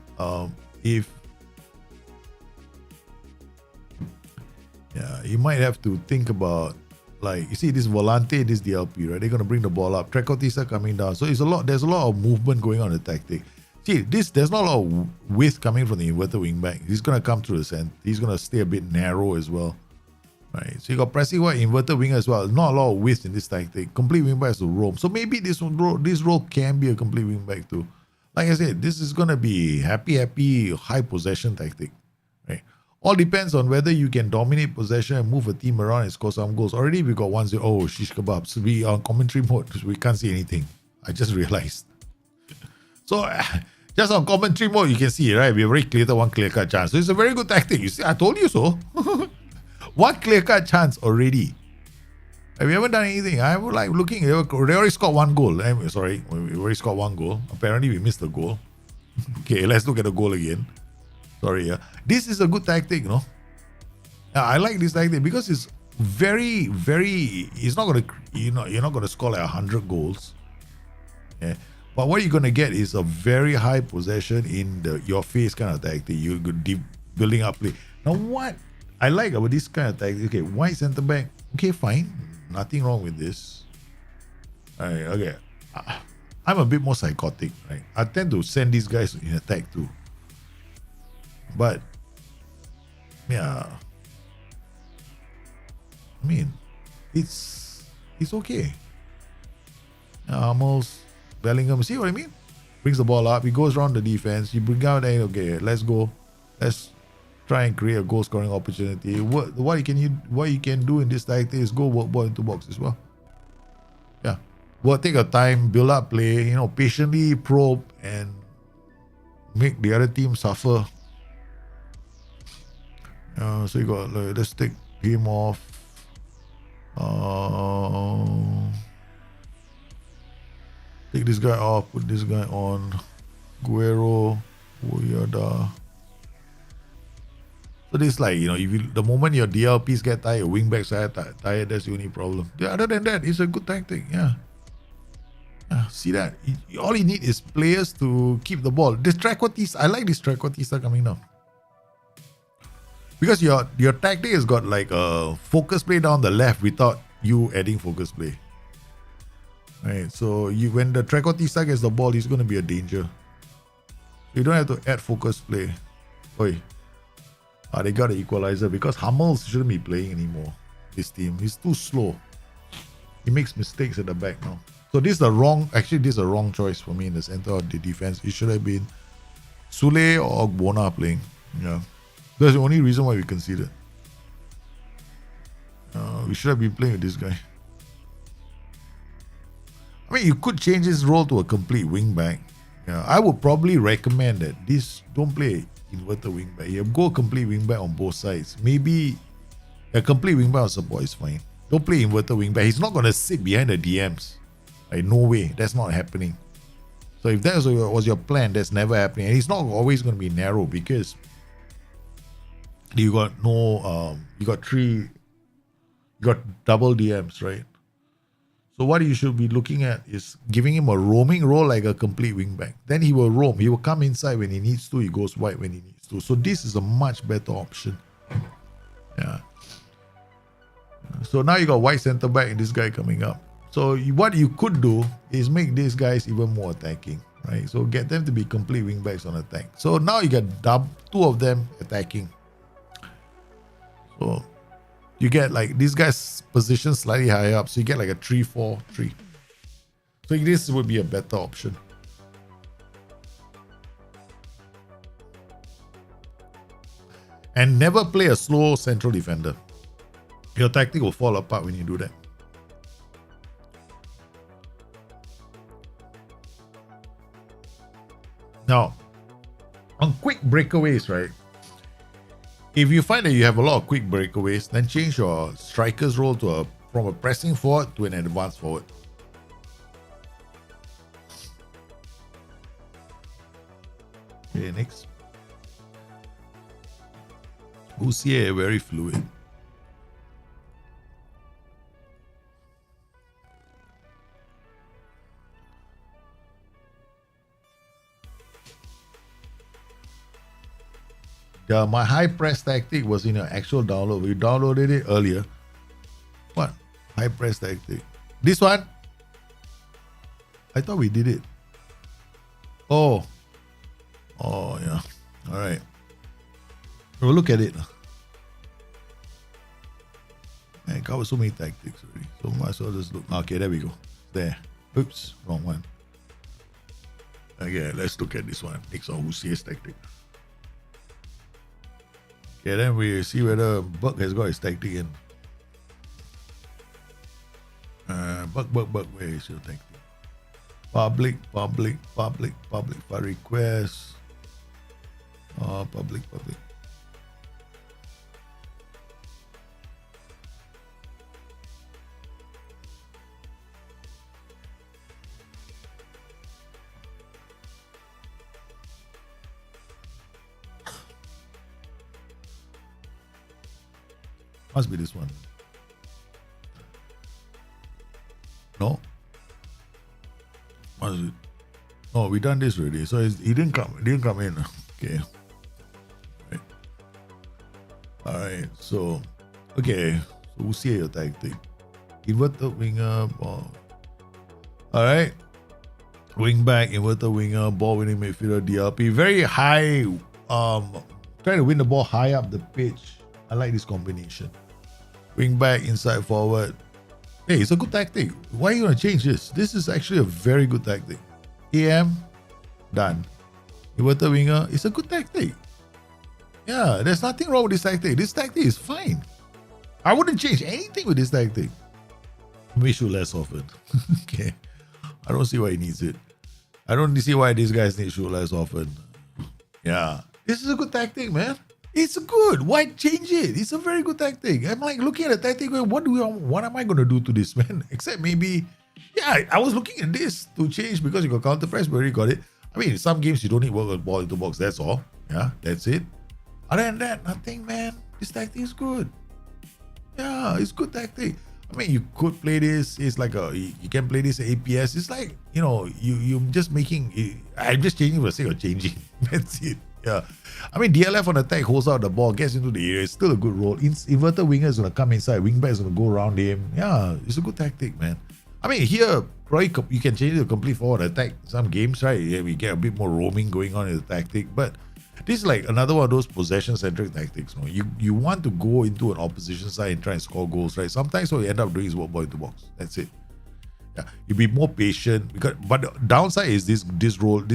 if you might have to think about, like, you see this Volante, this DLP, right? They're gonna bring the ball up. Trecotista coming down. So there's a lot of movement going on in the tactic. See, there's not a lot of width coming from the inverted wing back. He's gonna come through the center. He's gonna stay a bit narrow as well. Right. So you got pressing wide, inverted winger as well. Not a lot of width in this tactic. Complete wing back to roam. So maybe this role can be a complete wing back too. Like I said, this is gonna be happy, high possession tactic. Right. All depends on whether you can dominate possession and move a team around and score some goals. Already we got 1-0. Oh, shish kebabs. We are on commentary mode, so we can't see anything. I just realized. So just on commentary mode, you can see, right? We already created one clear-cut chance. So it's a very good tactic. You see, I told you so. One clear-cut chance already. We haven't done anything. I would like looking. They already scored one goal. I'm sorry, we already scored one goal. Apparently, we missed the goal. Okay, let's look at the goal again. Sorry, this is a good tactic, no? I like this tactic because it's very, very. It's not gonna, you're not gonna score like 100 goals. Yeah. But what you're gonna get is a very high possession in your face kind of tactic. You're building up play. Now, what I like about this kind of tactic, okay, wide centre back, okay, fine, nothing wrong with this. All right, okay. I'm a bit more psychotic, right? I tend to send these guys in attack too. But yeah, I mean, it's okay. Almost Bellingham, see what I mean? Brings the ball up, he goes around the defense, you bring out, okay, let's go, let's try and create a goal scoring opportunity. What you can do in this tactic is go work ball into box as well. Yeah, well, take your time, build up play, patiently probe and make the other team suffer. So you got, let's take him off. Take this guy off, put this guy on. Guerrero, Oyada. So this, like, if the moment your DLPs get tired, your wingbacks are tired, that's the only problem. Yeah, other than that, it's a good tactic. Yeah. See that? All you need is players to keep the ball. This Trecotista, I like this Trecotista coming down. Because your tactic has got like a focus play down the left without you adding focus play. Right, so when the Trecotista gets the ball, he's going to be a danger. You don't have to add focus play. Oi. They got an equalizer because Hummels shouldn't be playing anymore. This team, he's too slow. He makes mistakes at the back now. So this is the wrong choice for me in the center of the defense. It should have been Sule or Bona playing. Yeah. That's the only reason why we considered. We should have been playing with this guy. I mean, you could change his role to a complete wingback. Yeah, I would probably recommend that don't play inverted wingback. You go complete wingback on both sides. Maybe a complete wingback on support is fine. Don't play inverted wingback. He's not going to sit behind the DMs. Like, no way. That's not happening. So if that was your plan, that's never happening. And it's not always going to be narrow because you got you got double DMs, right? So what you should be looking at is giving him a roaming role like a complete wingback. Then he will roam. He will come inside when he needs to. He goes wide when he needs to. So this is a much better option. Yeah. So now you got wide centre back and this guy coming up. So what you could do is make these guys even more attacking, right? So get them to be complete wingbacks on attack. So now you get two of them attacking. So you get like these guys position slightly higher up. So you get like a 3-4-3. So this would be a better option. And never play a slow central defender. Your tactic will fall apart when you do that. Now, on quick breakaways, right? If you find that you have a lot of quick breakaways, then change your striker's role from a pressing forward to an advanced forward. Okay, next. Usier very fluid. My high press tactic was in an actual download. We downloaded it earlier. What? High press tactic. This one? I thought we did it. Oh. Oh, yeah. All right. We'll look at it. Man, covered so many tactics already. So might as well just look. Okay, there we go. There. Oops, wrong one. Okay, let's look at this one. Next on Husier's tactic. Okay, then we see whether Buck has got his tactic in. Buck, where is your tactic? Public, for request. Public. Must be this one. No? Must be. Oh, we done this already. So he didn't come. He didn't come in. Okay. Right. All right. So, okay. So we'll see your tactic. Inverted winger. Ball. All right. Wing back, inverted winger, ball winning midfielder, DLP. Very high. Try to win the ball high up the pitch. I like this combination. Wing back, inside forward. Hey, it's a good tactic. Why are you going to change this? This is actually a very good tactic. AM, done. Inverted winger, it's a good tactic. Yeah, there's nothing wrong with this tactic. This tactic is fine. I wouldn't change anything with this tactic. We shoot less often. Okay. I don't see why he needs it. I don't see why these guys need to shoot less often. Yeah. This is a good tactic, man. It's good. Why change it? It's a very good tactic. I'm like looking at the tactic going, what am I going to do to this, man? Except maybe, yeah, I was looking at this to change because you got counter press, but already got it. I mean, in some games you don't need work on ball into box. That's all. Yeah, that's it. Other than that, nothing, man. This tactic is good. Yeah, it's good tactic. I mean, you could play this. It's like you can play this APS. It's like, you're just making. I'm just changing for the sake of changing. That's it. Yeah. I mean, DLF on attack holds out the ball, gets into the area. It's still a good role. Inverted winger is going to come inside. Wingback is going to go around him. Yeah, it's a good tactic, man. I mean, here, probably you can change it to complete forward attack. Some games, right? Yeah, we get a bit more roaming going on in the tactic. But this is like another one of those possession-centric tactics. No? You want to go into an opposition side and try and score goals, right? Sometimes what you end up doing is work ball into box. That's it. Yeah, you be more patient but the downside is this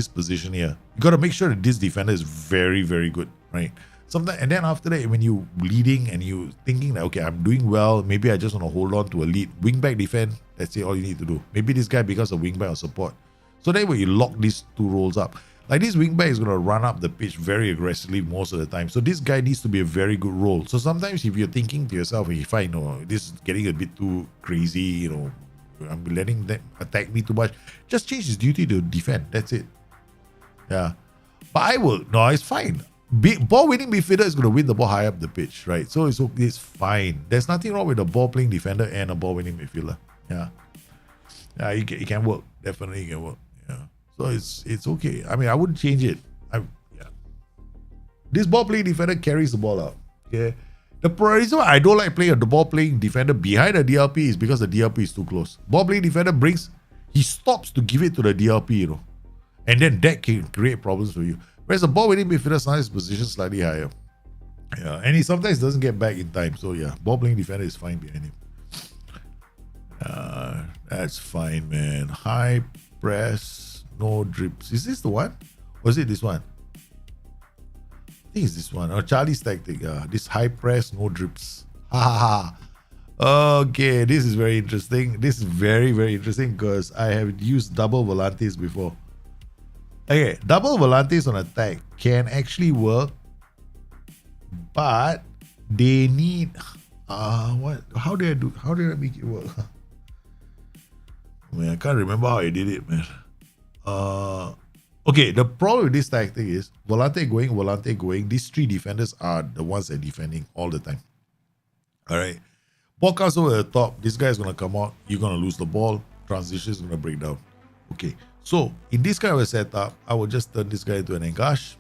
position here. You got to make sure that this defender is very, very good, right? Sometimes, and then after that, when you leading and you thinking that, okay, I'm doing well, maybe I just want to hold on to a lead. Wingback defend, that's it, all you need to do. Maybe this guy becomes a wingback or support. So then when you lock these two roles up, like this wingback is going to run up the pitch very aggressively most of the time. So this guy needs to be a very good role. So sometimes if you're thinking to yourself, if I know this is getting a bit too crazy, I'm letting them attack me too much, just change his duty to defend. That's it. Yeah. But it's fine. Ball winning midfielder is going to win the ball high up the pitch, right? So it's fine. There's nothing wrong with a ball playing defender and a ball winning midfielder. Yeah. Yeah, it can work. Definitely it can work. Yeah. So it's okay. I mean, I wouldn't change it. This ball playing defender carries the ball out. Okay. The reason why I don't like playing the ball playing defender behind the DLP is because the DLP is too close. Ball playing defender he stops to give it to the DLP, and then that can create problems for you. Whereas the ball winning midfielder sometimes position slightly higher. Yeah, and he sometimes doesn't get back in time. So yeah, ball playing defender is fine behind him. That's fine, man. High press, no drips. Is this the one? Or is it this one? I think it's this one. Charlie's tactic. This high press, no drips. Okay, this is very interesting. This is very, very interesting because I have used double volantes before. Okay, double volantes on attack can actually work, but they need what? How did I make it work? Man, I can't remember how I did it, man. Okay, the problem with this tactic is Volante going. These three defenders are the ones that are defending all the time. All right. Ball comes over the top. This guy is going to come out. You're going to lose the ball. Transition is going to break down. Okay. So, in this kind of a setup, I will just turn this guy into an engage.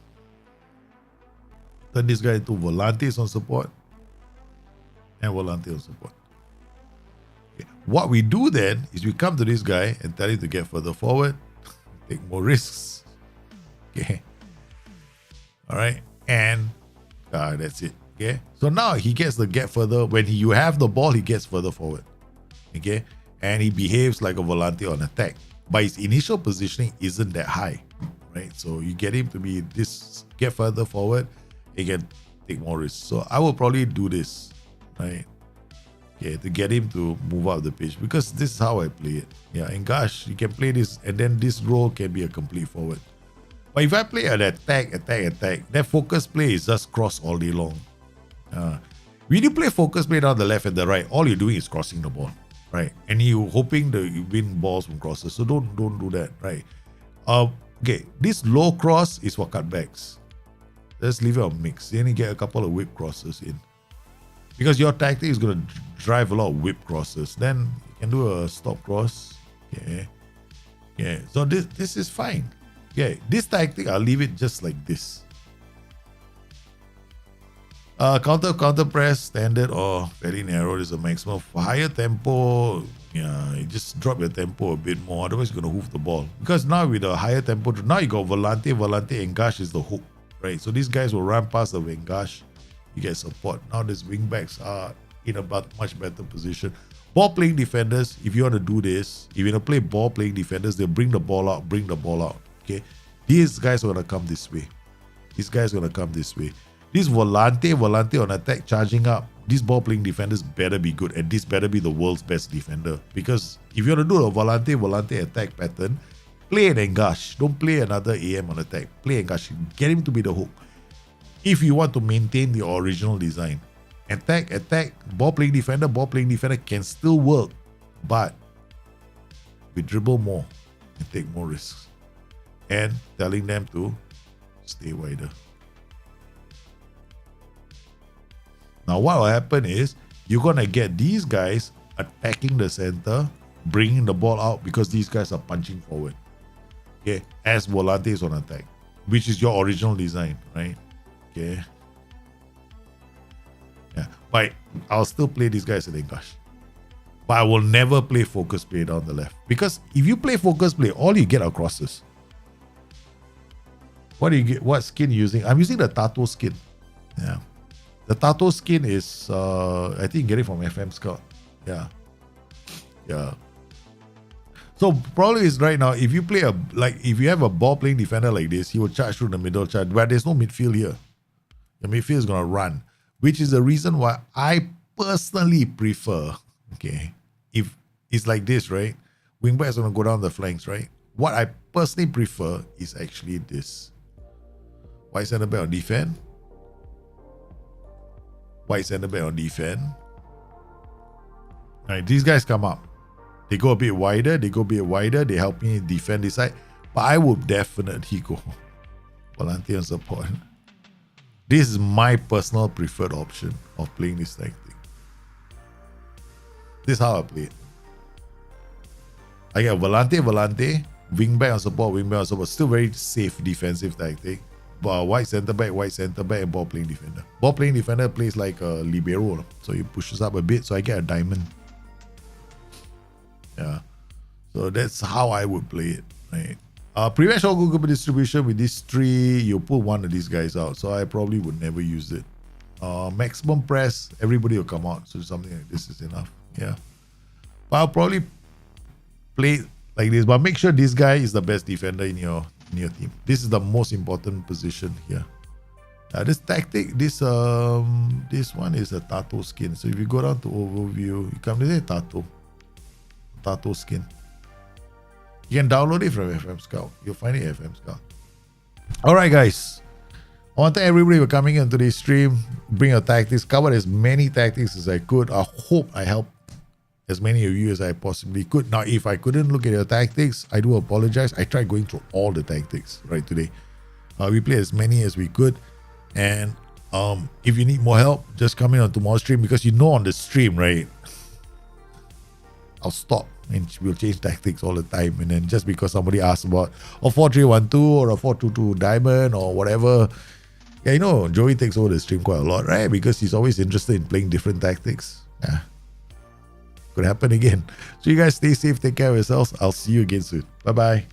Turn this guy into Volantes on support. And Volante on support. Okay. What we do then is we come to this guy and tell him to get further forward. Take more risks. Okay. All right. And that's it. Okay. So now he gets the get further. When you have the ball, he gets further forward. Okay. And he behaves like a Volante on attack. But his initial positioning isn't that high. Right. So you get him to be this, get further forward. He can take more risks. So I will probably do this. Right. Okay. To get him to move up the pitch. Because this is how I play it. Yeah. And gosh, you can play this. And then this role can be a complete forward. But if I play an attack, that focus play is just cross all day long. When you play focus play down the left and the right, all you're doing is crossing the ball, right? And you're hoping that you win balls from crosses. So don't do that, right? Okay, this low cross is for cutbacks. Let's leave it on mix. Then you get a couple of whip crosses in. Because your tactic is going to drive a lot of whip crosses. Then you can do a stop cross. Okay. Yeah. So this is fine. Okay, this tactic, I'll leave it just like this. Counter press, standard or very narrow is a maximum. For higher tempo, yeah, you just drop your tempo a bit more. Otherwise, you're going to hoof the ball. Because now with a higher tempo, now you got Volante, Engash is the hook, right? So these guys will run past the Engash. You get support. Now these wing backs are in a much better position. Ball playing defenders, if you want to do this, if you want to play ball playing defenders, they'll bring the ball out. Okay, these guys are going to come this way. This Volante on attack charging up. These ball playing defenders better be good, and this better be the world's best defender. Because if you want to do a Volante attack pattern, play an Engash. Don't play another AM on attack. Play Engash. Get him to be the hook. If you want to maintain the original design, attack, ball playing defender can still work, but we dribble more and take more risks. And telling them to stay wider. Now what will happen is you're going to get these guys attacking the center, bringing the ball out because these guys are punching forward. Okay, as Volantes on attack, which is your original design, right? Okay. Yeah, but I'll still play these guys at Engash. But I will never play focus play down the left. Because if you play focus play, all you get are crosses. What do you get? What skin are you using? I'm using the Tato skin. Yeah. The Tato skin is, I think you get it from FM Scout. Yeah. Yeah. So probably is right now, if you play if you have a ball playing defender like this, he will charge through the middle charge, but there's no midfield here. The midfield is going to run, which is the reason why I personally prefer, okay, if it's like this, right? Wingback is going to go down the flanks, right? What I personally prefer is actually this. White center back on defense. White center back on defense. All right, these guys come up. They go a bit wider. They help me defend this side. But I would definitely go Volante on support. This is my personal preferred option of playing this tactic. This is how I play it. I get Volante, wingback on support. Still very safe defensive tactic. But white center back, and ball playing defender. Ball playing defender plays like a libero, so he pushes up a bit, so I get a diamond. Yeah, so that's how I would play it. Right. Prevent short goalkeeper distribution with these three. You pull one of these guys out, so I probably would never use it. Maximum press, everybody will come out, so something like this is enough. Yeah, but I'll probably play like this, but make sure this guy is the best defender in your team. This is the most important position here. This tactic, this one is a Tato skin. So if you go down to overview, you come to the Tato skin. You can download it from FM Scout. You'll find it at FM Scout. All right, guys. I want to thank everybody for coming into this stream. Bring your tactics. Cover as many tactics as I could. I hope I helped as many of you as I possibly could. Now, if I couldn't look at your tactics, I do apologize. I tried going through all the tactics right today. We played as many as we could. And if you need more help, just come in on tomorrow's stream, because on the stream, right, I'll stop and we'll change tactics all the time. And then just because somebody asks about a 4-3-1-2 or a 4-2-2 diamond or whatever, yeah, Joey takes over the stream quite a lot, right? Because he's always interested in playing different tactics. Yeah, could happen again. So you guys stay safe, take care of yourselves. I'll see you again soon. Bye-bye.